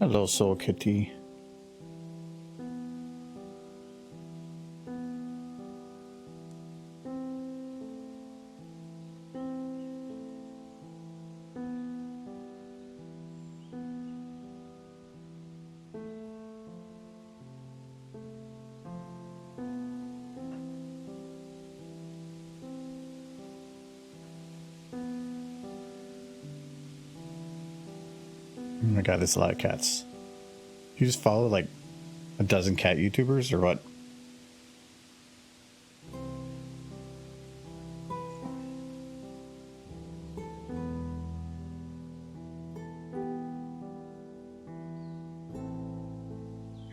Hello, Soul Kitty. Oh my god, there's a lot of cats. You just follow like a dozen cat YouTubers or what?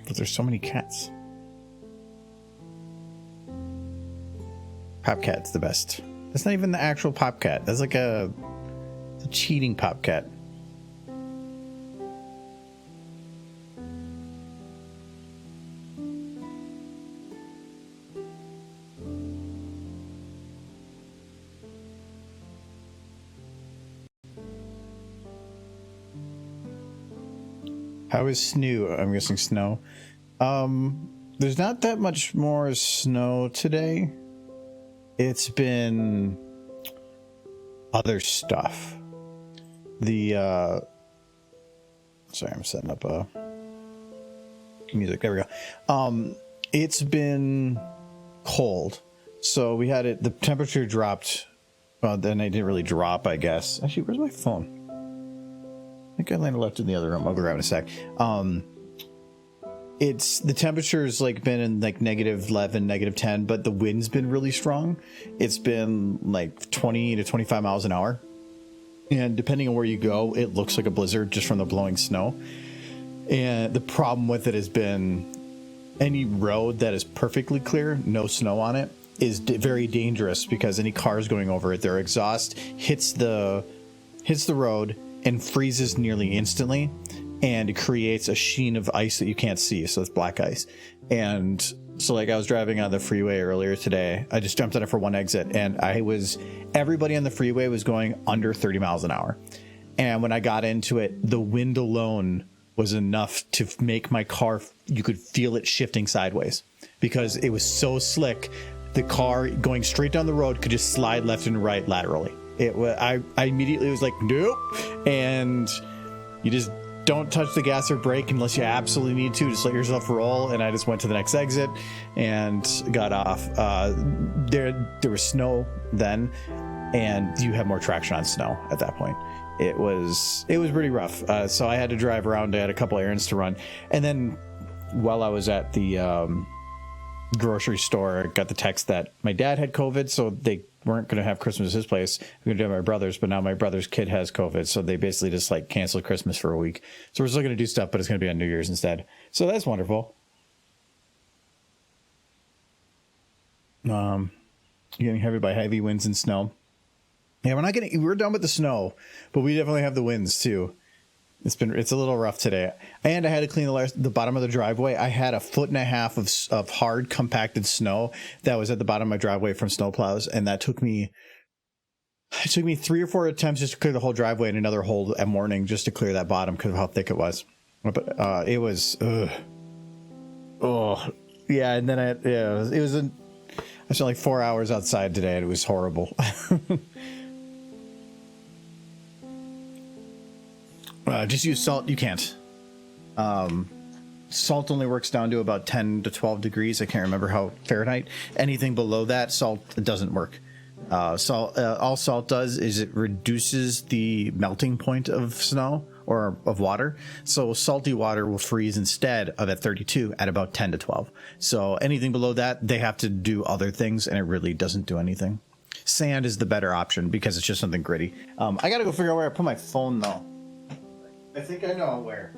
But there's so many cats. Popcat's the best. That's not even the actual Popcat. That's like a cheating Popcat. How is Snoo? I'm guessing snow. There's not that much more snow today. It's been other stuff. Sorry, I'm setting up music. There we go. It's been cold. So we had it, the temperature dropped. Then it didn't really drop, I guess. Actually, where's my phone? I think I landed left in the other room. I'll go grab it in a sec. It's the temperature's like been in like -11, -10, but the wind's been really strong. It's been like 20 to 25 miles an hour. And depending on where you go, it looks like a blizzard just from the blowing snow. And the problem with it has been any road that is perfectly clear, no snow on it, is very dangerous because any cars going over it, their exhaust hits the road and freezes nearly instantly, and it creates a sheen of ice that you can't see. So it's black ice. And so like I was driving on the freeway earlier today. I just jumped on it for one exit, and everybody on the freeway was going under 30 miles an hour. And when I got into it, the wind alone was enough to make my car, you could feel it shifting sideways because it was so slick. The car going straight down the road could just slide left and right laterally. I immediately was like, nope. And you just don't touch the gas or brake unless you absolutely need to. Just let yourself roll. And I just went to the next exit and got off. There was snow then, and you have more traction on snow at that point. It was pretty rough. So I had to drive around. I had a couple errands to run. And then while I was at the grocery store, I got the text that my dad had COVID, so they weren't going to have Christmas at his place. We're going to do it at my brother's, but now my brother's kid has COVID, so they basically just like canceled Christmas for a week. So we're still going to do stuff, but it's going to be on New Year's instead. So that's wonderful. Getting heavy by heavy winds and snow. Yeah, we're done with the snow, but we definitely have the winds too. It's a little rough today, and I had to clean the bottom of the driveway. I had 1.5 feet of hard compacted snow that was at the bottom of my driveway from snowplows, and it took me 3 or 4 attempts just to clear the whole driveway and another whole morning just to clear that bottom because of how thick it was. But it was, yeah. And then I spent like 4 hours outside today, and it was horrible. Just use salt. You can't. Salt only works down to about 10 to 12 degrees. I can't remember how Fahrenheit. Anything below that, salt doesn't work. All salt does is it reduces the melting point of snow or of water. So salty water will freeze instead of at 32 at about 10 to 12. So anything below that, they have to do other things, and it really doesn't do anything. Sand is the better option because it's just something gritty. I got to go figure out where I put my phone, though. I think I know where.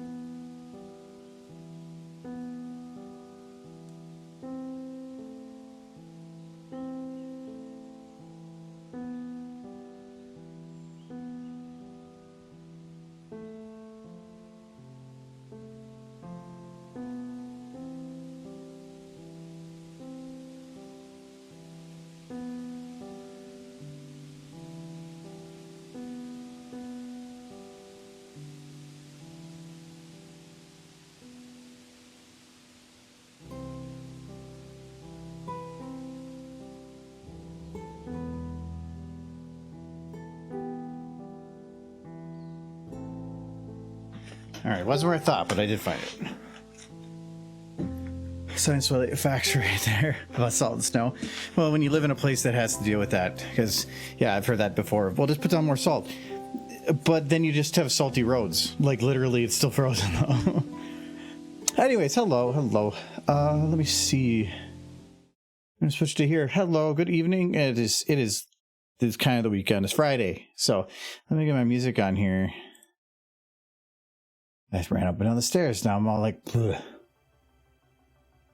All right, wasn't where I thought, but I did find it. Science related facts right there about salt and snow. Well, when you live in a place that has to deal with that, because yeah, I've heard that before. Well, just put down more salt, but then you just have salty roads. Like literally, it's still frozen though. Anyways, hello. Let me see. I'm gonna switch to here. Hello, good evening. It is kind of the weekend. It's Friday, so let me get my music on here. I ran up and down the stairs. Now I'm all like, bleh.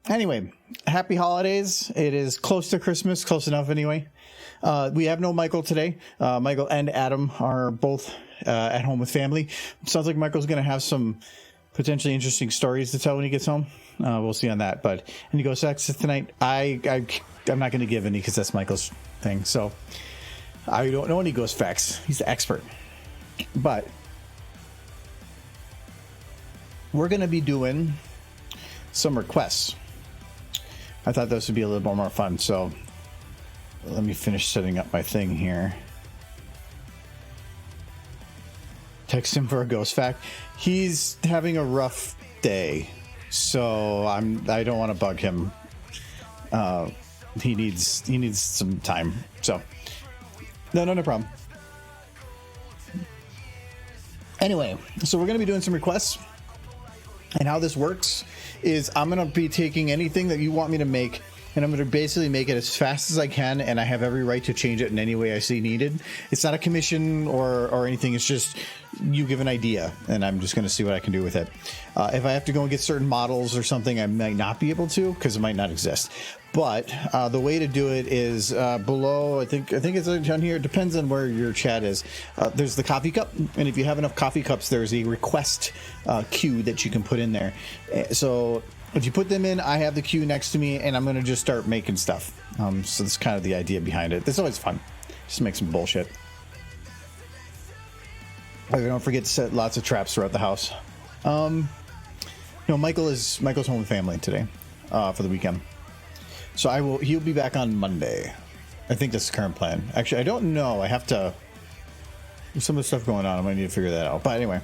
Anyway, happy holidays. It is close to Christmas, close enough anyway. We have no Michael today. Michael and Adam are both at home with family. Sounds like Michael's going to have some potentially interesting stories to tell when he gets home. We'll see on that. But and he goes access tonight. I'm not going to give any because that's Michael's thing. So I don't know any ghost facts. He's the expert. But we're going to be doing some requests. I thought this would be a little more fun, so let me finish setting up my thing here. Text him for a ghost fact. He's having a rough day, so I don't want to bug him. He needs some time. So no problem. Anyway, so we're gonna be doing some requests. And how this works is I'm going to be taking anything that you want me to make, and I'm going to basically make it as fast as I can, and I have every right to change it in any way I see needed. It's not a commission or anything. It's just you give an idea, and I'm just going to see what I can do with it. If I have to go and get certain models or something, I might not be able to because it might not exist. But the way to do it is below. I think it's down here. It depends on where your chat is. There's the coffee cup, and if you have enough coffee cups, there's a request queue that you can put in there. So if you put them in, I have the queue next to me, and I'm going to just start making stuff. So that's kind of the idea behind it. It's always fun. Just make some bullshit. Don't forget to set lots of traps throughout the house. Michael's home with family today for the weekend. So he'll be back on Monday. I think that's the current plan. Actually, I don't know. I have to. There's some of the stuff going on. I might need to figure that out. But anyway.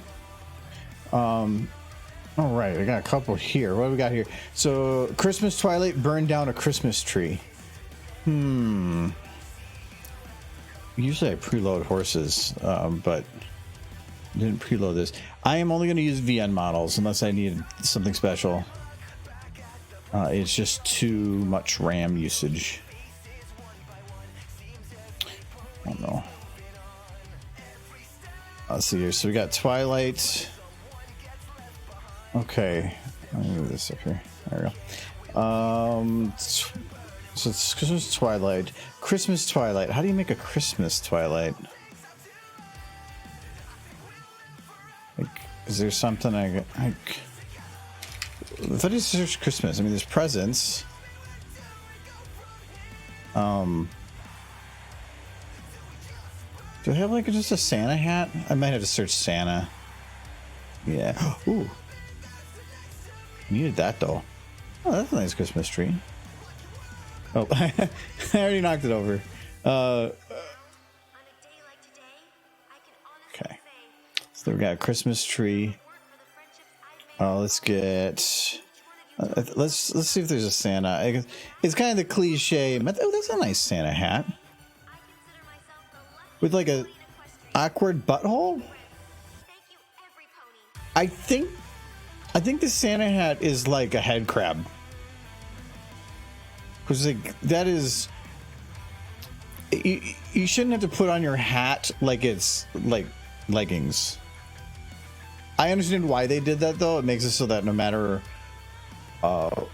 All right. I got a couple here. What do we got here? So Christmas Twilight burned down a Christmas tree. Usually I preload horses, but didn't preload this. I am only going to use VN models unless I need something special. It's just too much RAM usage. I don't know. Let's see here. So we got Twilight. Okay. Let me move this up here. There we go. So it's Christmas Twilight. Christmas Twilight. How do you make a Christmas Twilight? Like, is there something I thought you searched Christmas. I mean, there's presents. Do I have like just a Santa hat? I might have to search Santa. Yeah. Ooh. Needed that though. Oh, that's a nice Christmas tree. Oh, I already knocked it over. Okay. So we got a Christmas tree. Let's get. Let's see if there's a Santa. It's kind of the cliche. Oh, that's a nice Santa hat with like a awkward butthole. I think the Santa hat is like a head crab. Because like that is. You shouldn't have to put on your hat like it's like leggings. I understand why they did that though. It makes it so that no matter oh,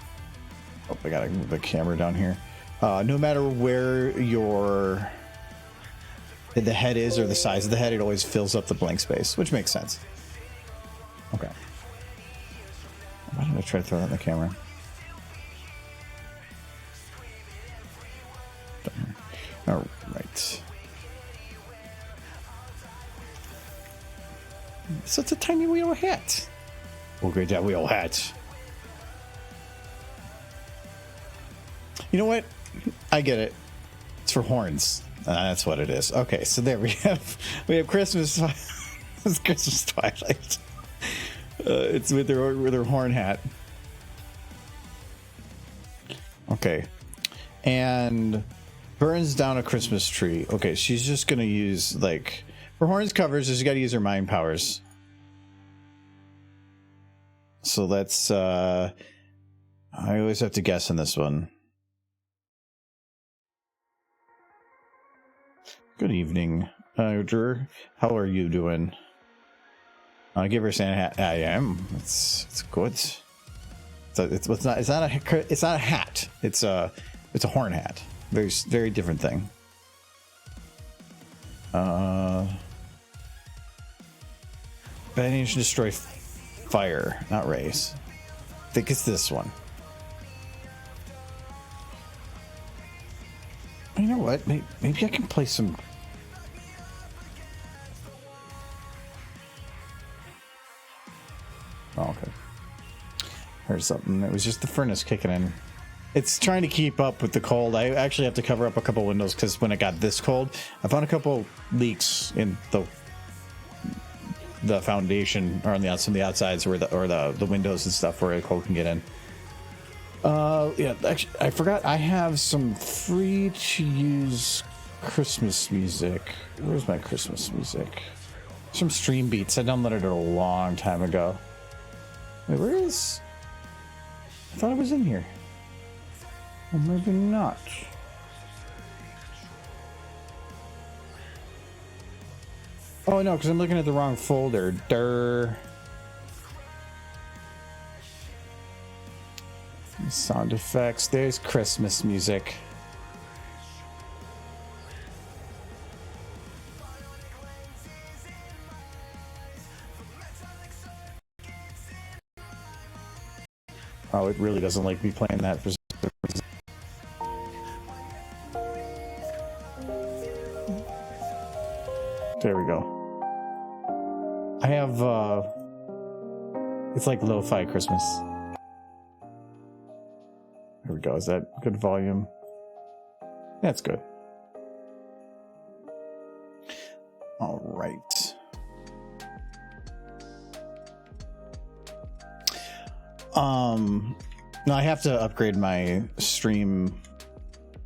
I gotta move the camera down here. No matter where the head is or the size of the head, it always fills up the blank space, which makes sense. Okay. Why did I try to throw that in the camera? All right. So it's a tiny wheel hat. We'll get that wheel hat. You know what? I get it. It's for horns. That's what it is. Okay, so there we have Christmas. It's Christmas Twilight. It's with her horn hat. Okay. And burns down a Christmas tree. Okay, she's just gonna use, like, her horns covers, she's gotta use her mind powers. So let's, I always have to guess on this one. Good evening, Drew. How are you doing? I give her a Santa hat. I am. It's good. It's not a hat. It's a horn hat. Very different thing. Banish and destroy fire, not raise. I think it's this one. You know what? Maybe I can play some. Oh, okay. Heard something. It was just the furnace kicking in. It's trying to keep up with the cold. I actually have to cover up a couple windows because when it got this cold, I found a couple leaks in the foundation or on some of the outsides where the windows and stuff where the cold can get in. Yeah, actually, I forgot I have some free to use Christmas music. Where's my Christmas music? Some Stream Beats. I downloaded it a long time ago. Wait, where is? I thought it was in here. Well, maybe not. Oh no, because I'm looking at the wrong folder. Durr. Sound effects. There's Christmas music. Oh, it really doesn't like me playing that for some reason. There we go. I have, it's like lo-fi Christmas. There we go. Is that good volume? That's good. All right. No, I have to upgrade my stream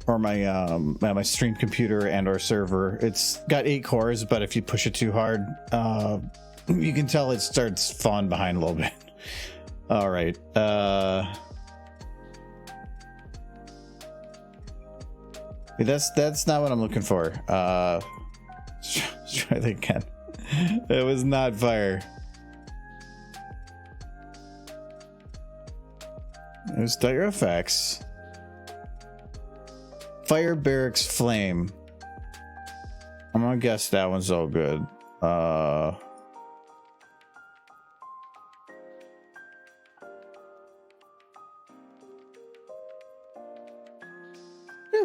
or my stream computer and or server. It's got 8 cores, but if you push it too hard, you can tell it starts falling behind a little bit. All right. That's not what I'm looking for. Let's try that again. It was not fire. It was dire effects. Fire barracks flame. I'm gonna guess that one's all good. There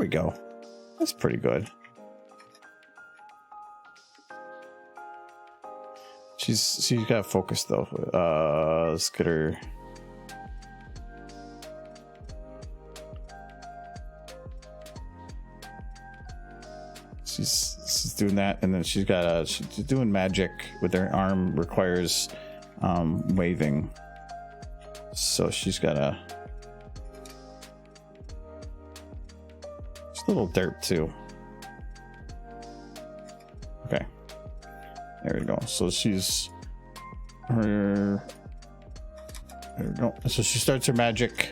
we go. That's pretty good. She's got focus though. Let's get her. She's doing that, and then she's doing magic with her arm requires waving. So she's got a little dirt too. Okay, there we go. So she's her. There we go. So she starts her magic,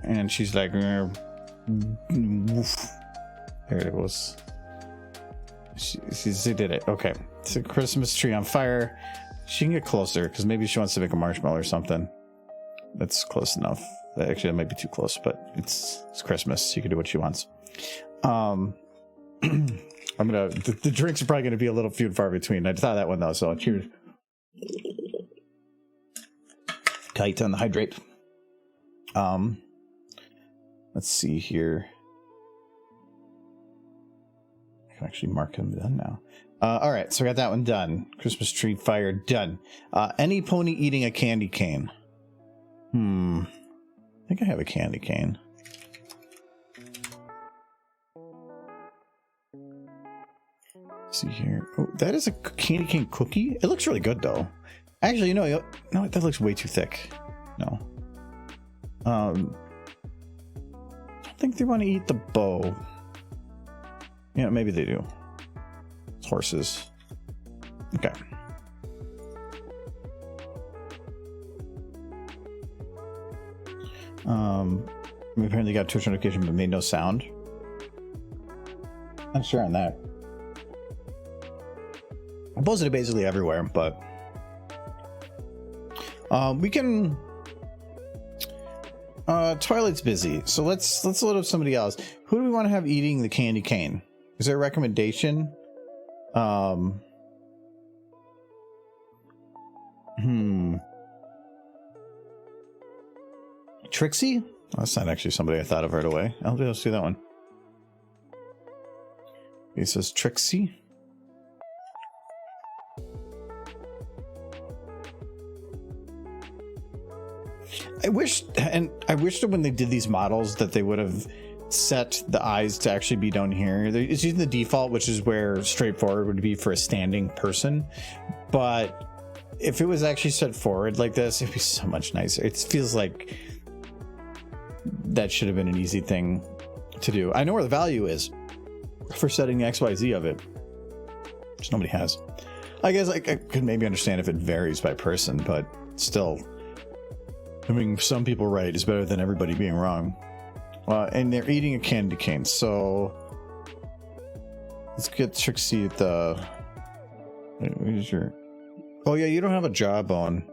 and she's like, woof. There it was. She did it. Okay, it's a Christmas tree on fire. She can get closer because maybe she wants to make a marshmallow or something. That's close enough. Actually, that might be too close, but it's Christmas. She can do what she wants. I'm gonna. The drinks are probably gonna be a little few and far between. I thought that one though, so cheers. Kite on the hydrate. Let's see here. I can actually mark him done now. All right, so I got that one done. Christmas tree fire done. Any pony eating a candy cane? I think I have a candy cane. Let's see here. Oh, that is a candy cane cookie. It looks really good though. Actually, no, that looks way too thick. No. I don't think they want to eat the bow. Yeah, maybe they do. It's horses. Okay. We apparently got Twitch notification but made no sound. Not sure on that. I posted it basically everywhere, but we can. Twilight's busy, so let's load up somebody else. Who do we want to have eating the candy cane? Is there a recommendation? Trixie? Oh, that's not actually somebody I thought of right away. Let's do that one. He says Trixie. I wish that when they did these models that they would have set the eyes to actually be down here. It's using the default, which is where straightforward would be for a standing person. But if it was actually set forward like this, it'd be so much nicer. It feels like that should have been an easy thing to do. I know where the value is for setting the XYZ of it, which nobody has. I guess I could maybe understand if it varies by person, but still, having some people right is better than everybody being wrong. And they're eating a candy cane, so let's get Trixie at the. Where's your? Oh yeah, you don't have a jawbone.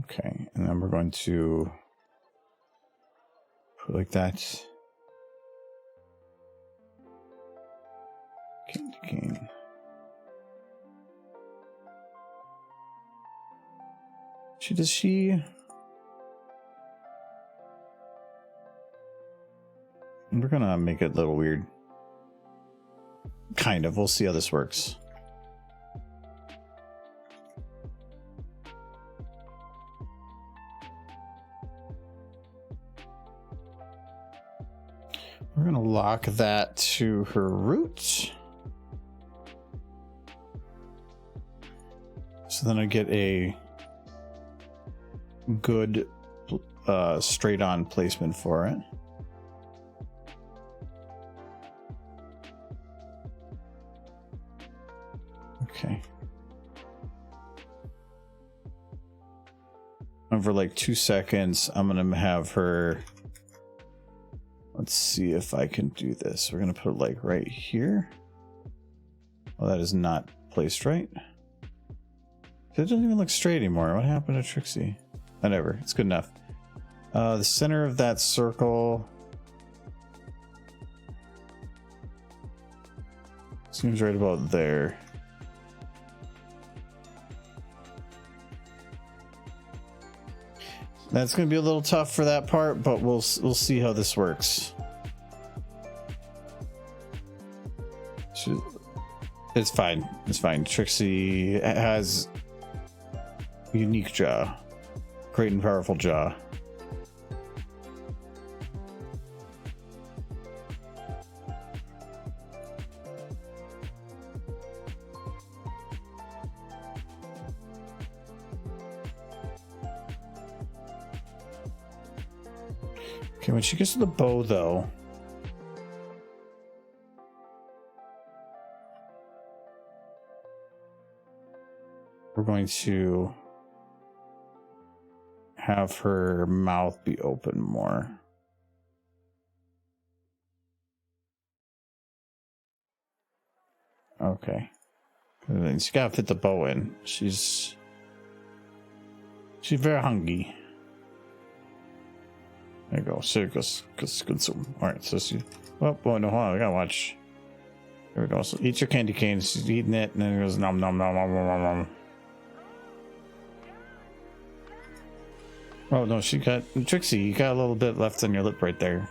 Okay, and then we're going to put like that. Candy cane. Does she? We're gonna make it a little weird. Kind of. We'll see how this works. We're gonna lock that to her root. So then I get a good straight on placement for it. Okay. And for like 2 seconds, I'm gonna have her. Let's see if I can do this. We're gonna put it like right here. Oh, that is not placed right. It doesn't even look straight anymore. What happened to Trixie? Whatever, it's good enough. The center of that circle seems right about there. That's going to be a little tough for that part, but we'll see how this works. It's fine. It's fine. Trixie has a unique jaw. Great and powerful jaw. Okay, when she gets to the bow, though, we're going to have her mouth be open more. Okay. She's got to fit the bow in. She's very hungry. There you go. Circus consume. Alright, so she. Oh, no, hold on. I gotta watch. There we go. So eat your candy cane. She's eating it, and then it goes nom nom nom nom nom nom. Oh no, she got Trixie. You got a little bit left on your lip right there.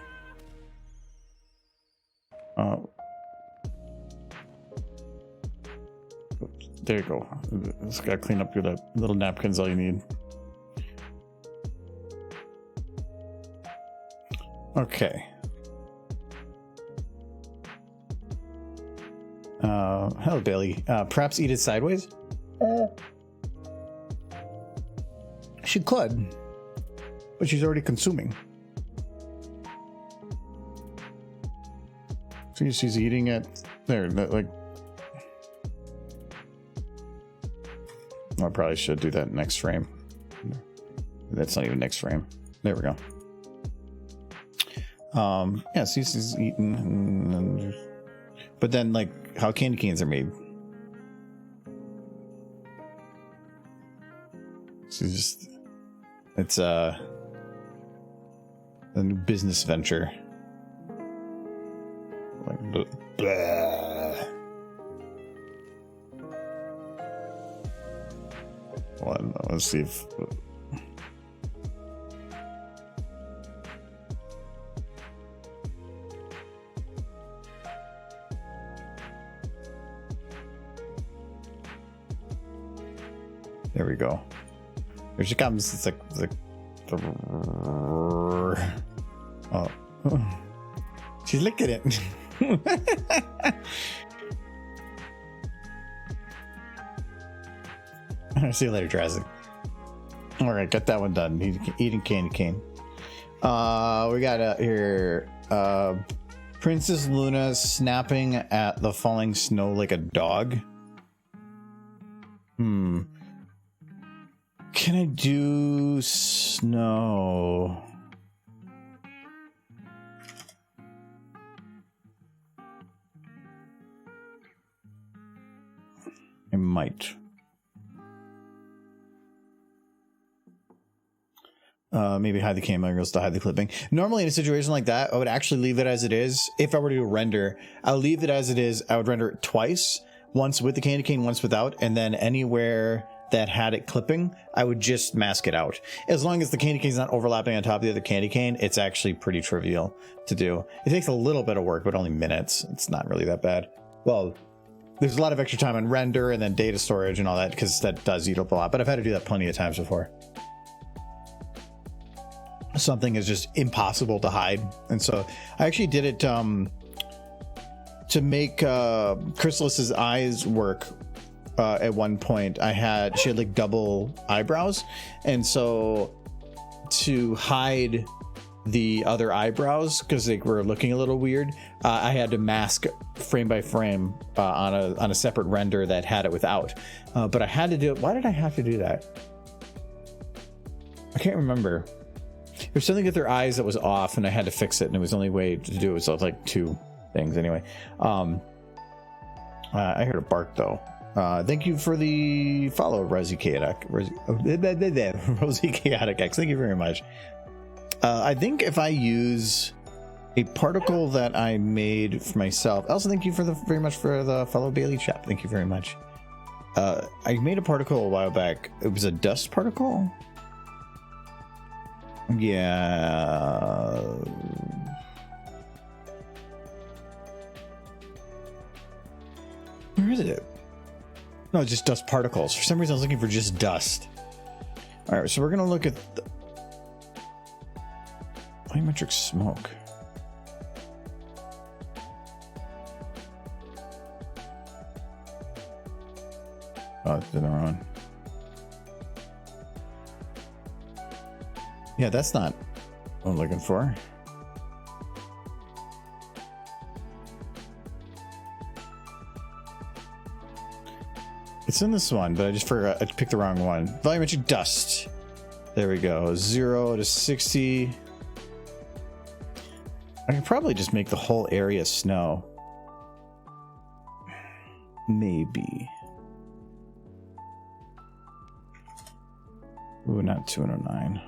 There you go. Just gotta clean up your lip. Little napkins, all you need. Okay. Hello, Bailey. Perhaps eat it sideways? She could, but she's already consuming. See, she's eating it there, like. I probably should do that next frame. That's not even next frame. There we go. Yeah, see, she's eating, but then like how candy canes are made. She's just, it's a new business venture. Like, blah. Well, let's see if. There we go. Here she comes. It's like oh, she's licking it. See you later, Jurassic. All right, got that one done. Eating candy cane. We got here Princess Luna snapping at the falling snow like a dog. Can I do snow? I might. Maybe hide the camera girls to hide the clipping. Normally in a situation like that, I would actually leave it as it is. If I were to do a render, I'll leave it as it is. I would render it twice, once with the candy cane, once without, and then anywhere that had it clipping, I would just mask it out. As long as the candy cane is not overlapping on top of the other candy cane, it's actually pretty trivial to do. It takes a little bit of work, but only minutes. It's not really that bad. Well, there's a lot of extra time on render and then data storage and all that, because that does eat up a lot, but I've had to do that plenty of times before. Something is just impossible to hide, and so I actually did it to make Chrysalis's eyes work. At one point she had like double eyebrows, and so to hide the other eyebrows because they were looking a little weird, I had to mask frame by frame on a separate render that had it without, but I had to do it. Why did I have to do that? I can't remember. There's something with their eyes that was off, and I had to fix it, and it was the only way to do it. So it's like two things anyway. I heard a bark though. Thank you for the follow, Rosie Chaotic. Rosie Chaotic X. Thank you very much. I think if I use a particle that I made for myself, also thank you very much for the follow, Bailey Chap. Thank you very much. I made a particle a while back. It was a dust particle. Yeah. Where is it? No, it's just dust particles. For some reason, I was looking for just dust. All right, so we're gonna look at the volumetric smoke. Oh, it's in the wrong. Yeah, that's not what I'm looking for. It's in this one, but I just forgot. I picked the wrong one. Volumetric dust. There we go. 0 to 60. I can probably just make the whole area snow. Maybe. Ooh, not 209.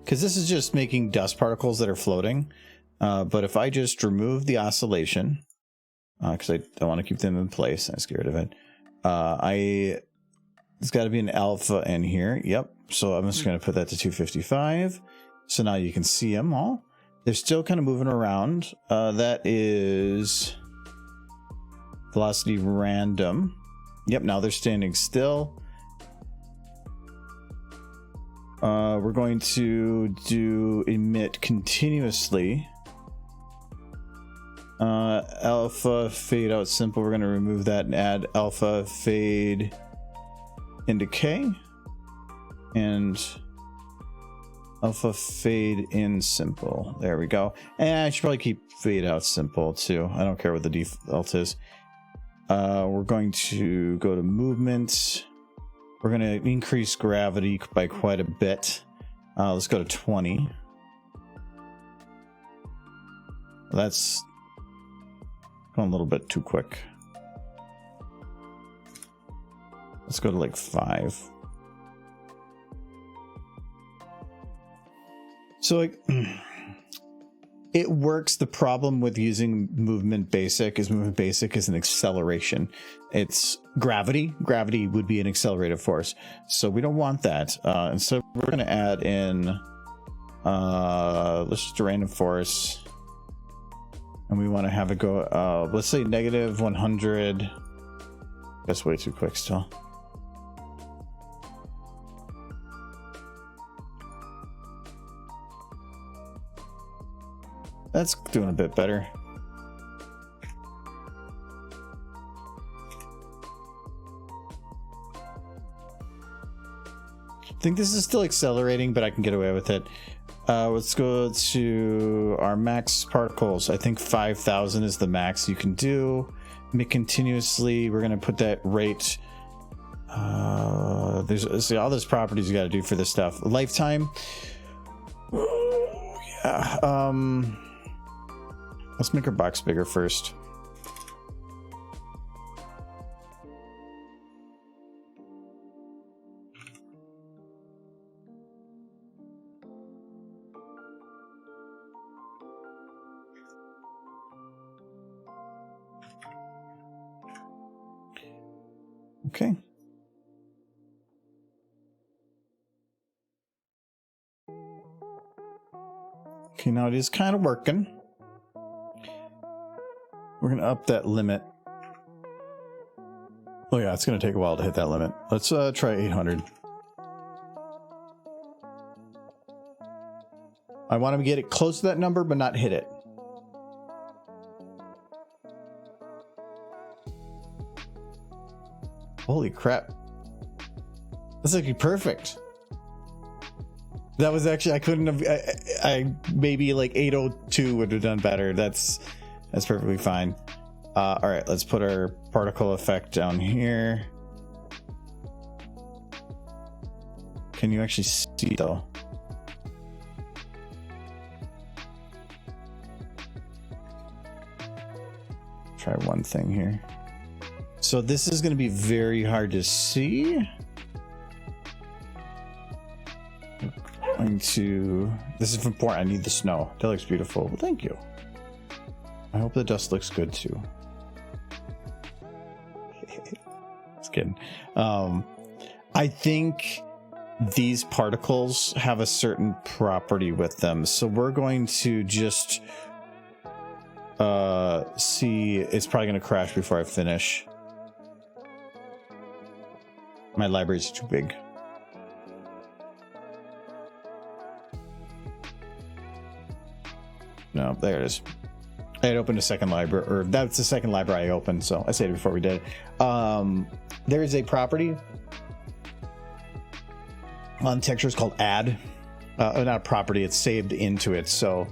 Because this is just making dust particles that are floating. But if I just remove the oscillation, because I don't want to keep them in place, I get rid of it. It's got to be an alpha in here. Yep. So I'm just going to put that to 255. So now you can see them all. They're still kind of moving around. That is velocity random. Yep. Now they're standing still. We're going to do emit continuously. Alpha fade out simple. We're going to remove that and add alpha fade in decay and alpha fade in simple. There we go. And I should probably keep fade out simple too. I don't care what the default is. We're going to go to movement. We're going to increase gravity by quite a bit. Let's go to 20. That's going a little bit too quick. Let's go to like 5. So like it works. The problem with using movement basic is an acceleration. It's gravity. Gravity would be an accelerated force. So we don't want that. And so we're going to add in, let's just do random force. And we want to have it go, let's say negative 100. That's way too quick still. That's doing a bit better. I think this is still accelerating, but I can get away with it. Let's go to our max particles. I think 5,000 is the max you can do. Make continuously. We're going to put that rate. There's all those properties you got to do for this stuff. Lifetime. Yeah. Let's make our box bigger first. Okay. Okay, now it is kind of working. We're going to up that limit. Oh yeah, it's going to take a while to hit that limit. Let's try 800. I want to get it close to that number, but not hit it. Holy crap. That's actually perfect. That was actually, I couldn't have, I maybe like 802 would have done better. That's perfectly fine. All right, let's put our particle effect down here. Can you actually see though? Try one thing here. So this is going to be very hard to see. This is important. I need the snow. That looks beautiful. Well, thank you. I hope the dust looks good too. Just kidding. I think these particles have a certain property with them. So we're going to just see. It's probably going to crash before I finish. My library's too big. No, there it is. I had opened a second library, or that's the second library I opened, so I said it before we did. There is a property on textures called add. Not a property, it's saved into it, so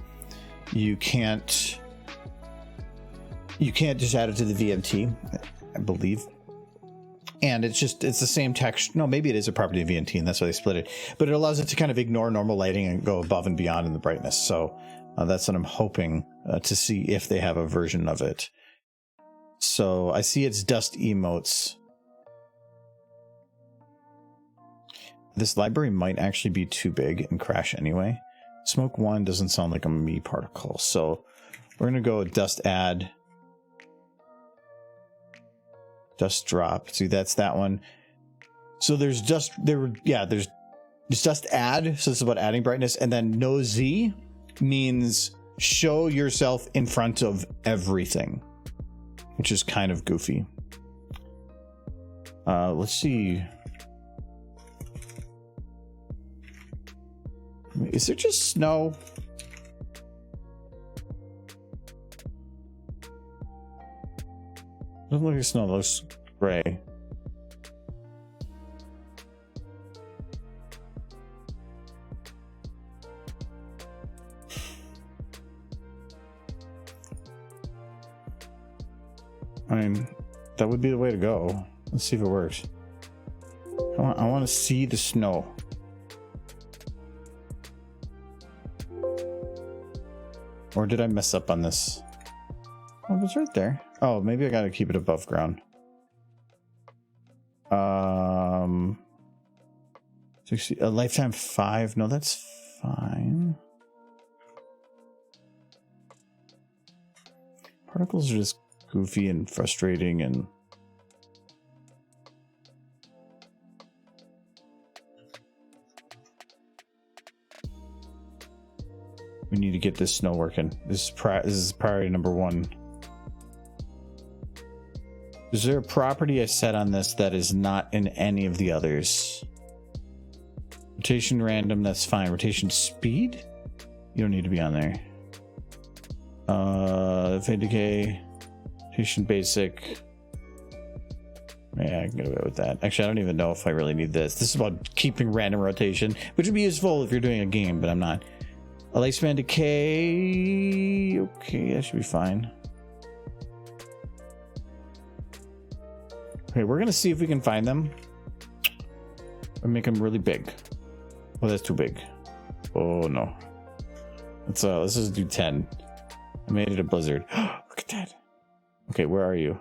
you can't just add it to the VMT, I believe. And it's the same text. No, maybe it is a property of VMT, and that's why they split it. But it allows it to kind of ignore normal lighting and go above and beyond in the brightness. So that's what I'm hoping to see if they have a version of it. So I see it's dust emotes. This library might actually be too big and crash anyway. Smoke 1 doesn't sound like a me particle. So we're going to go dust add. Dust drop. See, that's that one. So there's dust add. So it's about adding brightness. And then no Z means show yourself in front of everything, which is kind of goofy. Let's see. Is there just snow? Doesn't look like snow, it looks gray. I mean, that would be the way to go. Let's see if it works. I want to see the snow. Or did I mess up on this? Oh, it's right there. Oh, maybe I gotta keep it above ground. 60, a lifetime 5. No, that's fine. Particles are just goofy and frustrating and we need to get this snow working. This is priority number 1. Is there a property I set on this that is not in any of the others? Rotation random, that's fine. Rotation speed? You don't need to be on there. Fade decay. Rotation basic. Yeah, I can get away with that. Actually, I don't even know if I really need this. This is about keeping random rotation, which would be useful if you're doing a game, but I'm not. A lifespan decay. Okay, that should be fine. Okay, we're gonna see if we can find them and make them really big. Oh, that's too big. Oh no. Let's just do 10. I made it a blizzard. Look at that. Okay, where are you?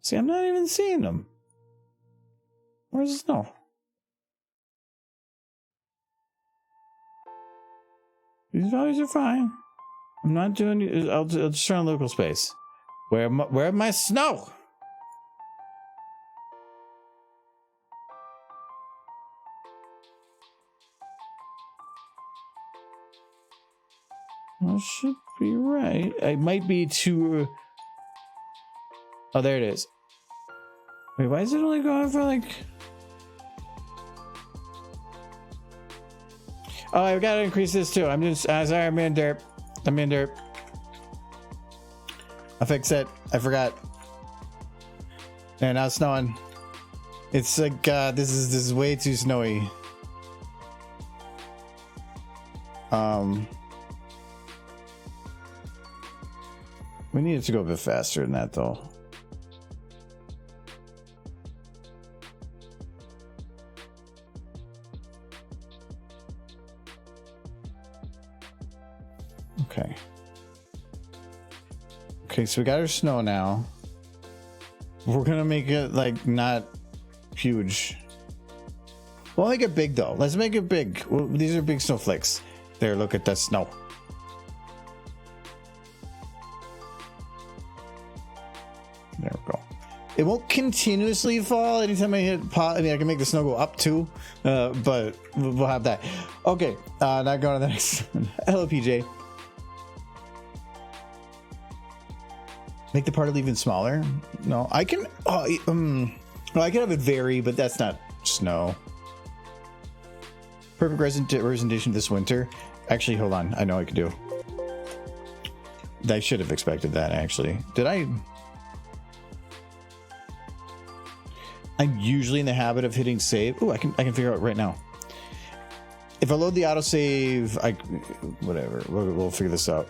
See, I'm not even seeing them. Where's the snow? These values are fine. I'm not doing. I'll just try on local space. Where my snow? That should be right. It might be too. Oh, there it is. Wait, why is it only going for like? Oh, I've got to increase this too. I'm just sorry. I'm in derp. I fixed it. I forgot. And now it's snowing. It's like this is way too snowy. We needed to go a bit faster than that, though. Okay. Okay, so we got our snow now. We're gonna make it like not huge. We'll make it big though. Let's make it big. Well, these are big snowflakes. There, look at that snow. There we go. It won't continuously fall anytime I hit pause. I mean, I can make the snow go up too, but we'll have that. Okay, now going to the next one. Hello, PJ. Make the particle even smaller? No, I can. Well, I can have it vary, but that's not snow. Perfect representation this winter. Actually, hold on. I know I could do. I should have expected that. Actually, did I? I'm usually in the habit of hitting save. Oh, I can figure out right now. If I load the autosave, whatever. We'll figure this out.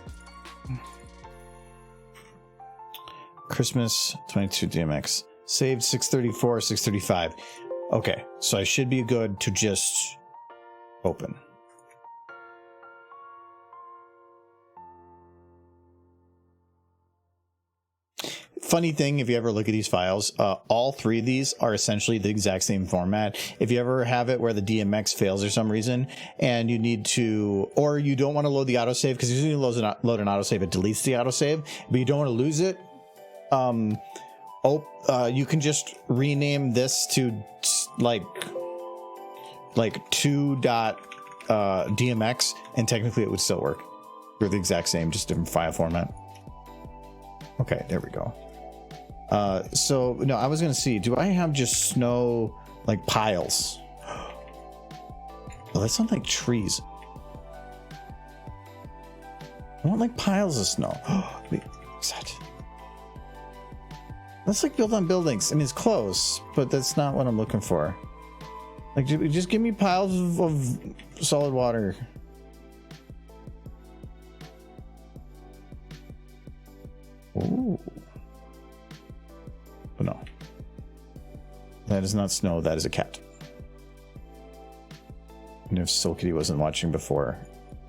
Christmas 22 DMX saved 634, 635. Okay, so I should be good to just open. Funny thing, if you ever look at these files, all 3 of these are essentially the exact same format. If you ever have it where the DMX fails for some reason and you need to, or you don't want to load the autosave, because usually you load an autosave, it deletes the autosave, but you don't want to lose it. You can just rename this to like 2.dmx and technically it would still work. They're the exact same, just different file format. Okay, there we go. So no, I was gonna see, do I have just snow like piles? Oh, that sounds like trees. like piles of snow. Wait, what's that? That's like built on buildings. I mean, it's close, but that's not what I'm looking for. Like, just give me piles of solid water. Ooh. But no. That is not snow, that is a cat. And if Soul Kitty wasn't watching before,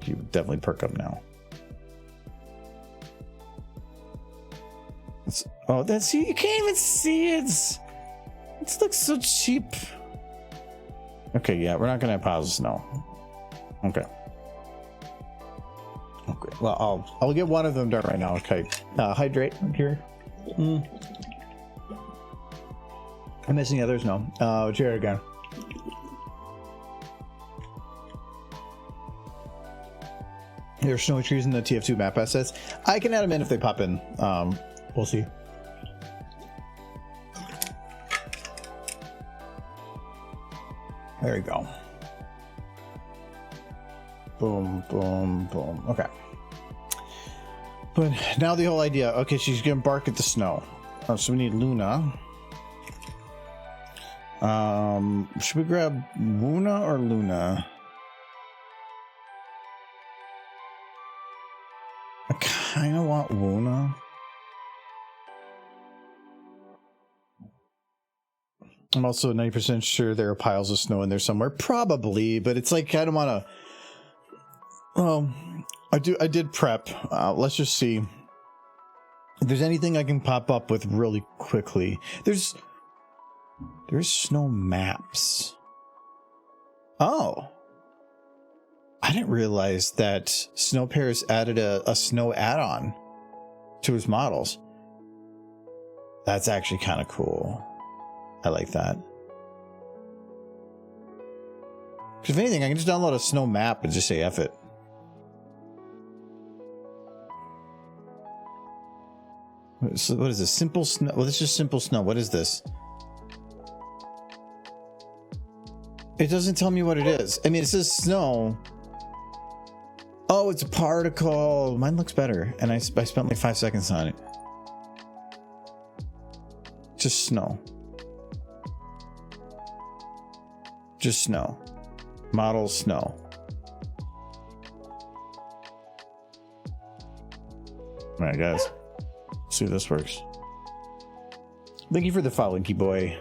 he would definitely perk up now. Oh, that's you can't even see it. It looks so cheap. Okay, yeah, we're not gonna have piles of snow. Okay. Okay. Well, I'll get one of them done right now. Okay. Hydrate here. I'm missing the others. No. Jared again. There's snowy trees in the TF2 map assets. I can add them in if they pop in. We'll see. There you go. Boom, boom, boom. Okay. But now the whole idea. Okay, she's gonna bark at the snow. So we need Luna. Should we grab Wuna or Luna? I kind of want Wuna. I'm also 90% sure there are piles of snow in there somewhere. Probably, but it's like I don't want to. I did prep. Let's just see if there's anything I can pop up with really quickly. There's snow maps. Oh, I didn't realize that Snowpairs added a snow add-on to his models. That's actually kind of cool. I like that. If anything, I can just download a snow map and just say F it. So what is this? Simple snow? Well, this is just simple snow. What is this? It doesn't tell me what it is. I mean, it says snow. Oh, it's a particle. Mine looks better. And I spent like 5 seconds on it. Just snow. Just snow. Model snow. Alright, guys. Let's see if this works. Thank you for the follow, Inky Boy.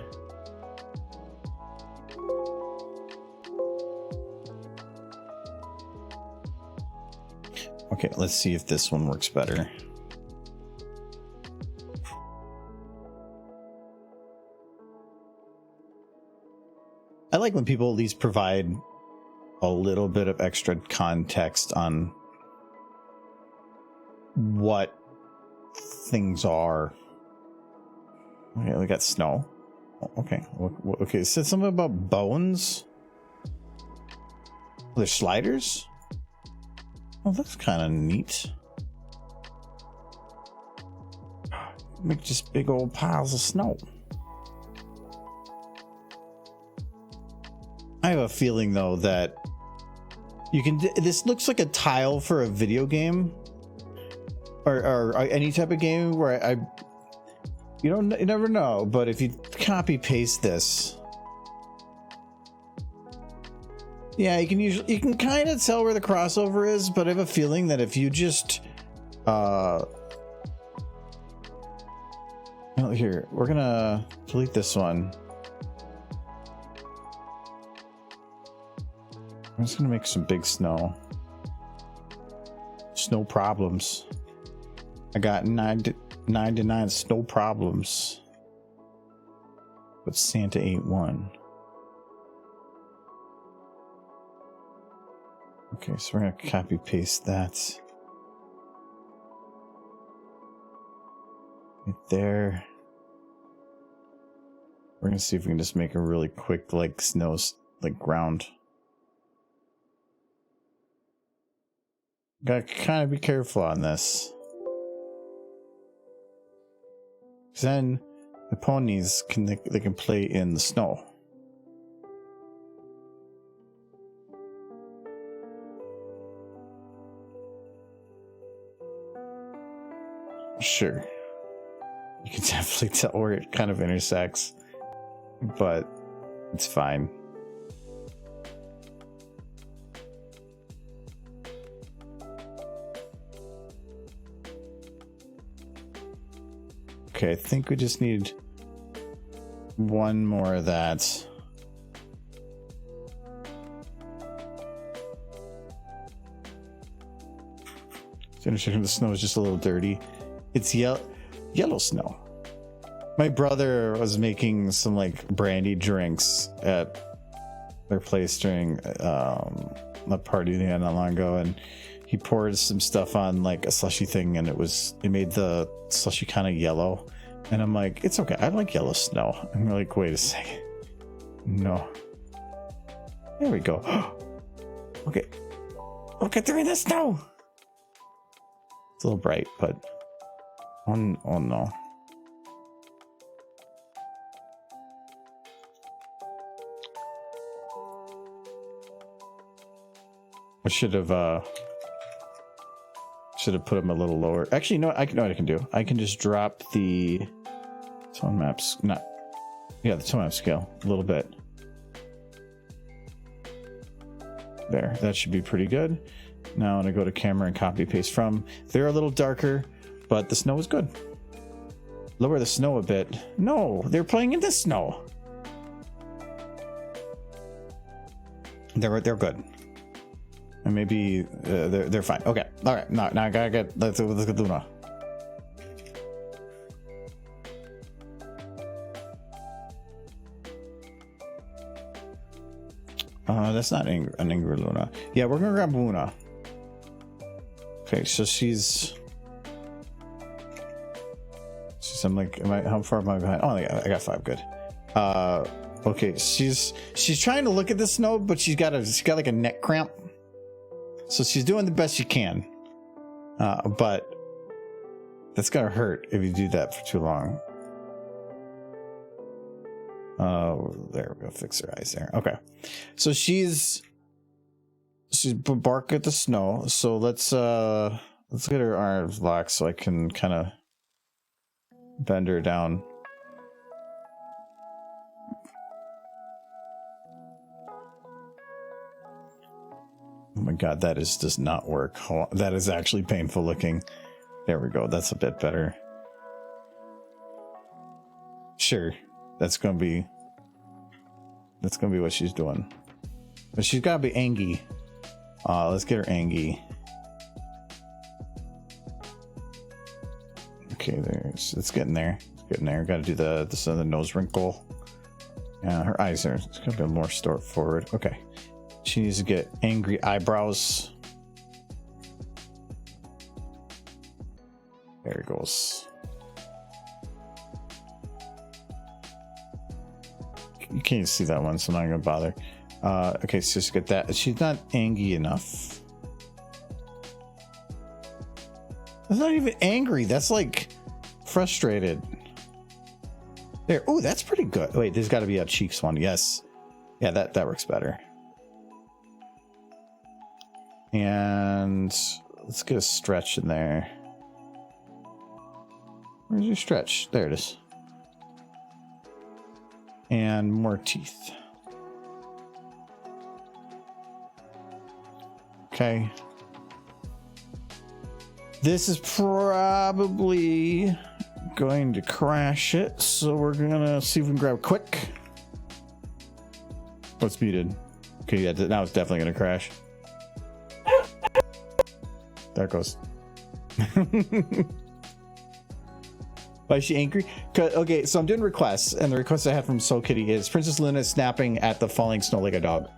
Okay, let's see if this one works better. I like when people at least provide a little bit of extra context on what things are. Okay, we got snow. Okay, okay. It said something about bones. There's sliders. Oh, that's kind of neat. Make just big old piles of snow. I have a feeling though that you can. This looks like a tile for a video game, or any type of game where you never know. But if you copy paste this, yeah, you can kind of tell where the crossover is. But I have a feeling that if you just here, we're gonna delete this one. I'm just gonna make some big snow. Snow problems. I got 99 snow problems. But Santa ain't one. Okay, so we're gonna copy paste that. Right there. We're gonna see if we can just make a really quick like snow like ground. Gotta kind of be careful on this. Then the ponies they can play in the snow. Sure. You can definitely tell where it kind of intersects, but it's fine. Okay, I think we just need one more of that. The intersection of the snow is just a little dirty. It's yellow snow. My brother was making some like brandy drinks at their place during a party they had not long ago, and he poured some stuff on like a slushy thing, and it made the slushy kind of yellow. And I'm like, it's okay, I like yellow snow. And we're like, wait a second. No. There we go. Okay. Look at through the snow. It's a little bright, but oh no. I should have put him a little lower. Actually, no, I know what I can do. I can just drop the tone maps, the tone map scale a little bit. There, that should be pretty good. Now I'm gonna go to camera and copy paste from. They're a little darker, but the snow is good. Lower the snow a bit. No, they're playing in the snow. They're good. And maybe they're fine. Okay, all right. Now I gotta get let's get Luna. That's not an angry Luna. Yeah, we're gonna grab Luna. Okay, so she's I'm like, how far am I behind? Oh, I got 5. Good. Okay, she's trying to look at the snow, but she's got like a neck cramp. So she's doing the best she can. But that's gonna hurt if you do that for too long. There we go. Fix her eyes there. Okay. So she's bark at the snow. So let's get her arms locked so I can kind of bend her down. Oh my god, that does not work. That is actually painful looking. There we go. That's a bit better. Sure. That's gonna be what she's doing. But she's gotta be angry. Let's get her angry. Okay, it's getting there. It's getting there. Gotta do the nose wrinkle. Yeah, her eyes are, it's gonna be more forward. Okay. She needs to get angry eyebrows. There it goes. You can't see that one, so I'm not gonna bother. Okay, so just get that. She's not angry enough. That's not even angry. That's like frustrated. There. Oh, that's pretty good. Wait, there's got to be a cheeks one. Yes. Yeah, that works better. And let's get a stretch in there. Where's your stretch? There it is. And more teeth. Okay. This is probably going to crash it, so we're gonna see if we can grab quick. What's muted? Okay, yeah, now it's definitely gonna crash. There it goes. Why is she angry? Okay, so I'm doing requests, and the request I had from Soul Kitty is Princess Luna snapping at the falling snow like a dog.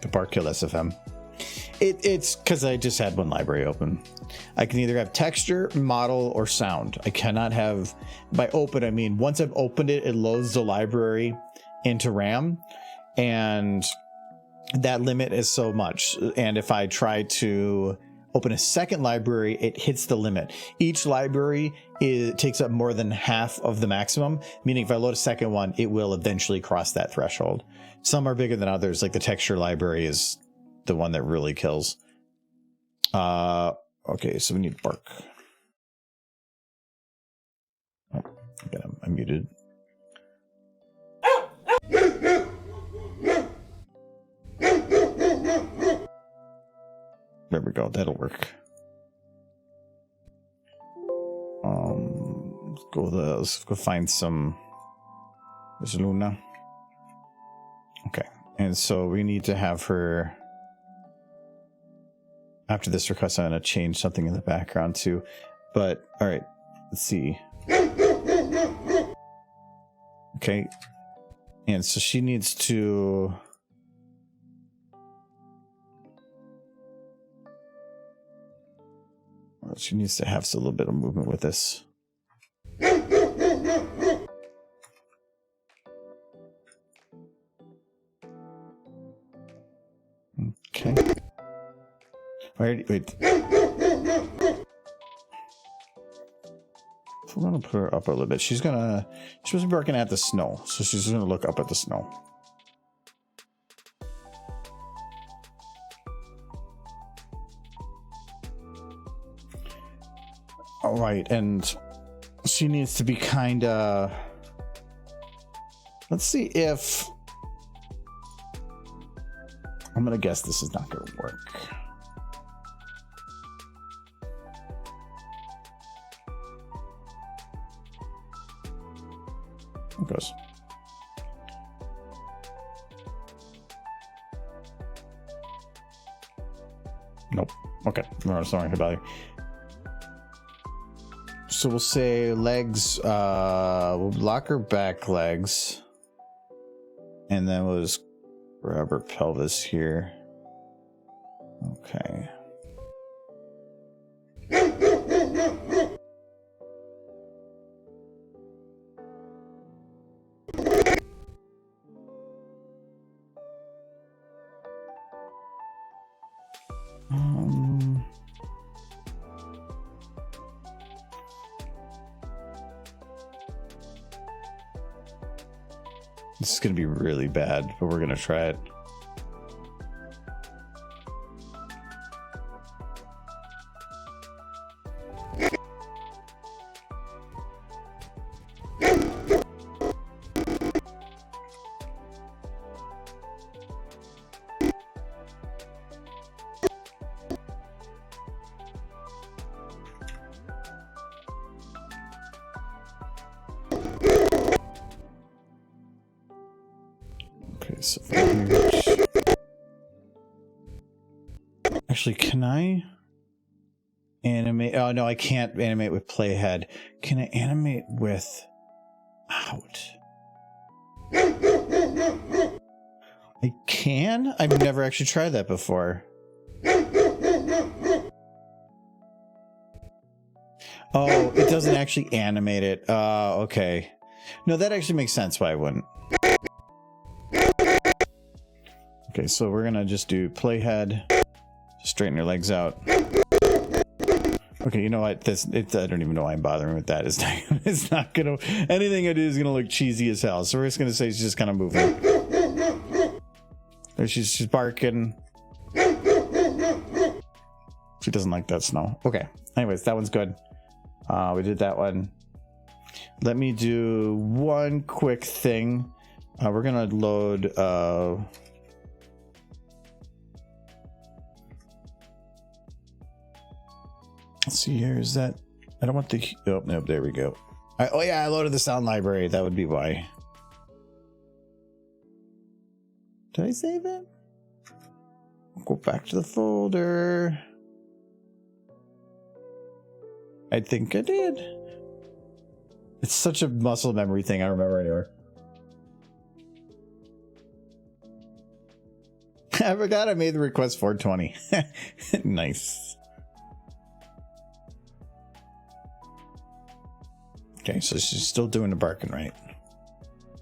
The Bark Kill SFM. It's because I just had one library open. I can either have texture, model, or sound. I cannot have, by open, I mean, once I've opened it, it loads the library into RAM, and that limit is so much. And if I try to open a second library, it hits the limit. Each library takes up more than half of the maximum, meaning if I load a second one, it will eventually cross that threshold. Some are bigger than others, like the texture library is the one that really kills. Okay, so we need bark. Oh, I'm muted. There we go, that'll work. Let's go find some. There's Luna. Okay, and so we need to have her. After this request, I'm going to change something in the background too. But all right, let's see. Okay, and so she needs to. Well, she needs to have a little bit of movement with this. Okay. Wait. So I'm gonna put her up a little bit. She was barking at the snow, so she's gonna look up at the snow. All right, and she needs to be kind of. Let's see if. I'm gonna guess this is not gonna work. It goes. Nope. Okay. No, it's not gonna bother. So we'll say legs. We'll block her back legs, and then we'll just grab her pelvis here. Okay. This is going to be really bad, but we're going to try it. So actually, can I animate? Oh no, I can't animate with playhead. Can I animate with out? I can? I've never actually tried that before. Oh, it doesn't actually animate it. Okay. No, that actually makes sense why I wouldn't. Okay, so we're gonna just do playhead, straighten your legs out. Okay, you know what? I don't even know why I'm bothering with that. It's not gonna. Anything I do is gonna look cheesy as hell. So we're just gonna say she's just kind of moving. There, she's barking. She doesn't like that snow. Okay. Anyways, that one's good. We did that one. Let me do one quick thing. We're gonna load. Let's see here. Is that? I don't want the. Oh, no, there we go. Oh, yeah, I loaded the sound library. That would be why. Did I save it? Go back to the folder. I think I did. It's such a muscle memory thing. I remember anywhere. I forgot I made the request 420. Nice. Okay, so she's still doing the barking, right?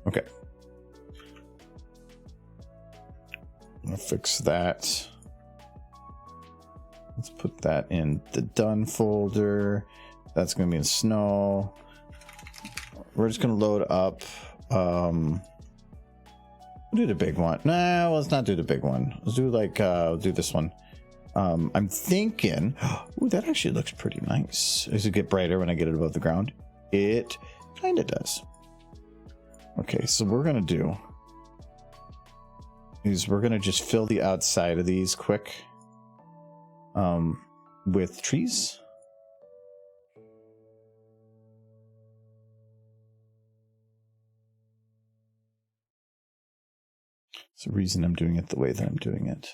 Okay. I'm gonna fix that. Let's put that in the done folder. That's going to be in snow. We're just going to load up. We'll do the big one. Nah, let's not do the big one. Let's do like, we'll do this one. I'm thinking, ooh, that actually looks pretty nice. Does it get brighter when I get it above the ground? It kind of does. Okay, so we're going to do is we're going to just fill the outside of these quick with trees. It's the reason I'm doing it the way that I'm doing it.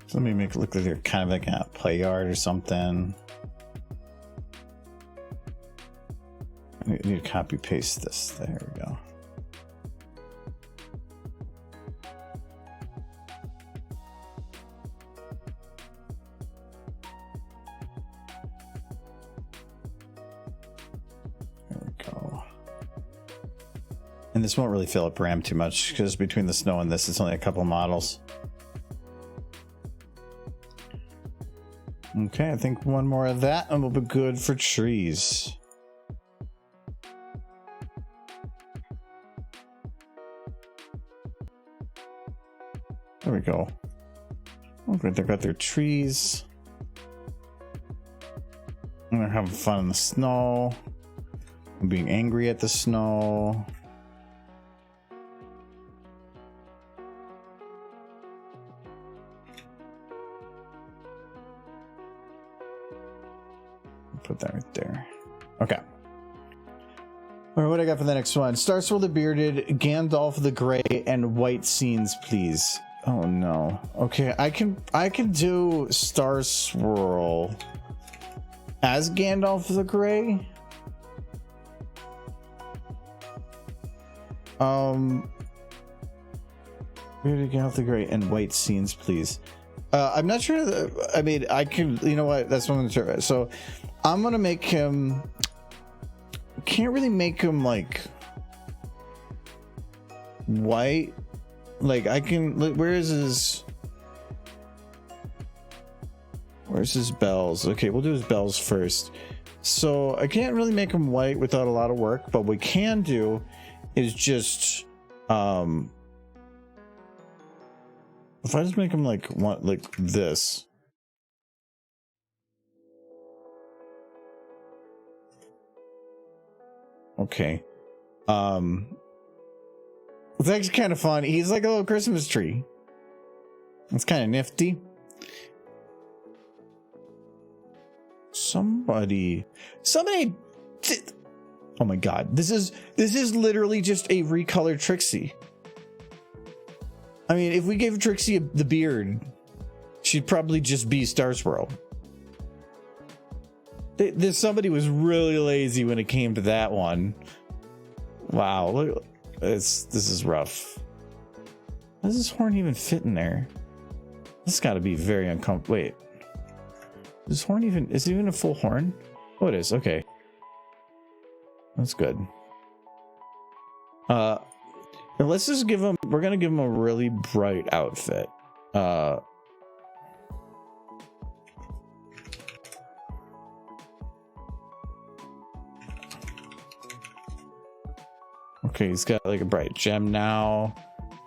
So let me make it look like they're kind of like a play yard or something. I need to copy paste this. There we go. There we go. And this won't really fill up RAM too much because between the snow and this, it's only a couple models. Okay, I think one more of that and we'll be good for trees. There we go. Okay, they've got their trees. And they're having fun in the snow. I'm being angry at the snow. Put that right there. Okay. All right, what I got for the next one? Star Swirl the Bearded, Gandalf the Grey, and White Scenes, please. Oh no. Okay, I can do Star Swirl as Gandalf the Grey. Bearded Gandalf the Grey and White Scenes, please. I'm not sure that, I mean, I can, you know what, that's what I'm gonna try. So I'm gonna make him, can't really make him like white. Like I can, where's his bells? Okay, we'll do his bells first. So I can't really make him white without a lot of work, but what we can do is just, if I just make him like this. Okay. It's actually kind of fun. He's like a little Christmas tree. It's kind of nifty. Somebody. Oh my god. This is literally just a recolored Trixie. I mean, if we gave Trixie the beard, she'd probably just be Star Swirl. Somebody was really lazy when it came to that one. Wow, look, this is rough. How does this horn even fit in there? This got to be very uncomfortable. Wait, is this horn is it even a full horn? Oh, it is. Okay, that's good. Let's just give him. We're gonna give him a really bright outfit. Okay, he's got like a bright gem now.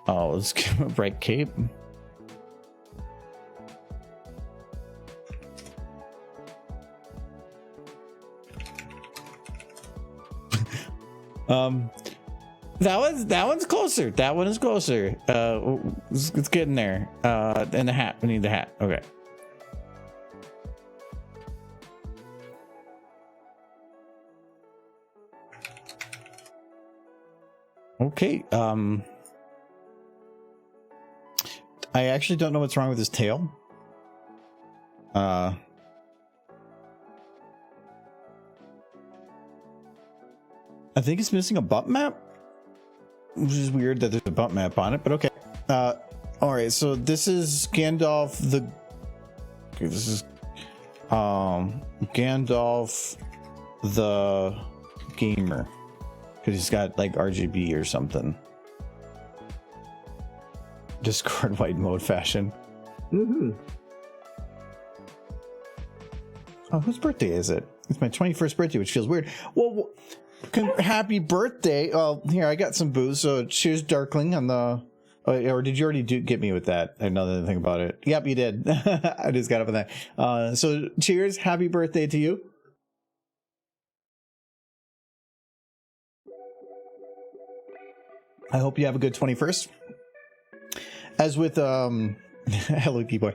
Oh, let's give him a bright cape. That one's closer. That one is closer. Let's get in there. And the hat. We need the hat. Okay. Okay. I actually don't know what's wrong with his tail. I think it's missing a butt map. which is weird that there's a bump map on it, but okay. All right, so this is Gandalf the. Okay, this is Gandalf the gamer, because he's got like RGB or something. Discord white mode fashion. Mm-hmm. Oh, whose birthday is it? It's my 21st birthday, which feels weird. Well, happy birthday. Oh, here, I got some booze. So cheers, Darkling, on the... or did you already get me with that? I know the thing about it. Yep, you did. I just got up on that. So cheers, happy birthday to you. I hope you have a good 21st. As with, hello, boy.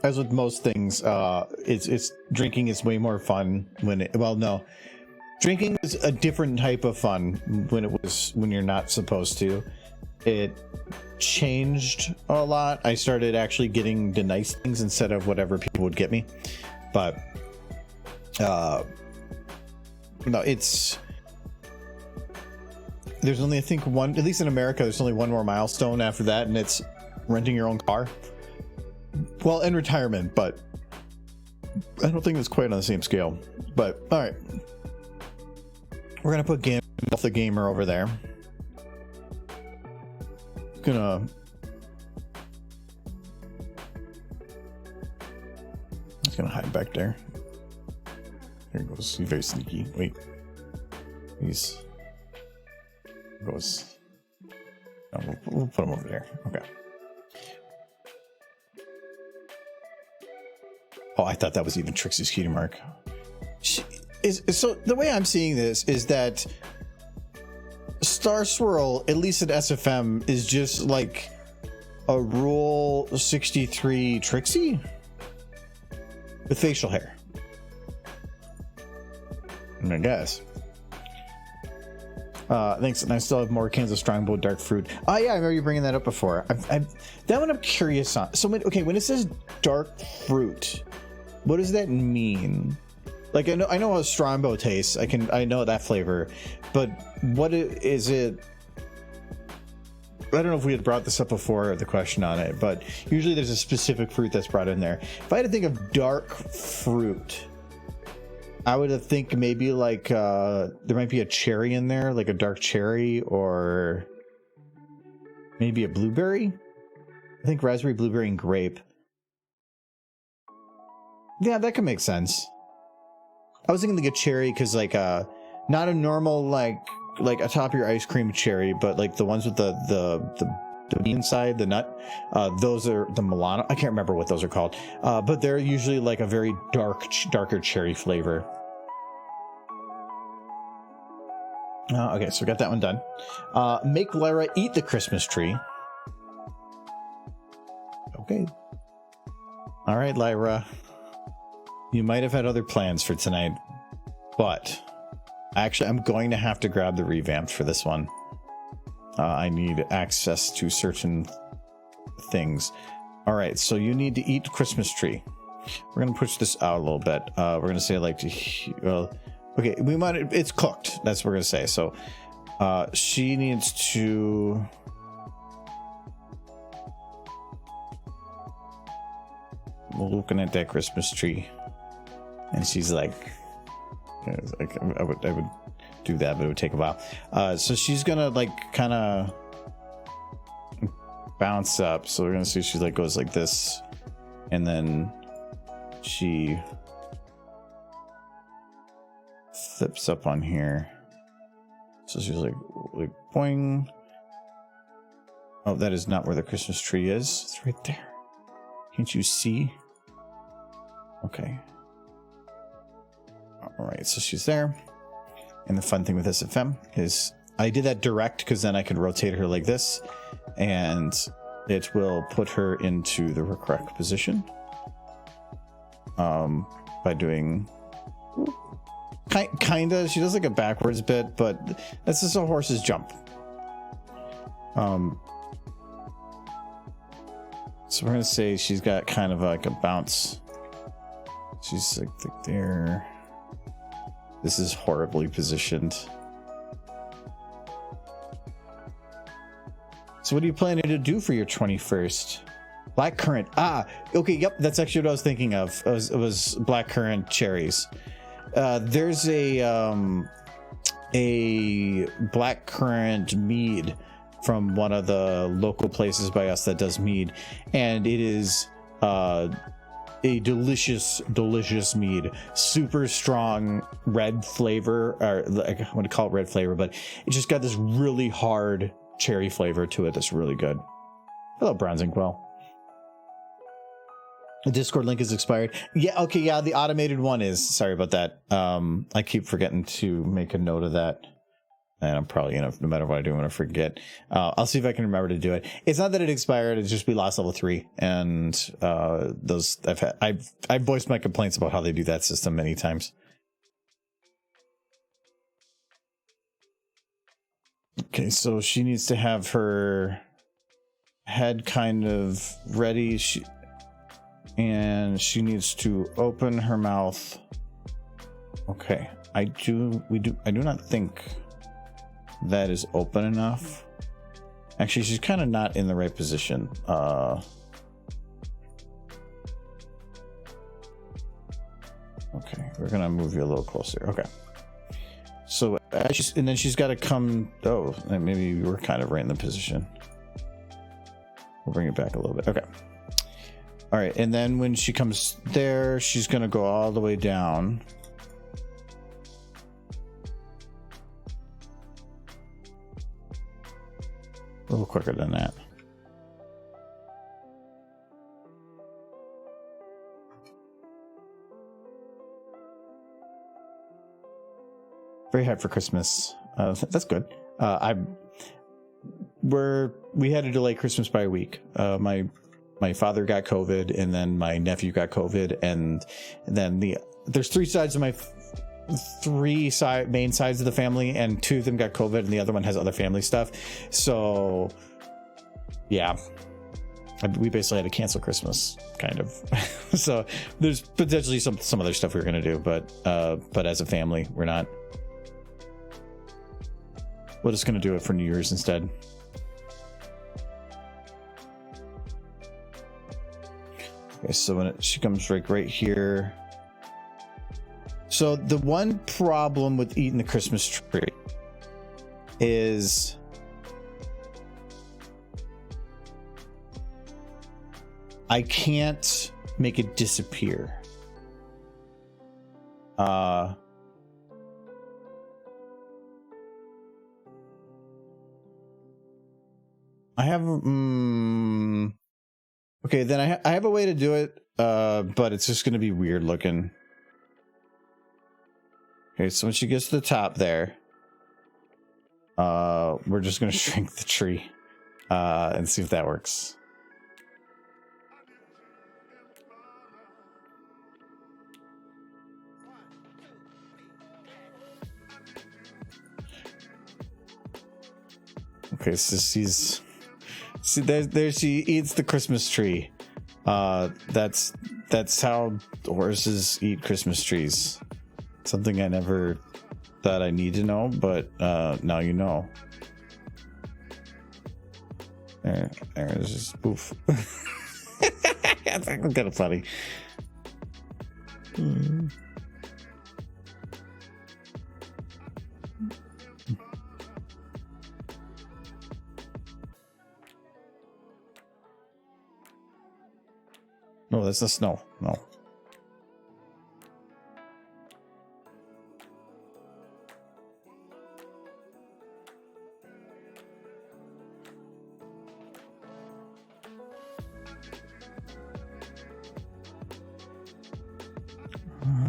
As with most things, it's drinking is way more fun when drinking is a different type of fun when you're not supposed to. It changed a lot. I started actually getting the nice things instead of whatever people would get me. But no, there's only, I think, one, at least in America, there's only one more milestone after that, and it's renting your own car. Well, in retirement, but I don't think it's quite on the same scale. But all right, we're gonna put Gandalf the gamer over there. He's gonna hide back there. There he goes. He's very sneaky. Wait, goes. Oh, we'll put him over there. Okay. Oh, I thought that was even Trixie's cutie mark. So the way I'm seeing this is that Star Swirl, at least at SFM, is just like a Rule 63 Trixie with facial hair. I guess. Thanks, and I still have more cans of Strongbow Dark Fruit. Oh yeah, I remember you bringing that up before. That one I'm curious on. So when it says Dark Fruit, what does that mean? Like, I know how Strongbow tastes. I know that flavor, but what is it? I don't know if we had brought this up before, or the question on it, but usually there's a specific fruit that's brought in there. If I had to think of dark fruit, I would think maybe like there might be a cherry in there, like a dark cherry, or maybe a blueberry. I think raspberry, blueberry, and grape. Yeah, that could make sense. I was thinking like a cherry because like not a normal like atop your ice cream cherry, but like the ones with the bean inside, the nut. Those are the Milano. I can't remember what those are called, but they're usually like a very darker cherry flavor. Okay, so we got that one done. Make Lyra eat the Christmas tree. Okay. All right, Lyra. You might have had other plans for tonight, but actually, I'm going to have to grab the revamped for this one. I need access to certain things. All right, so you need to eat Christmas tree. We're going to push this out a little bit. We're going to say like, okay, we might, it's cooked. That's what we're going to say. So she needs to... looking at that Christmas tree. And she's like, I would do that, but it would take a while. So she's gonna like kind of bounce up. So we're gonna see she like goes like this, and then she flips up on here. So she's like boing. Oh, that is not where the Christmas tree is. It's right there. Can't you see? Okay. All right, so she's there. And the fun thing with SFM is I did that direct because then I could rotate her like this, and it will put her into the correct position. By doing kinda, she does like a backwards bit, but that's just how horses jump. So we're gonna say she's got kind of like a bounce. She's like there. This is horribly positioned. So what are you planning to do for your 21st? Blackcurrant. Ah, okay. Yep, that's actually what I was thinking of. It was blackcurrant cherries. There's a blackcurrant mead from one of the local places by us that does mead, and it is a delicious mead. Super strong red flavor, or I want to call it red flavor, but it just got this really hard cherry flavor to it that's really good. Hello, Bronze Inkwell. The Discord link is expired. Yeah, okay, yeah, the automated one is. Sorry about that. I keep forgetting to make a note of that. And I'm probably, no matter what I do, I'm going to forget. I'll see if I can remember to do it. It's not that it expired, it's just we lost level 3. And I've voiced my complaints about how they do that system many times. Okay, so she needs to have her head kind of ready. And she needs to open her mouth. Okay, I do not think that is open enough. Actually, she's kind of not in the right position. Okay, we're gonna move you a little closer. Okay, so and then she's got to come. Oh, maybe we were kind of right in the position. We'll bring it back a little bit. Okay. All right, and then when she comes there, she's gonna go all the way down. A little quicker than that. Very hard for Christmas. That's good. We had to delay Christmas by a week. My father got COVID, and then my nephew got COVID, and then there's 3 sides of my main sides of the family, and 2 of them got COVID, and the other one has other family stuff. So yeah, we basically had to cancel Christmas, kind of. So there's potentially some other stuff we were gonna do, but as a family, we're not. We're just gonna do it for New Year's instead. Okay, so when she comes right here. So the one problem with eating the Christmas tree is I can't make it disappear. I have okay, then I have a way to do it, but it's just going to be weird looking. Okay, so when she gets to the top there, we're just going to shrink the tree and see if that works. Okay, so there she eats the Christmas tree. That's how horses eat Christmas trees. Something I never thought I need to know, but now you know. There's just poof. That's kind of funny. No, that's the snow. No.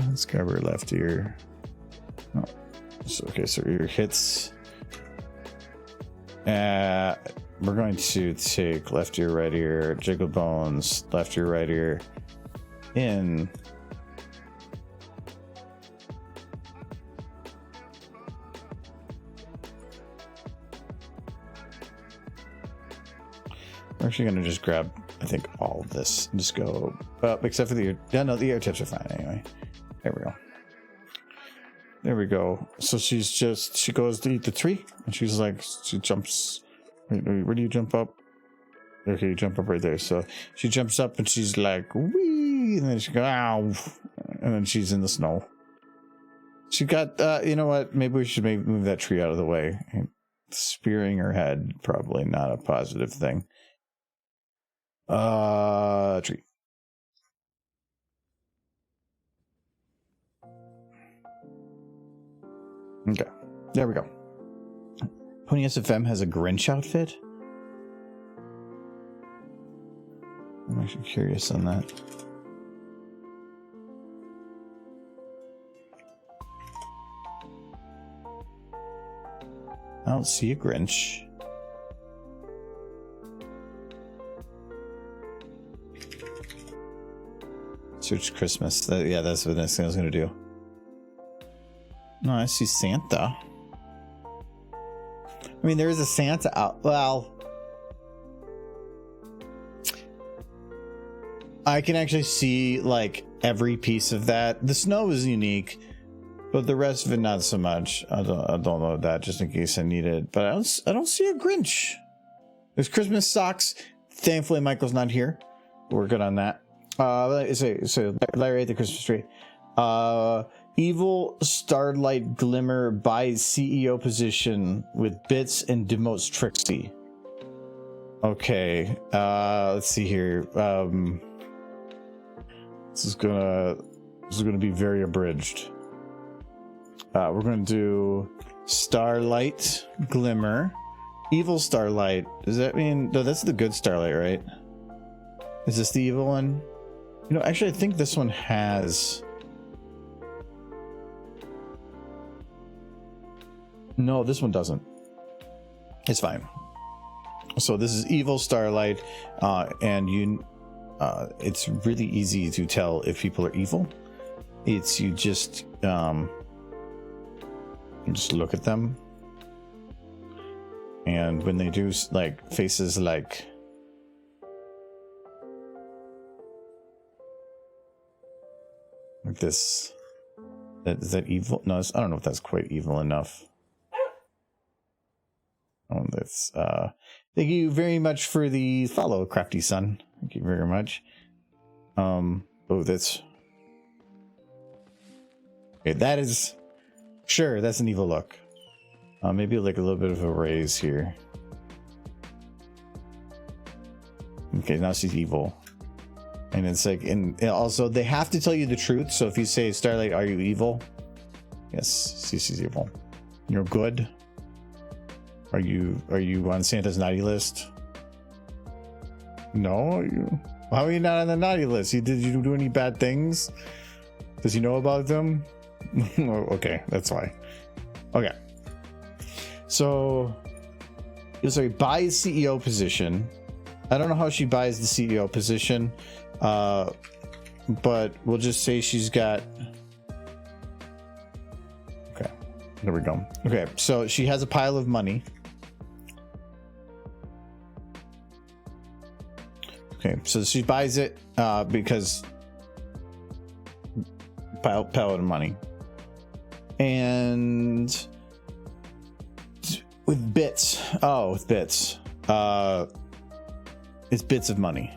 Let's grab her left ear. Oh. Okay, so your hits. We're going to take left ear, right ear, jiggle bones, left ear, right ear, in. We're actually going to just grab, I think, all of this and just go up, except for the ear. Yeah, no, the ear tips are fine anyway. There we go. There we go. So she goes to eat the tree, and she's like, she jumps Where do you jump up? Okay, you jump up right there. So she jumps up and she's like, wee, and then she goes, ow, and then she's in the snow. She got, you know what? Maybe we should move that tree out of the way. Spearing her head, probably not a positive thing. Tree. Okay, there we go. Pony SFM has a Grinch outfit. I'm actually curious on that. I don't see a Grinch. Search Christmas. Yeah, that's the next thing I was going to do. No, I see Santa. I mean, there is a Santa out. Well, I can actually see like every piece of that. The snow is unique, but the rest of it not so much. I don't know that, just in case I need it. But I don't see a Grinch. There's Christmas socks. Thankfully, Michael's not here. We're good on that. So Larry ate the Christmas tree. Evil Starlight Glimmer buys CEO position with bits and demotes Trixie. Okay, let's see here. This is gonna be very abridged. We're gonna do Starlight Glimmer, Evil Starlight. Does that mean no? That's the good Starlight, right? Is this the evil one? You know, actually, I think this one has. No, this one doesn't. It's fine. So this is Evil Starlight, and it's really easy to tell if people are evil. It's you just look at them, and when they do like faces like this, is that evil? No, I don't know if that's quite evil enough. Oh, that's thank you very much for the follow, Crafty Son. Thank you very much. Oh, that's okay. That is sure. That's an evil look. Maybe like a little bit of a raise here. Okay, now she's evil, and it's like, and also they have to tell you the truth. So if you say, Starlight, are you evil? Yes, she's evil. You're good. Are you on Santa's naughty list? No. How are you not on the naughty list? Did you do any bad things? Does he know about them? Okay, that's why. Okay. So, sorry, buys CEO position. I don't know how she buys the CEO position, but we'll just say she's got. Okay, there we go. Okay, so she has a pile of money. Okay, so she buys it because pile of money, and with bits. Oh, with bits. It's bits of money.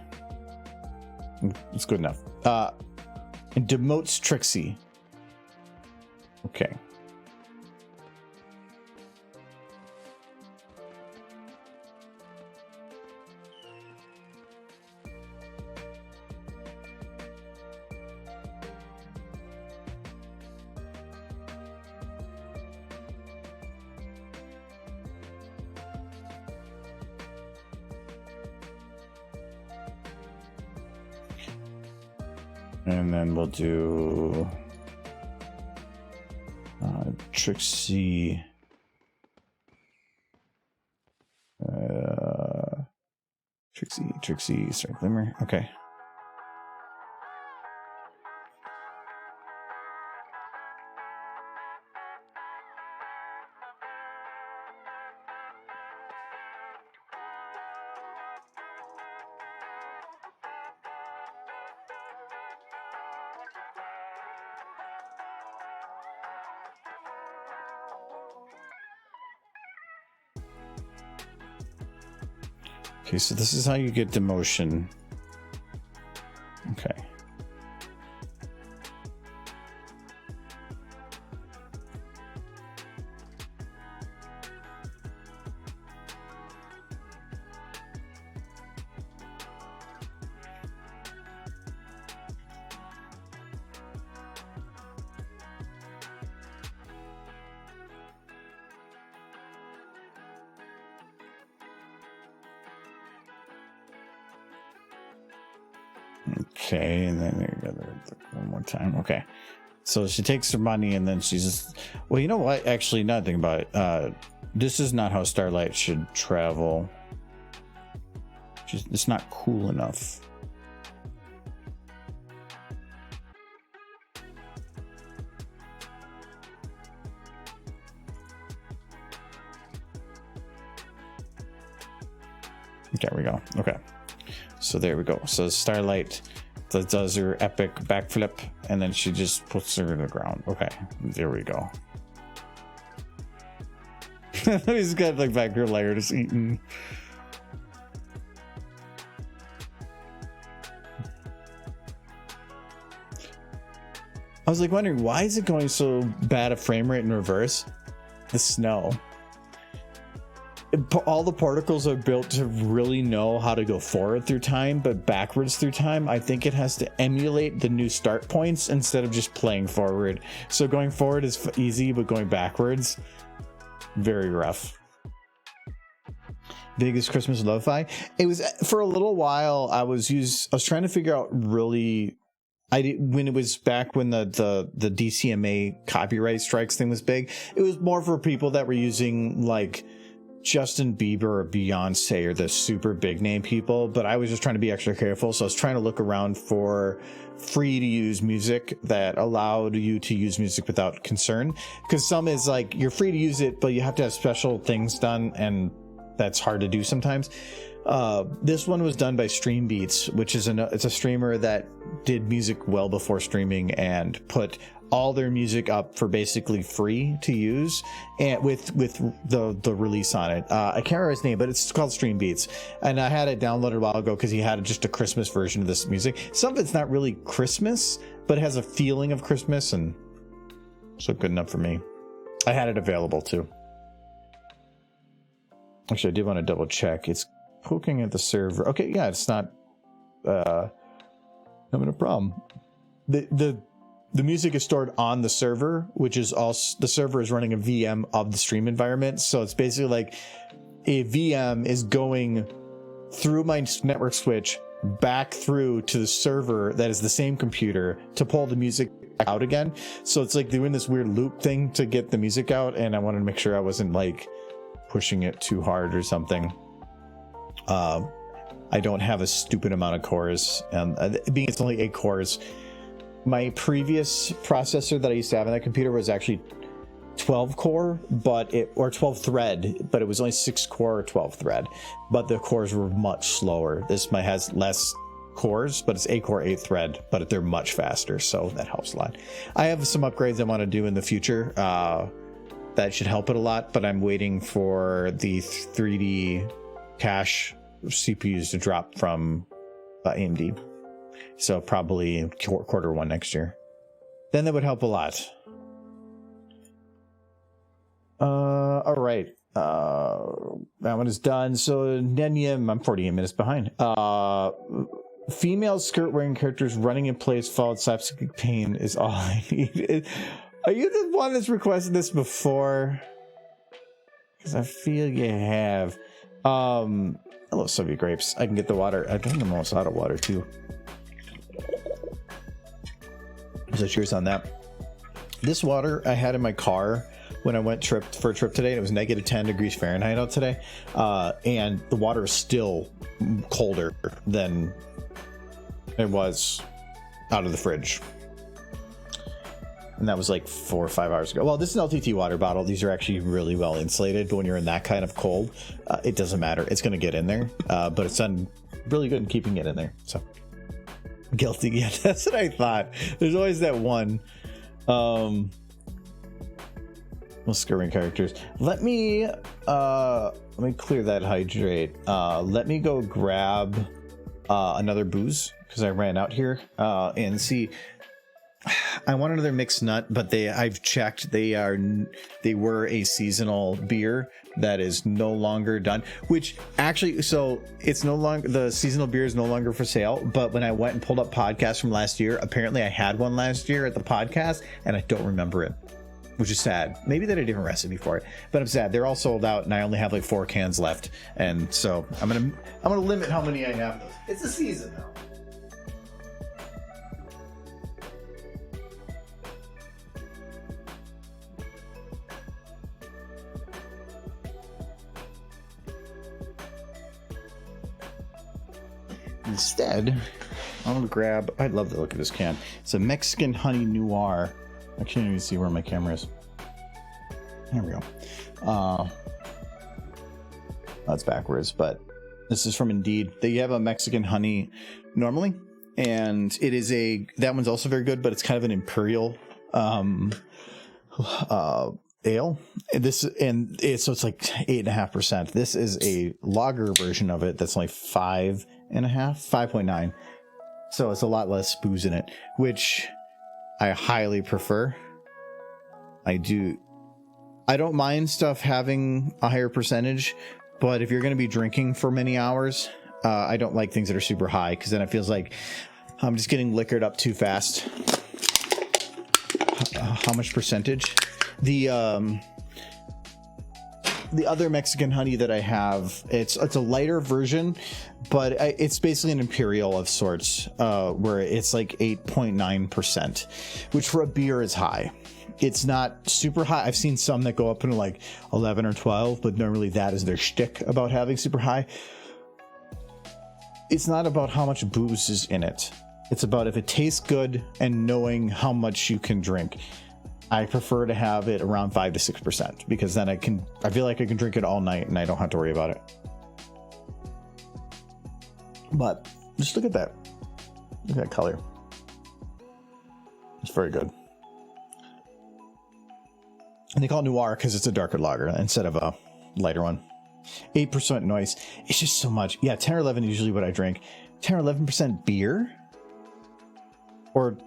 It's good enough. And demotes Trixie. Okay. And then we'll do Trixie. Trixie, sorry, Glimmer. Okay. Okay, so this is how you get demotion. Okay. Okay, and then one more time. Okay, so she takes her money and then she's just, well, you know what? Actually, not thinking about it. This is not how Starlight should travel. It's not cool enough. There we go. Okay. So there we go. So Starlight does her epic backflip and then she just puts her in the ground. Okay, there we go. He's got like back her layer just eating. I was like wondering, why is it going so bad a frame rate in reverse? The snow. All the particles are built to really know how to go forward through time, but backwards through time. I think it has to emulate the new start points instead of just playing forward. So going forward is easy, but going backwards, very rough. Biggest Christmas lo-fi. It was for a little while. I was trying to figure out really. When it was back when the DCMA copyright strikes thing was big. It was more for people that were using like Justin Bieber or Beyonce or the super big name people, but I was just trying to be extra careful. So I was trying to look around for free to use music that allowed you to use music without concern, because some is like you're free to use it, but you have to have special things done, and that's hard to do sometimes. This one was done by Stream Beats, which is it's a streamer that did music well before streaming and put all their music up for basically free to use, and with the release on it. I can't remember his name, but it's called Stream Beats, and I had it downloaded a while ago because he had just a Christmas version of this music. Some of it's not really Christmas, but it has a feeling of Christmas, and so good enough for me. I had it available too. Actually, I did want to double check. It's poking at the server. Okay, yeah, it's not having a problem. The music is stored on the server, which is also, the server is running a VM of the stream environment. So it's basically like a VM is going through my network switch back through to the server that is the same computer to pull the music out again. So it's like doing this weird loop thing to get the music out. And I wanted to make sure I wasn't like pushing it too hard or something. I don't have a stupid amount of cores, and being it's only 8 cores. My previous processor that I used to have on that computer was actually 12 core, or 12 thread, but it was only 6 core or 12 thread, but the cores were much slower. This has less cores, but it's 8 core, 8 thread, but they're much faster, so that helps a lot. I have some upgrades I want to do in the future that should help it a lot, but I'm waiting for the 3D cache CPUs to drop from AMD. So probably Q1 next year. Then that would help a lot. All right. That one is done. So Nenyim, I'm 48 minutes behind. Female skirt wearing characters running in place followed slapstick pain is all I need. Are you the one that's requested this before? Because I feel you have. Hello, Soviet grapes. I can get the water. I think I'm almost out of water too. So cheers on that. This water I had in my car when I went for a trip today. It was negative 10 degrees Fahrenheit out today. And the water is still colder than it was out of the fridge. And that was like 4 or 5 hours ago. Well, this is an LTT water bottle. These are actually really well insulated. But when you're in that kind of cold, it doesn't matter. It's going to get in there. But it's done really good in keeping it in there. So guilty. Yeah, that's what I thought. There's always that one. What Skirring characters. Let me clear that hydrate. Let me go grab another booze because I ran out here and see. I want another mixed nut, but I've checked, they were a seasonal beer that is no longer done, which actually, so it's no longer, the seasonal beer is no longer for sale. But when I went and pulled up podcasts from last year, apparently I had one last year at the podcast and I don't remember it, which is sad. Maybe they had a different recipe for it, but I'm sad. They're all sold out and I only have like 4 cans left. And so I'm gonna limit how many I have. It's the season now. Instead, I'm gonna grab, I love the look of this can. It's a Mexican Honey Noir. I can't even see where my camera is. There we go. That's backwards, but this is from Indeed. They have a Mexican honey normally, and it is that one's also very good, but it's kind of an imperial ale. So it's like 8.5%. This is a lager version of it that's like 5.9. So it's a lot less booze in it, which I highly prefer. I don't mind stuff having a higher percentage, but if you're going to be drinking for many hours, I don't like things that are super high, because then it feels like I'm just getting liquored up too fast. How much percentage? The other Mexican honey that I have, it's a lighter version, but it's basically an imperial of sorts, where it's like 8.9%, which for a beer is high. It's not super high. I've seen some that go up into like 11 or 12, but normally that is their shtick about having super high. It's not about how much booze is in it. It's about if it tastes good and knowing how much you can drink. I prefer to have it around 5 to 6%, because then I feel like I can drink it all night and I don't have to worry about it. But just look at that. Look at that color. It's very good. And they call it noir because it's a darker lager instead of a lighter one. 8% noise. It's just so much. Yeah, 10 or 11 is usually what I drink. 10 or 11% beer? Or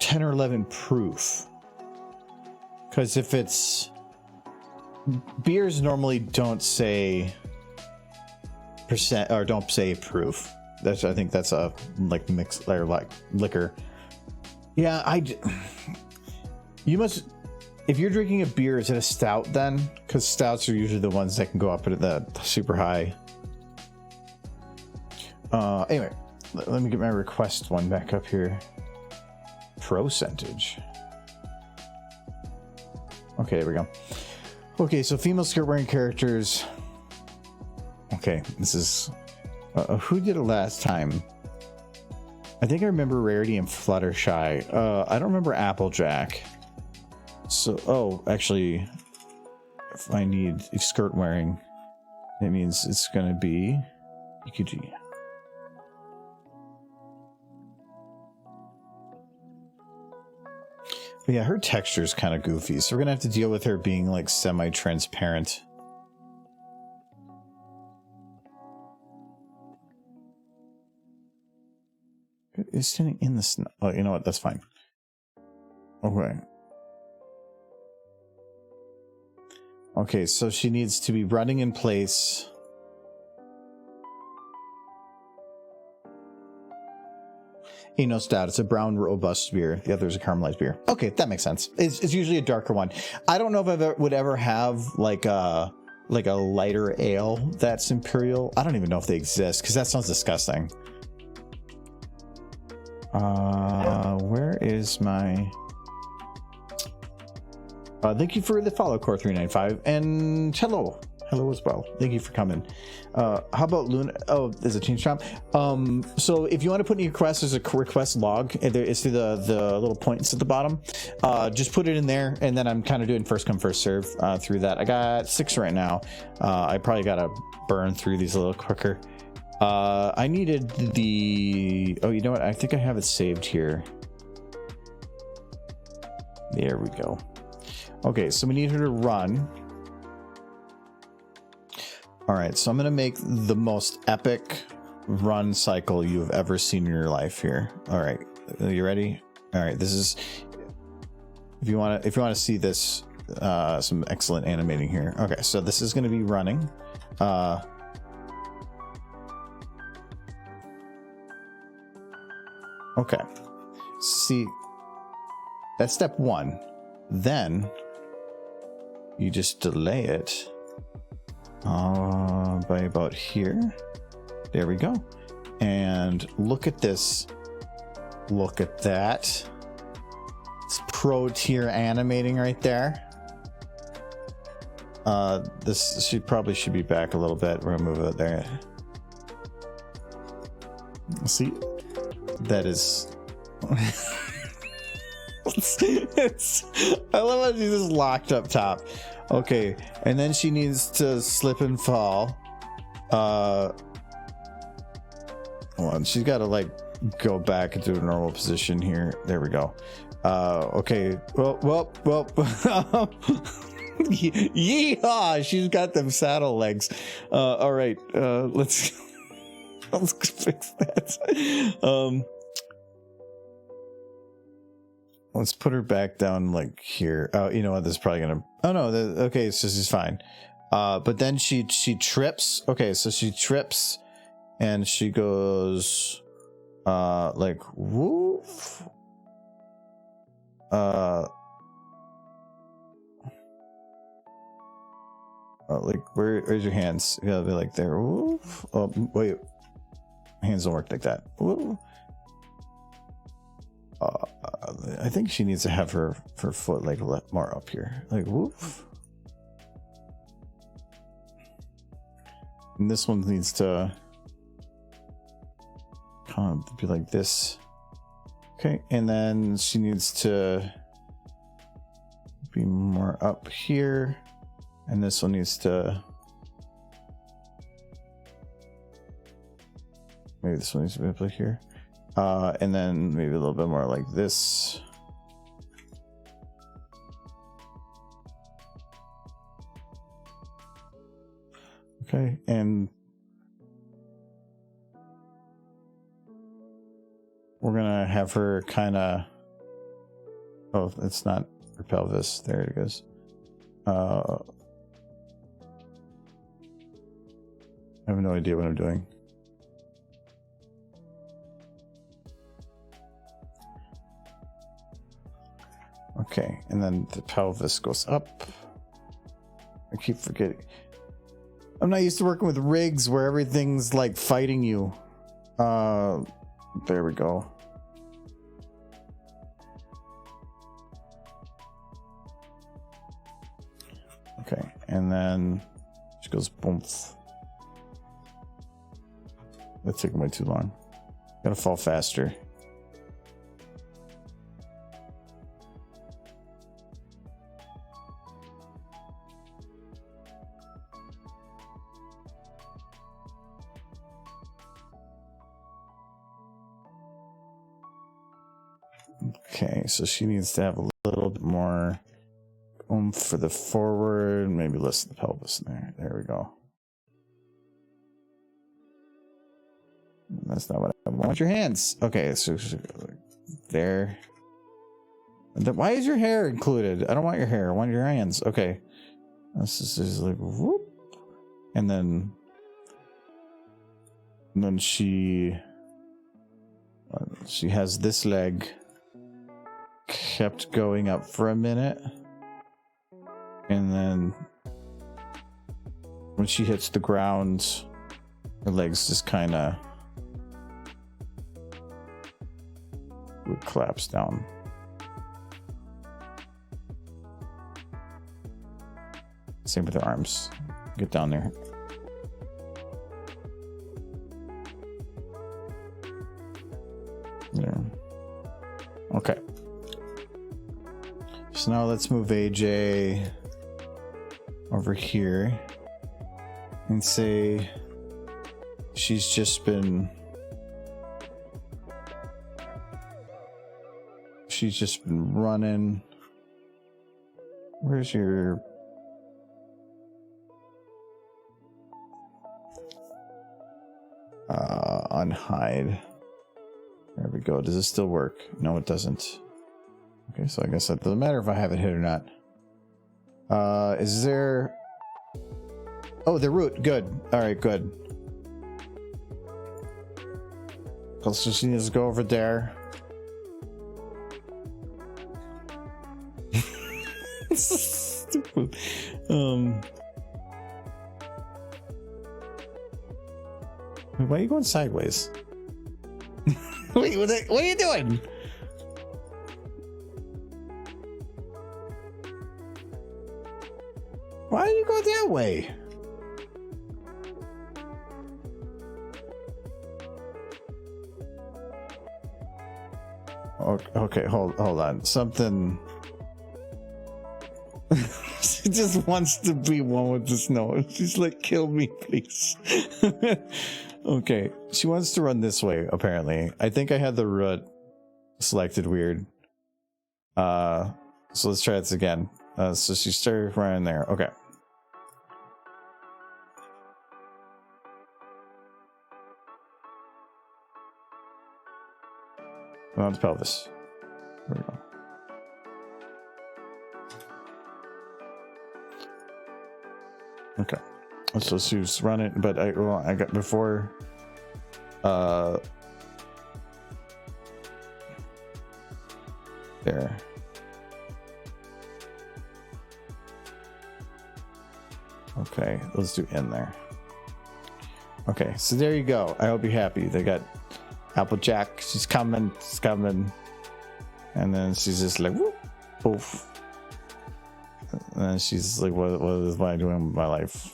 10 or 11 proof? Because if it's... beers normally don't say percent, or don't say proof. I think that's a like mix or like liquor. Yeah, you must... if you're drinking a beer, is it a stout then? Because stouts are usually the ones that can go up at the super high. Anyway, let me get my request one back up here. Percentage. Okay, there we go. Okay, so female skirt wearing characters. Okay, this is who did it last time? I think I remember Rarity and Fluttershy. I don't remember Applejack. So, actually, if I need skirt wearing, it means it's gonna be EQG. But yeah, her texture is kind of goofy, so we're gonna have to deal with her being like semi-transparent. It's standing in the snow. Oh, you know what? That's fine. Okay. Okay, so she needs to be running in place. No stout. It's a brown robust beer. The other is a caramelized beer. Okay, that makes sense. It's usually a darker one. I don't know if I would ever have like a lighter ale that's imperial. I don't even know if they exist, because that sounds disgusting. Where is my... thank you for the follow, Core395, and hello as well. Thank you for coming. How about Luna? Oh, there's a change shop. So if you want to put in your request, there's a request log. It's through the little points at the bottom. Just put it in there, and then I'm kind of doing first come first serve through that. I got 6 right now. I probably gotta burn through these a little quicker. I needed the... oh, you know what? I think I have it saved here. There we go. Okay, so we need her to run. All right, so I'm gonna make the most epic run cycle you've ever seen in your life here. All right, are you ready? All right, this is if you want to see this, some excellent animating here. Okay, so this is gonna be running. Okay, see, that's step one. Then you just delay it by about here. There we go. And look at this. Look at that. It's pro tier animating right there. This should be back a little bit. We're gonna move it there. See, that is. I love how she's just locked up top. Okay, and then she needs to slip and fall. Hold on, she's got to like go back into a normal position here. There we go. Okay. Well. Yeehaw! She's got them saddle legs. All right. Let's fix that. Let's put her back down like here. Oh, you know what? This is probably gonna. Oh no. Okay, so she's fine. But then she trips. Okay, so she trips, and she goes, like woof. Like where's your hands? You gotta be like there. Woof. Oh wait, hands don't work like that. Woof. I think she needs to have her foot like more up here, like woof. And this one needs to kind of be like this. Okay, and then she needs to be more up here, and this one needs to maybe this one needs to be up like here. And then maybe a little bit more like this. Okay, and we're gonna have her kind of. Oh, it's not her pelvis. There it goes. I have no idea what I'm doing. Okay, and then the pelvis goes up. I keep forgetting. I'm not used to working with rigs where everything's like fighting you. There we go. Okay, and then she goes boom. That's taking way too long. Gotta fall faster. Okay, so she needs to have a little bit more oomph for the forward, maybe less of the pelvis there. There we go. That's not what I want. Your hands. Okay, so there. Why is your hair included? I don't want your hair. I want your hands. Okay. This is just like whoop. And then she has this leg kept going up for a minute, and then when she hits the ground, her legs just kind of would collapse down. Same with her arms. Get down there. There. Okay. So now let's move AJ over here and say she's just been running Where's your... unhide. There we go. Does this still work? No, it doesn't. Okay, so I guess that doesn't matter if I have it hit or not. Is there... Oh, the root. Good. Alright, good. So she needs to go over there. This is stupid. Why are you going sideways? Wait, what are you doing? Why do you go that way? Okay, hold on. Something. She just wants to be one with the snow. She's like, kill me, please. Okay, she wants to run this way, apparently. I think I had the root selected weird. So let's try this again. So she started running there. Okay. On the pelvis. There we go. Okay. So she was running, but I got before. There. Okay, let's do in there. Okay, so there you go. I hope you're happy. They got Applejack. She's coming. She's coming. And then she's just like, whoop, poof. And then she's like, what am I doing with my life?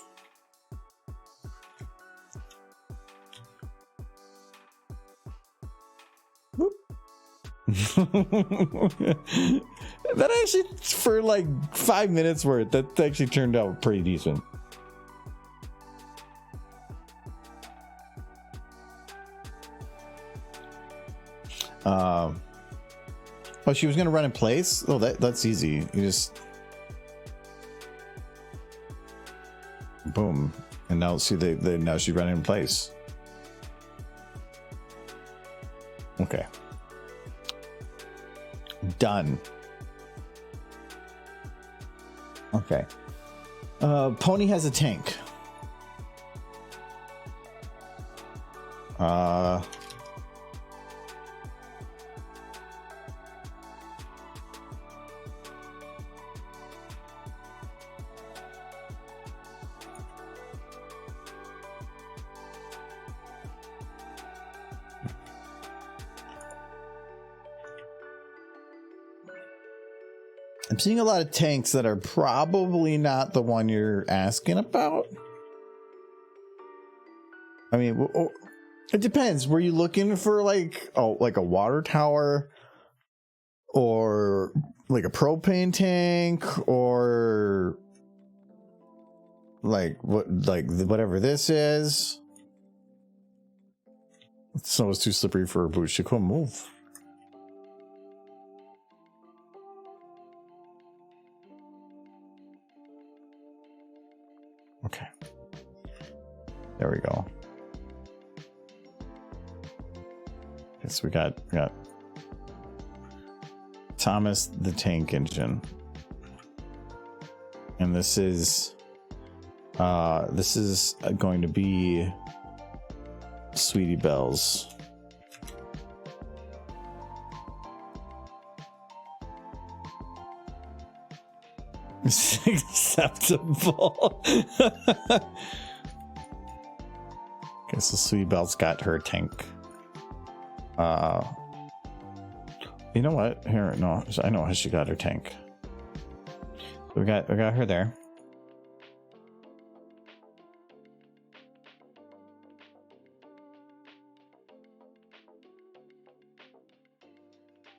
That actually, for like 5 minutes worth, that actually turned out pretty decent. Oh, she was gonna run in place. Oh, that's easy. You just boom, and now see now she's running in place. Okay. Done. Okay. Pony has a tank. I'm seeing a lot of tanks that are probably not the one you're asking about. I mean, it depends. Were you looking for like a water tower, or like a propane tank, or whatever this is? The snow was too slippery for her boots. She couldn't move. Okay. There we go. Okay, so we got Thomas the Tank Engine. And this is going to be Sweetie Belle's. Acceptable. Okay, so Sweetie Belle's got her tank. You know what? Here, no, I know how she got her tank. We got her there.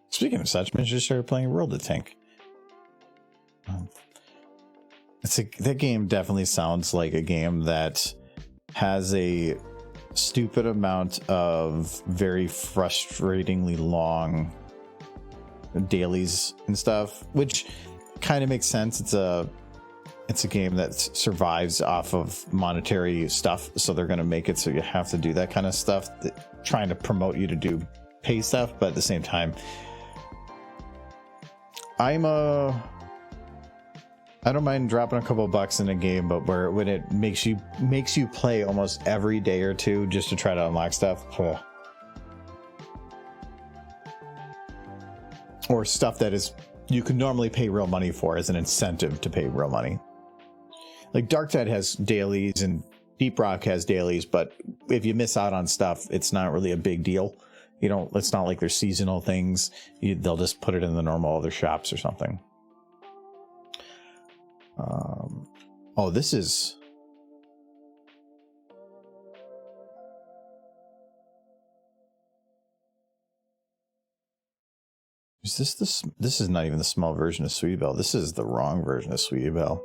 Speaking of such, I just started playing World of Tank. That game definitely sounds like a game that has a stupid amount of very frustratingly long dailies and stuff, which kind of makes sense. It's a game that survives off of monetary stuff, so they're going to make it so you have to do that kind of stuff, trying to promote you to do pay stuff. But at the same time, I don't mind dropping a couple bucks in a game, but when it makes you play almost every day or two just to try to unlock stuff, or stuff that is you could normally pay real money for as an incentive to pay real money. Like Darktide has dailies and Deep Rock has dailies, but if you miss out on stuff, it's not really a big deal. You know, it's not like they're seasonal things. They'll just put it in the normal other shops or something. Oh, this is... Is this this is not even the small version of Sweetie Belle. This is the wrong version of Sweetie Belle.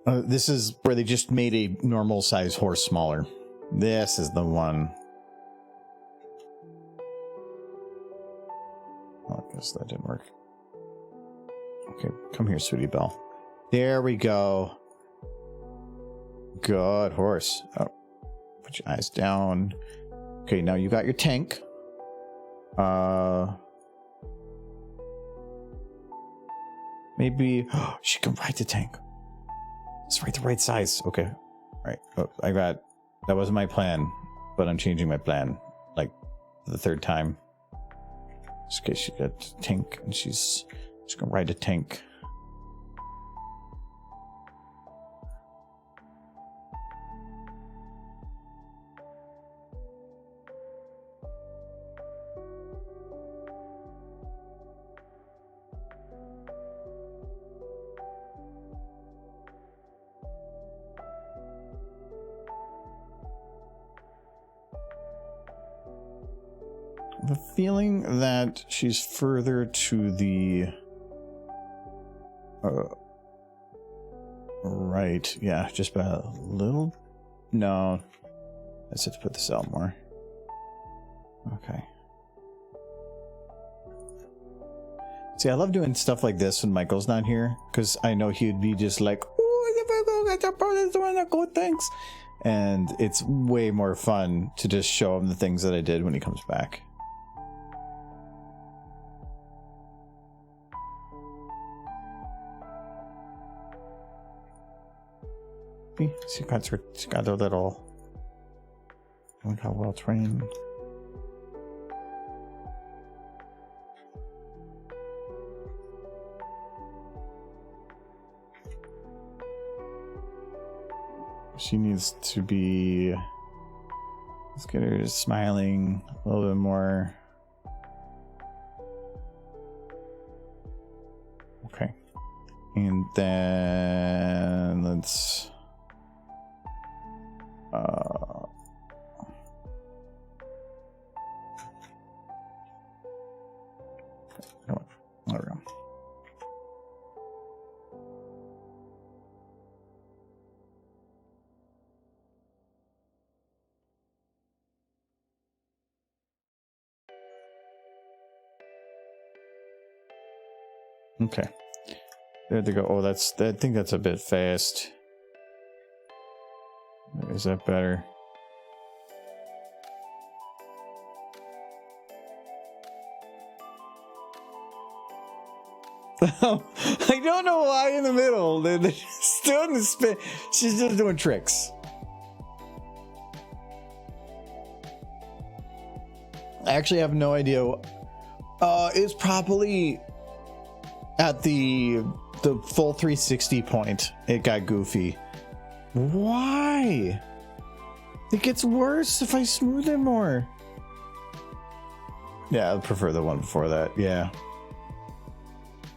This is where they just made a normal size horse smaller. This is the one. Oh, I guess that didn't work. Okay, come here, Sweetie Belle. There we go. Good horse. Oh, put your eyes down. Okay, now you got your tank. Maybe she can ride the tank. It's right the right size. Okay. All right. Oh, that wasn't my plan, but I'm changing my plan like the third time. Just in case she got a tank and she's gonna ride a tank. The feeling that she's further to the right. Yeah, just by a little. No, let's have to put this out more. Okay. See, I love doing stuff like this when Michael's not here, because I know he'd be just like, "Oh, that's one of good things," and it's way more fun to just show him the things that I did when he comes back. She got her little. Look how well trained. She needs to be. Let's get her smiling a little bit more. Okay, and then let's. There we go. Okay. There they go. Oh, I think that's a bit fast. Is that better? I don't know why in the middle. They're just doing the spin. She's just doing tricks. I actually have no idea. It's probably at the full 360 point. It got goofy. Why? It gets worse if I smooth it more. Yeah, I prefer the one before that. Yeah.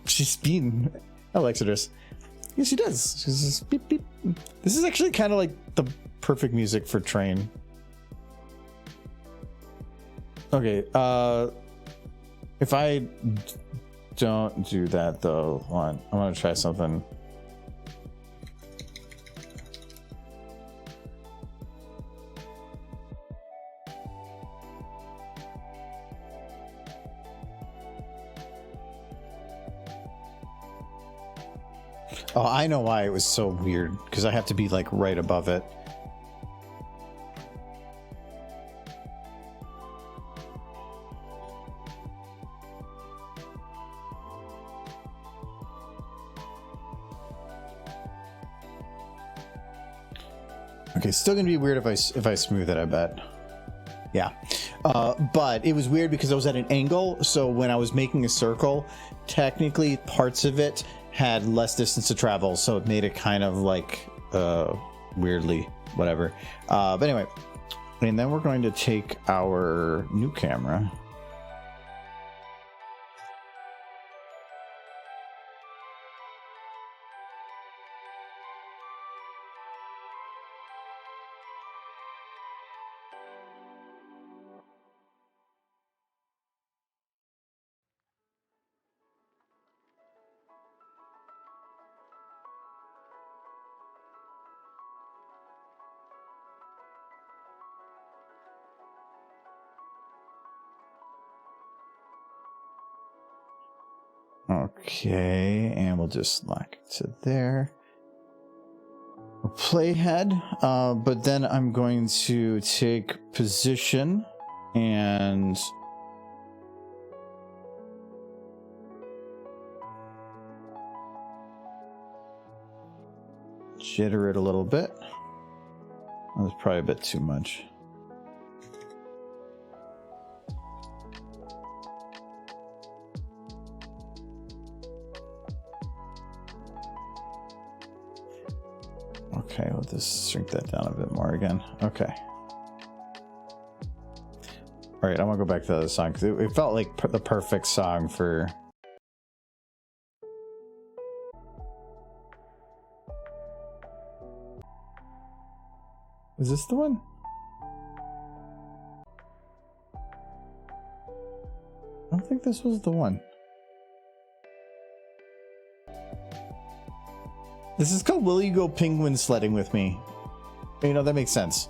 She's speeding. Oh, Exodus. Yeah, she does. She's just beep beep. This is actually kind of like the perfect music for Train. Okay, if I don't do that though, hold on. I'm gonna try something. Oh, I know why it was so weird, because I have to be like right above it. Okay, still gonna be weird if I smooth it, I bet. Yeah. But it was weird because I was at an angle, so when I was making a circle, technically parts of it had less distance to travel, so it made it kind of like weirdly whatever. But anyway, and then we're going to take our new camera. Okay, and we'll just lock it to there. Playhead, but then I'm going to take position and jitter it a little bit. That was probably a bit too much. Okay, we'll just shrink that down a bit more again. Okay. All right, I want to go back to the other song because it felt like the perfect song for... Is this the one? I don't think this was the one. This is called Will You Go Penguin Sledding With Me? You know, that makes sense.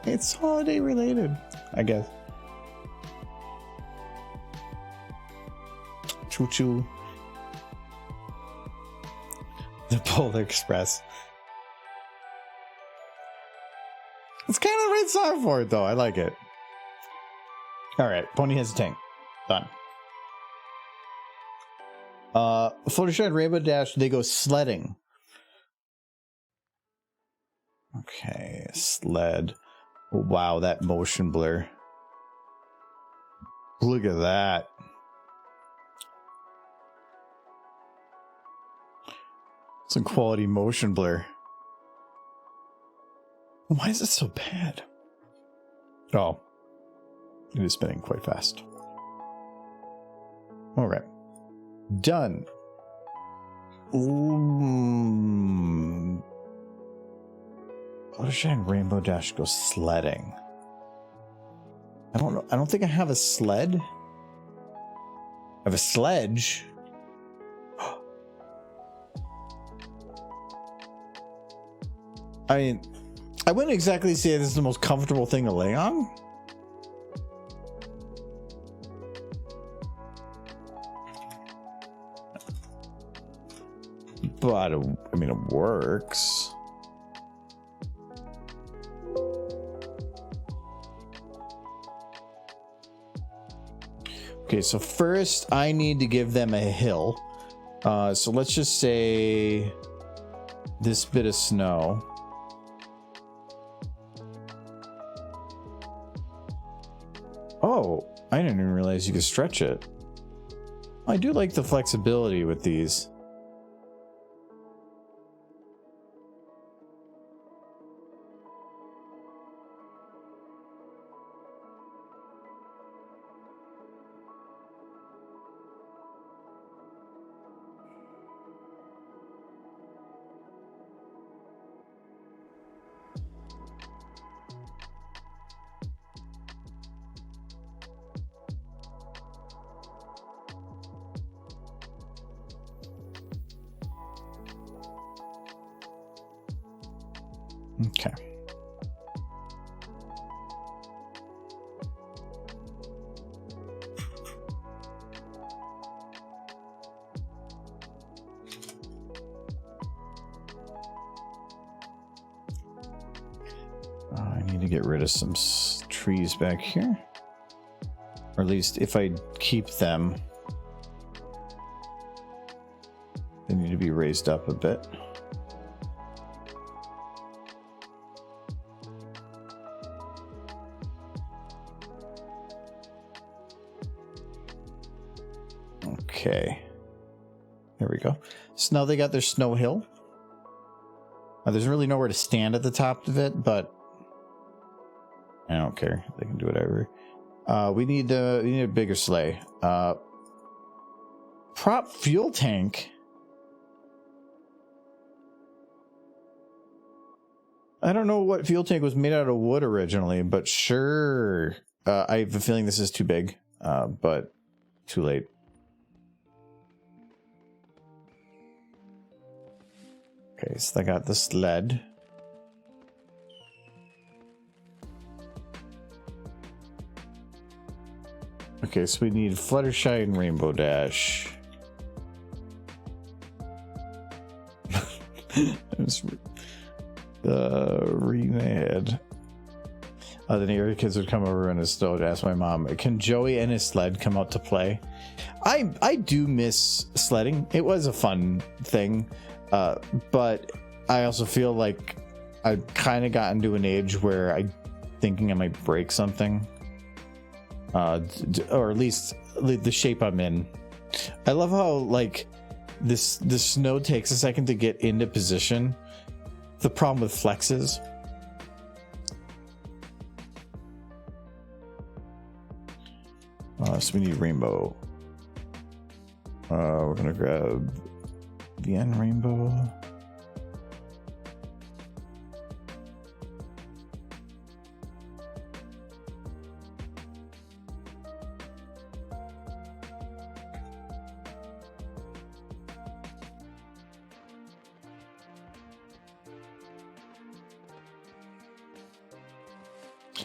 It's holiday related, I guess. Choo choo. The Polar Express. It's kind of the right song for it, though. I like it. All right, Pony has a tank. Done. Fluttershy and Rainbow Dash, they go sledding. Okay, sled. Wow, that motion blur. Look at that. Some quality motion blur. Why is it so bad? Oh, it is spinning quite fast. All right, done. Fluttershy and Rainbow Dash go sledding. I don't know. I don't think I have a sled. I have a sledge. I mean, I wouldn't exactly say this is the most comfortable thing to lay on. But, I mean, it works. Okay, so first I need to give them a hill. So let's just say this bit of snow. Oh, I didn't even realize you could stretch it. I do like the flexibility with these. Okay. I need to get rid of some trees back here. Or at least if I keep them, they need to be raised up a bit. Okay. There we go. So now they got their snow hill. There's really nowhere to stand at the top of it, but I don't care. They can do whatever. We need a bigger sleigh. Prop fuel tank. I don't know what fuel tank was made out of wood originally, but sure. I have a feeling this is too big, but too late. Okay, so I got the sled. Okay, so we need Fluttershy and Rainbow Dash. Remade. The neighborhood kids would come over and his dog ask my mom, can Joey and his sled come out to play? I do miss sledding. It was a fun thing. But I also feel like I've kind of gotten to an age where I'm thinking I might break something. Or at least the shape I'm in. I love how like the snow takes a second to get into position. The problem with flexes. So we need rainbow. We're gonna grab the end rainbow.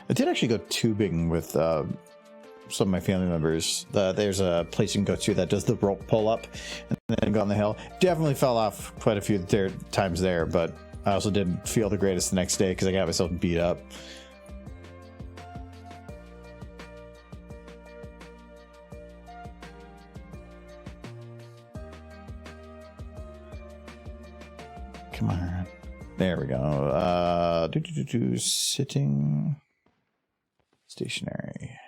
I did actually go tubing with some of my family members. There's a place you can go to that does the rope pull up and then go on the hill. Definitely fell off quite a few times there, but I also didn't feel the greatest the next day because I got myself beat up. Come on. There we go. Sitting. Stationary.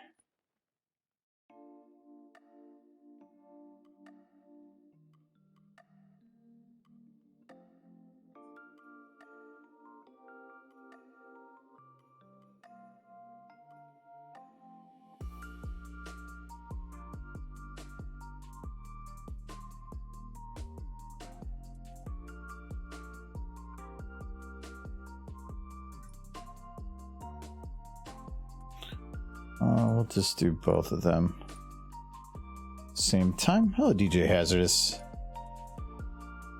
We'll just do both of them. Same time. Hello, DJ Hazardous.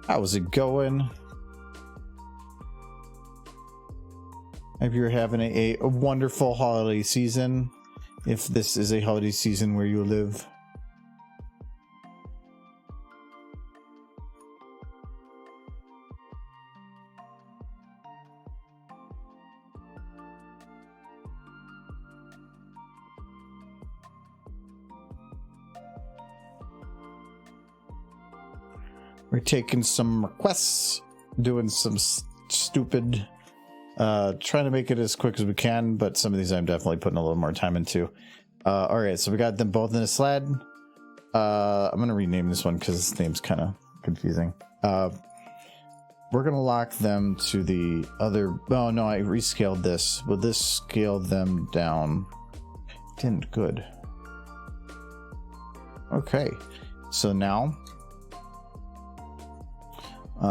How's it going? Hope you're having a wonderful holiday season. If this is a holiday season where you live. We're taking some requests, doing some stupid, trying to make it as quick as we can, but some of these I'm definitely putting a little more time into. All right, so we got them both in a sled. I'm going to rename this one because this name's kind of confusing. We're going to lock them to the other... Oh, no, I rescaled this. Will this scale them down? Didn't. Good. Okay, so now...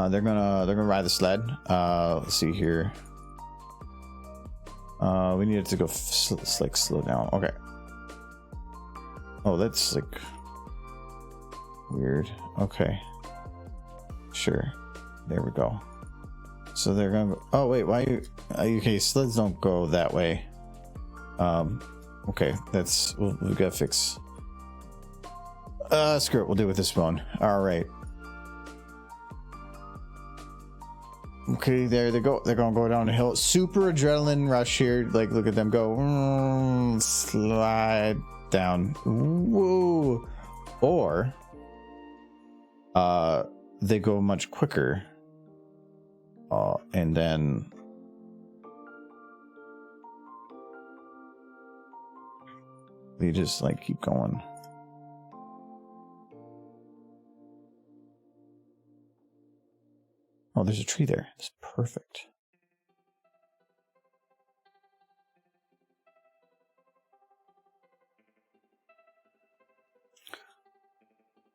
they're gonna ride the sled. Let's see here. We need it to go like slow down. Okay. Oh, that's like weird. Okay. Sure. There we go. So they're gonna. Oh wait, why? Okay, sleds don't go that way. Okay, that's we gotta fix. Screw it. We'll do it with this one. All right. Okay, there they go. They're gonna go down the hill. Super adrenaline rush here. Like, look at them go. Slide down. Whoa. Or, they go much quicker. And then they just like keep going. Oh, there's a tree there. It's perfect.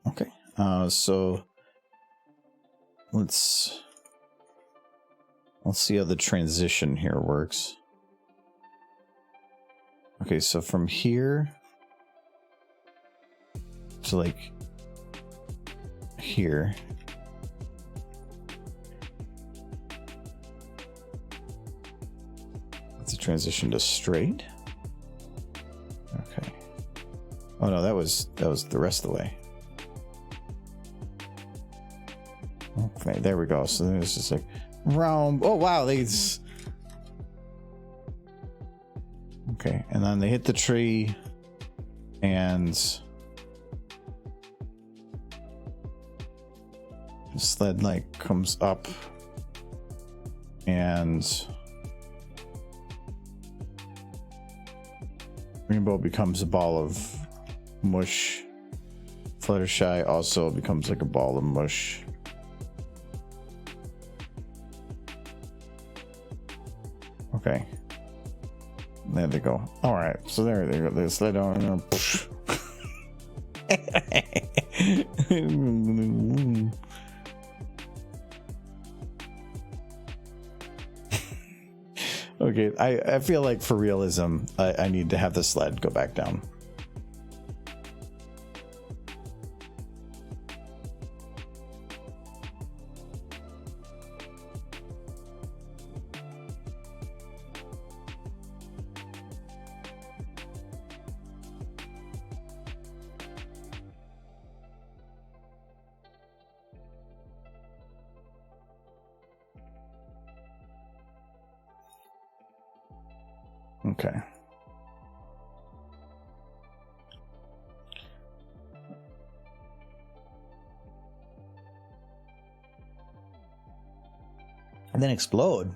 Okay. So let's see how the transition here works. Okay, so from here to like here. It's a transition to straight. Okay. Oh no, that was the rest of the way. Okay, there we go. So then it's just like round. Oh wow, these. Okay, and then they hit the tree, and the sled like comes up, and Rainbow becomes a ball of mush. Fluttershy also becomes like a ball of mush. Okay. There they go. All right. So there they go. They slid on. Okay. I feel like for realism, I need to have the sled go back down. Okay. And then explode.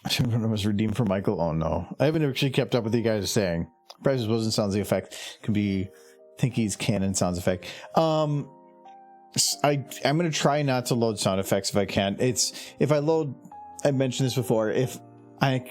I was redeemed for Michael. Oh no. I haven't actually kept up with you guys saying. Prices wasn't sounds the effect. Can be Thinky's canon sounds effect. I'm gonna try not to load sound effects if I can. It's if I load, I mentioned this before, if I've